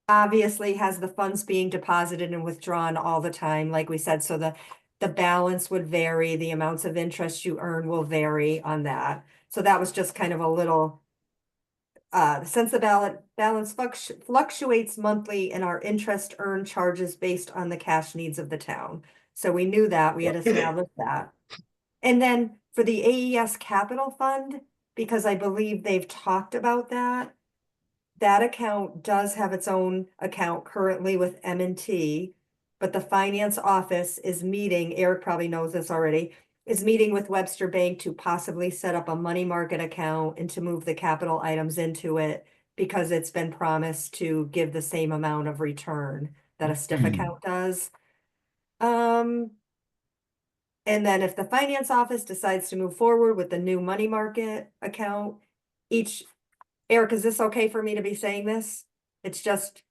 Obviously has the funds being deposited and withdrawn all the time, like we said, so the balance would vary, the amounts of interest you earn will vary on that. So that was just kind of a little, since the balance fluctuates monthly and our interest earned charges based on the cash needs of the town. So we knew that, we had established that. And then for the AES Capital Fund, because I believe they've talked about that, that account does have its own account currently with M&T, but the finance office is meeting, Eric probably knows this already, is meeting with Webster Bank to possibly set up a money market account and to move the capital items into it, because it's been promised to give the same amount of return that a stiff account does. And then if the finance office decides to move forward with the new money market account, Eric, is this okay for me to be saying this? It's just,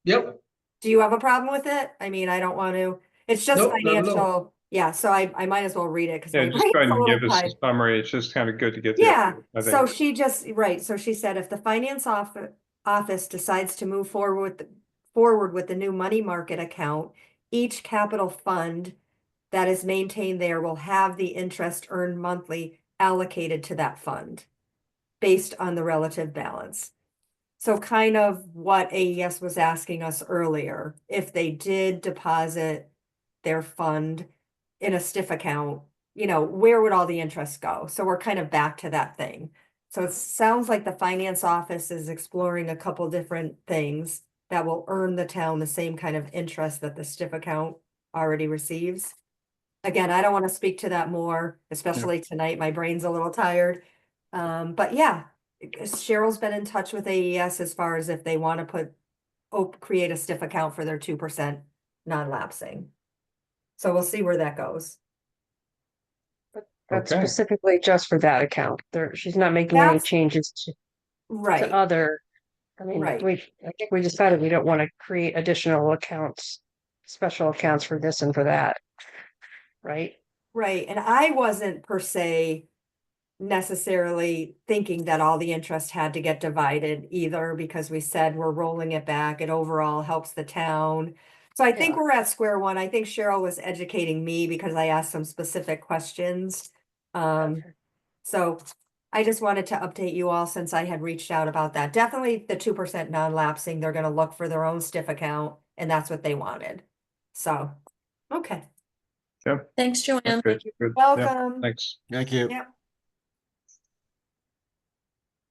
Yep. do you have a problem with it? I mean, I don't want to, it's just Nope, not at all. financial. Yeah, so I might as well read it because Yeah, my just go brain's ahead a and little give us a tired. summary. It's just kind of good to get. the Yeah, update, I so think. she just, right, so she said if the finance office decides to move forward with the new money market account, each capital fund that is maintained there will have the interest earned monthly allocated to that fund based on the relative balance. So kind of what AES was asking us earlier, if they did deposit their fund in a stiff account, where would all the interest go? So we're kind of back to that thing. So it sounds like the finance office is exploring a couple different things that will earn the town the same kind of interest that the stiff account already receives. Again, I don't want to speak to that more, especially tonight. My brain's a little tired. But yeah, Cheryl's been in touch with AES as far as if they want to create a stiff account for their 2% non-lapsing. So we'll see where that goes. That's Okay. specifically just for that account. She's not making any That's- changes to Right, other. I mean, Right. I think we decided we don't want to create additional accounts, special accounts for this and for that. Right? right. And I wasn't per se necessarily thinking that all the interest had to get divided either, because we said we're rolling it back. It overall helps the town. So I think Yeah. we're at square one. I think Cheryl was educating me because I asked some specific questions. So I just wanted to update you all since I had reached out about that. Definitely the 2% non-lapsing, they're gonna look for their own stiff account, and that's what they wanted. So, okay, Thanks, Joanne. Okay, good. Yeah, welcome. thanks. Thank you. Yep.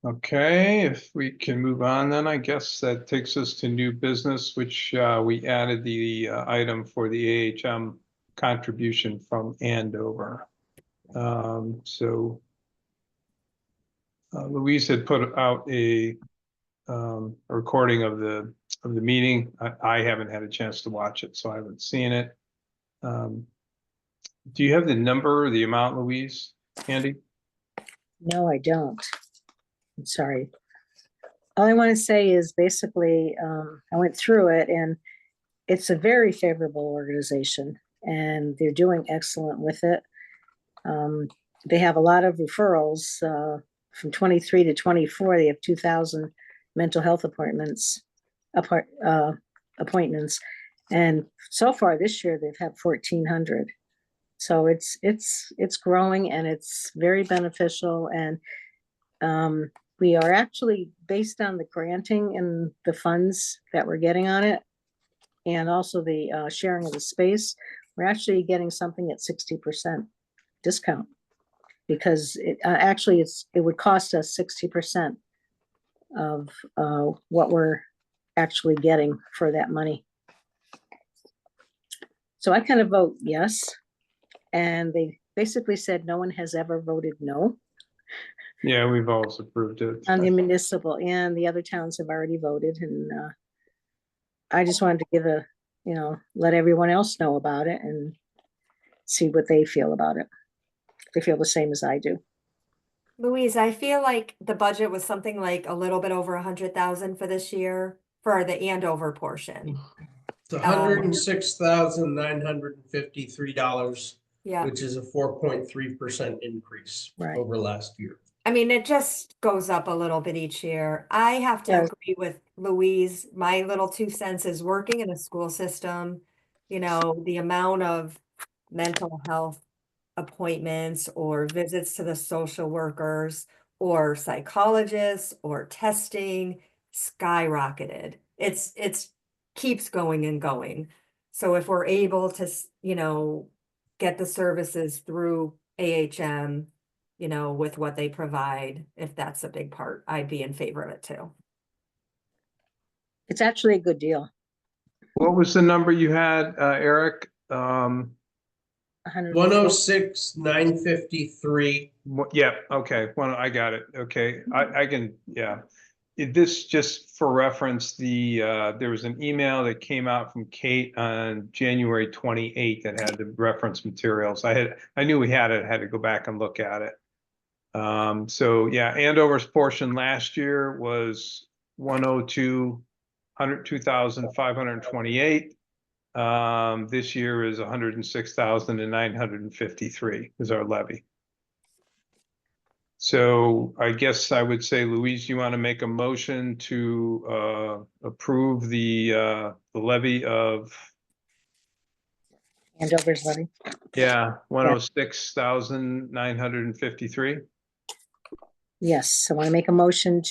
Okay, if we can move on, then I guess that takes us to new business, which we added the item for the AHM contribution from Andover. So Louise had put out a recording of the meeting. I haven't had a chance to watch it, so I haven't seen it. Do you have the number or the amount, Louise, Andy? No, I don't. I'm sorry. All I want to say is basically, I went through it and it's a very favorable organization and they're doing excellent with it. They have a lot of referrals, from 23 to 24. They have 2,000 mental health appointments. And so far this year, they've had 1,400. So it's growing and it's very beneficial. And we are actually, based on the granting and the funds that we're getting on it, and also the sharing of the space, we're actually getting something at 60% discount. Because it actually it would cost us 60% of what we're actually getting for that money. So I kind of vote yes. And they basically said no one has ever voted no Yeah, we've always approved it. on the municipal, and the other towns have already voted. And I just wanted to give let everyone else know about it and see what they feel about it. If they feel the same as I do. Louise, I feel like the budget was something like a little bit over 100,000 for this year for the Andover portion. It's $106,953, Yeah, which is a 4.3% increase Right. over last year. I mean, it just goes up a little bit each year. I have to Yeah. agree with Louise. My little 2 cents is working in a school system. The amount of mental health appointments or visits to the social workers or psychologists or testing skyrocketed. It's keeps going and going. So if we're able to, get the services through AHM, with what they provide, if that's a big part, I'd be in favor of it too. It's actually a good deal. What was the number you had, Eric? 106,953. Yeah, okay, well, I got it, okay, I can, yeah. This, just for reference, there was an email that came out from Kate on January 28th that had the reference materials. I knew we had it, had to go back and look at it. So yeah, Andover's portion last year was 102,528. This year is 106,953 is our levy. So I guess I would say, Louise, you want to make a motion to approve the levy of, Andover's levy. yeah, 106,953. Yes, I want to make a motion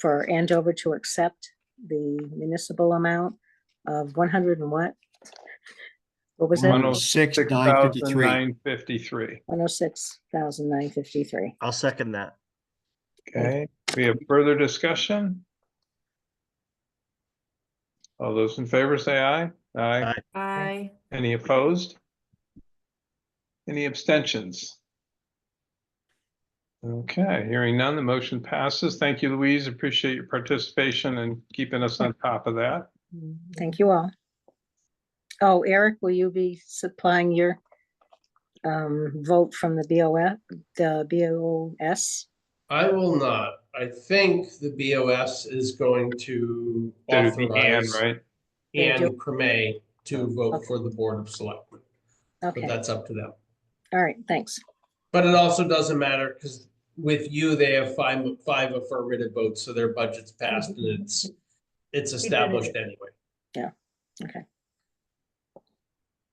for Andover to accept the municipal amount of 100 and what? What was that? 106,953. 106,953. 106,953. I'll second that. Okay, we have further discussion? All those in favor say aye. Aye. I, Any opposed? Any abstentions? Okay, hearing none, the motion passes. Thank you, Louise. Appreciate your participation and keeping us on top of that. Thank you all. Oh, Eric, will you be supplying your vote from the BOS? I will not. I think the BOS is going to That would be Ann, authorize right? They do. Ann Cremay to vote Okay. for the Board of Selectmen, but Okay, that's up to them. all right, thanks. But it also doesn't matter because with you, they have five affirmative votes, so their budget's passed and it's established anyway. Okay.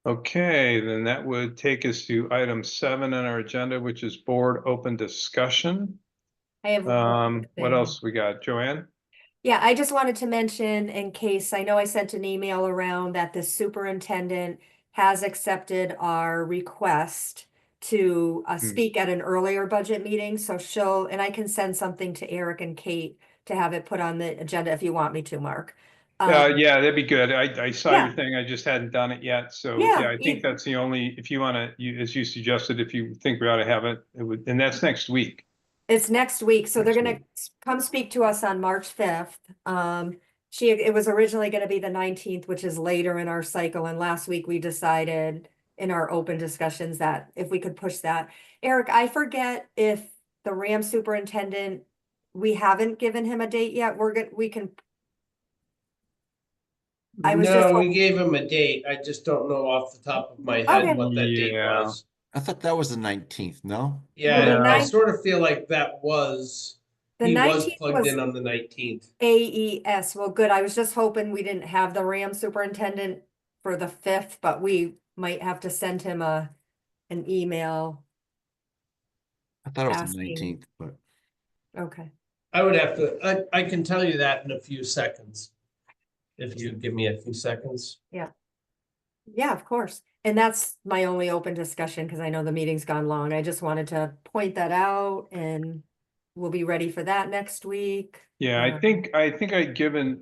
Okay, then that would take us to item 7 on our agenda, which is board open discussion. I have. one What thing. else we got? Joanne? Yeah, I just wanted to mention in case, I know I sent an email around that the superintendent has accepted our request to speak at an earlier budget meeting, so she'll, and I can send something to Eric and Kate to have it put on the agenda if you want me to, Mark. Yeah, that'd be good. I saw yeah. your thing. I just hadn't done it yet. So Yeah, yeah, I think that's the only, if you want to, as you suggested, if you think we ought to have it, it would, and that's next week. It's next week, so they're Next gonna come speak to us on March 5th. It was originally gonna be the 19th, which is later in our cycle, and last week we decided in our open discussions that if we could push that. Eric, I forget if the RAM superintendent, we haven't given him a date yet. We can. I was just No, we hoping- gave him a date. I just don't know off the top of my Okay. head what that date Yeah. was. I thought that was the 19th, no? Yeah, I Yeah. sort of feel like that was, The he was 19th plugged was in on the 19th. AES. Well, good. I was just hoping we didn't have the RAM superintendent for the 5th, but we might have to send him an email. I thought it was the Asking. 19th, but Okay. I would have to, I can tell you that in a few seconds. If you give me a few seconds. Yeah, of course. And that's my only open discussion because I know the meeting's gone long. I just wanted to point that out and we'll be ready for that next week. Yeah, I think I'd given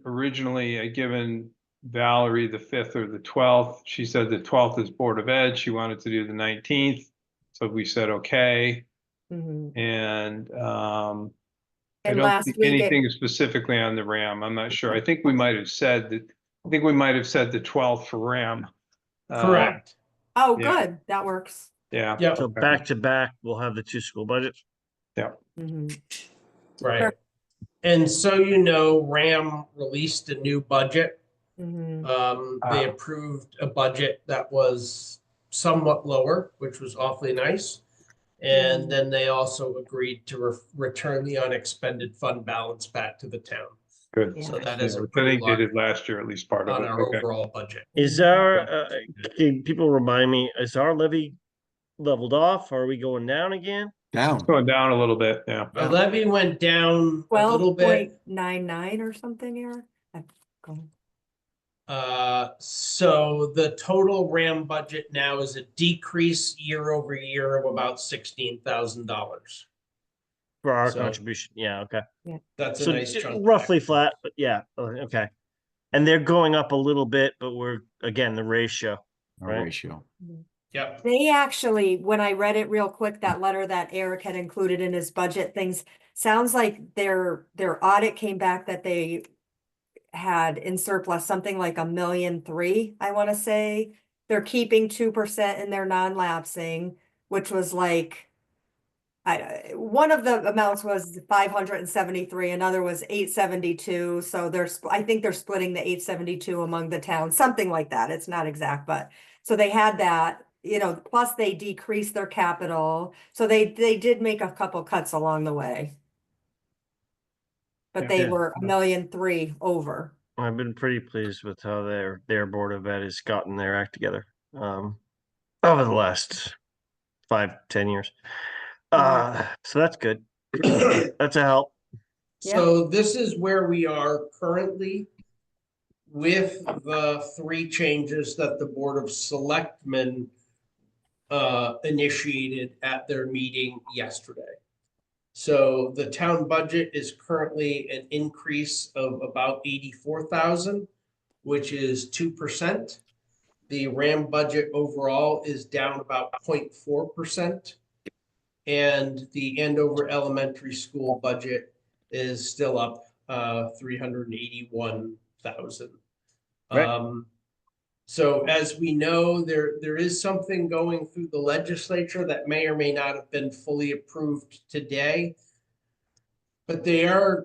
Valerie the 5th or the 12th. She said the 12th is Board of Ed. She wanted to do the 19th. So we said, okay. Mhm. And I And don't last think week, anything specifically on the RAM. I'm not sure. I think we might have said the 12th for RAM. Correct. oh, yeah. good, that works. Yeah. Yep. So back to back, we'll have the two school budgets. Mhm. Right. And so you know, RAM released a new budget. Mhm. They approved a budget that was somewhat lower, which was awfully nice. And then they also agreed to return the unexpended fund balance back to the town. Good. Yeah. So that Yeah, is a which I pretty think they large did last year, at least part of on it. our Okay. overall budget. Is our, can people remind me, is our levy leveled off? Are we going down again? down. It's going down a little bit. Yeah. The levy went down a little bit. 12.99 or something, Eric? Go. So the total RAM budget now is a decrease year over year of about $16,000. For our So- contribution, yeah, okay. That's a So nice chunk. roughly flat, but yeah, okay. And they're going up a little bit, but we're, again, the ratio. Our Right. ratio. Yep. They actually, when I read it real quick, that letter that Eric had included in his budget things, sounds like their audit came back that they had in surplus something like $1.3 million, I want to say. They're keeping 2% in their non-lapsing, which was like, one of the amounts was 573, another was 872. So I think they're splitting the 872 among the towns, something like that. It's not exact, but so they had that, plus they decreased their capital. So they did make a couple cuts along the way. But they Yeah. were $1.3 million over. I've been pretty pleased with how their Board of Ed has gotten their act together, over the last 5-10 years. So that's good. That's a help. So this is where we are currently with the 3 changes that the Board of Selectmen initiated at their meeting yesterday. So the town budget is currently an increase of about 84,000, which is 2%. The RAM budget overall is down about 0.4%. And the Andover Elementary School budget is still up 381,000. Right. So as we know, there is something going through the legislature that may or may not have been fully approved today. But the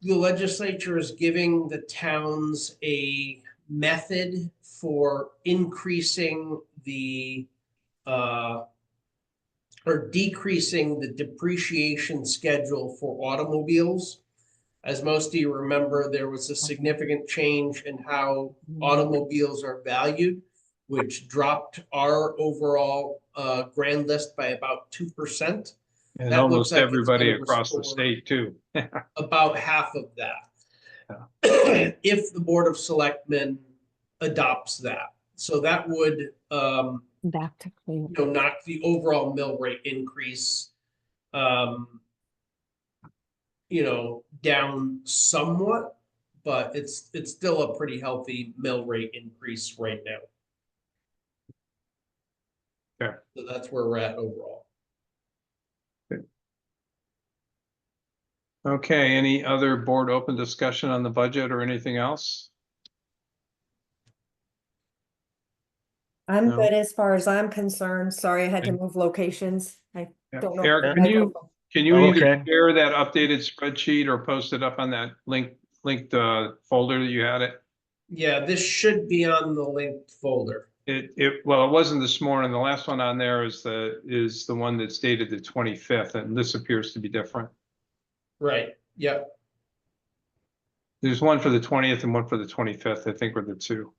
legislature is giving the towns a method for increasing the or decreasing the depreciation schedule for automobiles. As most of you remember, there was a significant change in how automobiles are valued, which dropped our overall grand list by about 2%. And That looks almost like it's everybody gonna across the restore state too. about half of that. If the Board of Selectmen adopts that. So that would Back to clean. knock the overall mill rate increase down somewhat, but it's still a pretty healthy mill rate increase right now. Okay. So that's where we're at overall. Okay, any other board open discussion on the budget or anything else? I'm No. good as far as I'm concerned. Sorry, I had to move locations. I Yeah. don't know. Eric, if can I- you Oh, either okay. share that updated spreadsheet or post it up on that linked folder that you had it? Yeah, this should be on the linked folder. Well, it wasn't this morning. The last one on there is the one that's dated the 25th, and this appears to be different. Right, yep. There's one for the 20th and one for the 25th, I think were the two.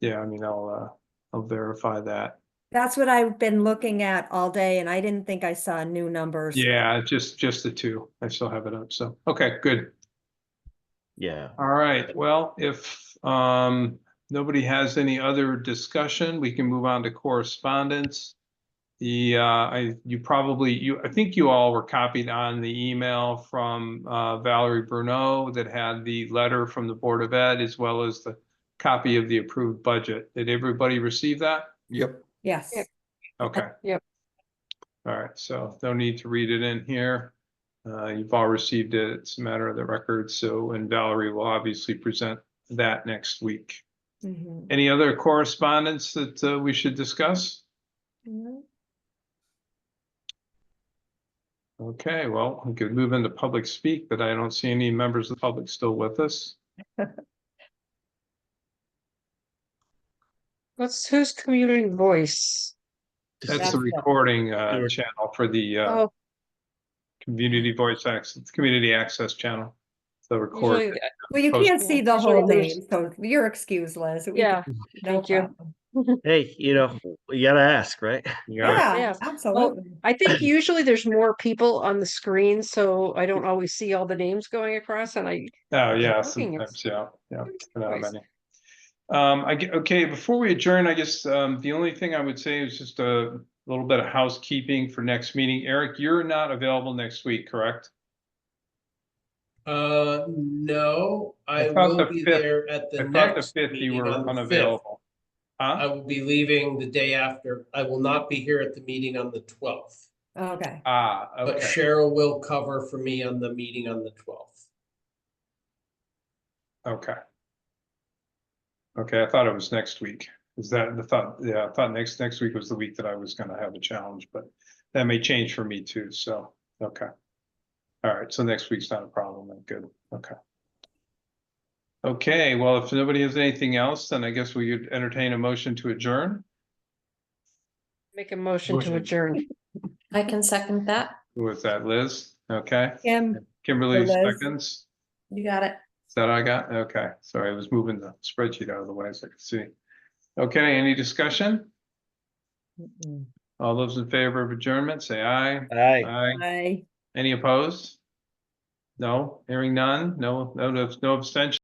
Yeah, I mean, I'll verify that. That's what I've been looking at all day and I didn't think I saw new numbers. Yeah, just the two. I still have it up, so, okay, good. Yeah. All right, well, if nobody has any other discussion, we can move on to correspondence. I think you all were copied on the email from Valerie Bruneau that had the letter from the Board of Ed as well as the copy of the approved budget. Did everybody receive that? Yep. Yes. Yep. Okay. Yep. All right, so no need to read it in here. You've all received it. It's a matter of the record. So, and Valerie will obviously present that next week. Mhm. Any other correspondence that we should discuss? Mhm. Okay, well, we could move into public speak, but I don't see any members of the public still with us. Who's community voice? That's the That's it. recording Sure. channel for the Oh, community voice access, community access channel. The record. usually, Well, you Post- can't see the Usually whole there's- name, so you're excused, Liz. We yeah, can- thank no you. problem. Hey, you gotta ask, right? You got it? Yeah, Yeah. absolutely. I think usually there's more people on the screen, so I don't always see all the names going across and I, Oh, yeah, Working is- sometimes, yeah. Not Voice. many. Okay, before we adjourn, I guess, the only thing I would say is just a little bit of housekeeping for next meeting. Eric, you're not available next week, correct? No, I thought will the be 5th there at the I thought the next 5th you meeting were on the 5th. unavailable. I Huh? will be leaving the day after. I will not be here at the meeting on the 12th. Okay. Ah, But okay. Cheryl will cover for me on the meeting on the 12th. Okay. Okay, I thought it was next week. Is that the thought? Yeah, I thought next week was the week that I was gonna have a challenge, but that may change for me too, so, okay. All right, so next week's not a problem, then, good, okay. Okay, well, if nobody has anything else, then I guess we could entertain a motion to adjourn. make a motion to Motion. adjourn. I can second that. Who was that, Liz? Okay, Kim, Kimberly Liz. seconds. You got it. Is that all I got? Okay, sorry, I was moving the spreadsheet out of the way so I could see. Okay, any discussion? All those in favor of adjournment, say aye. Aye. Aye. bye. Any opposed? No, hearing none, no abstention.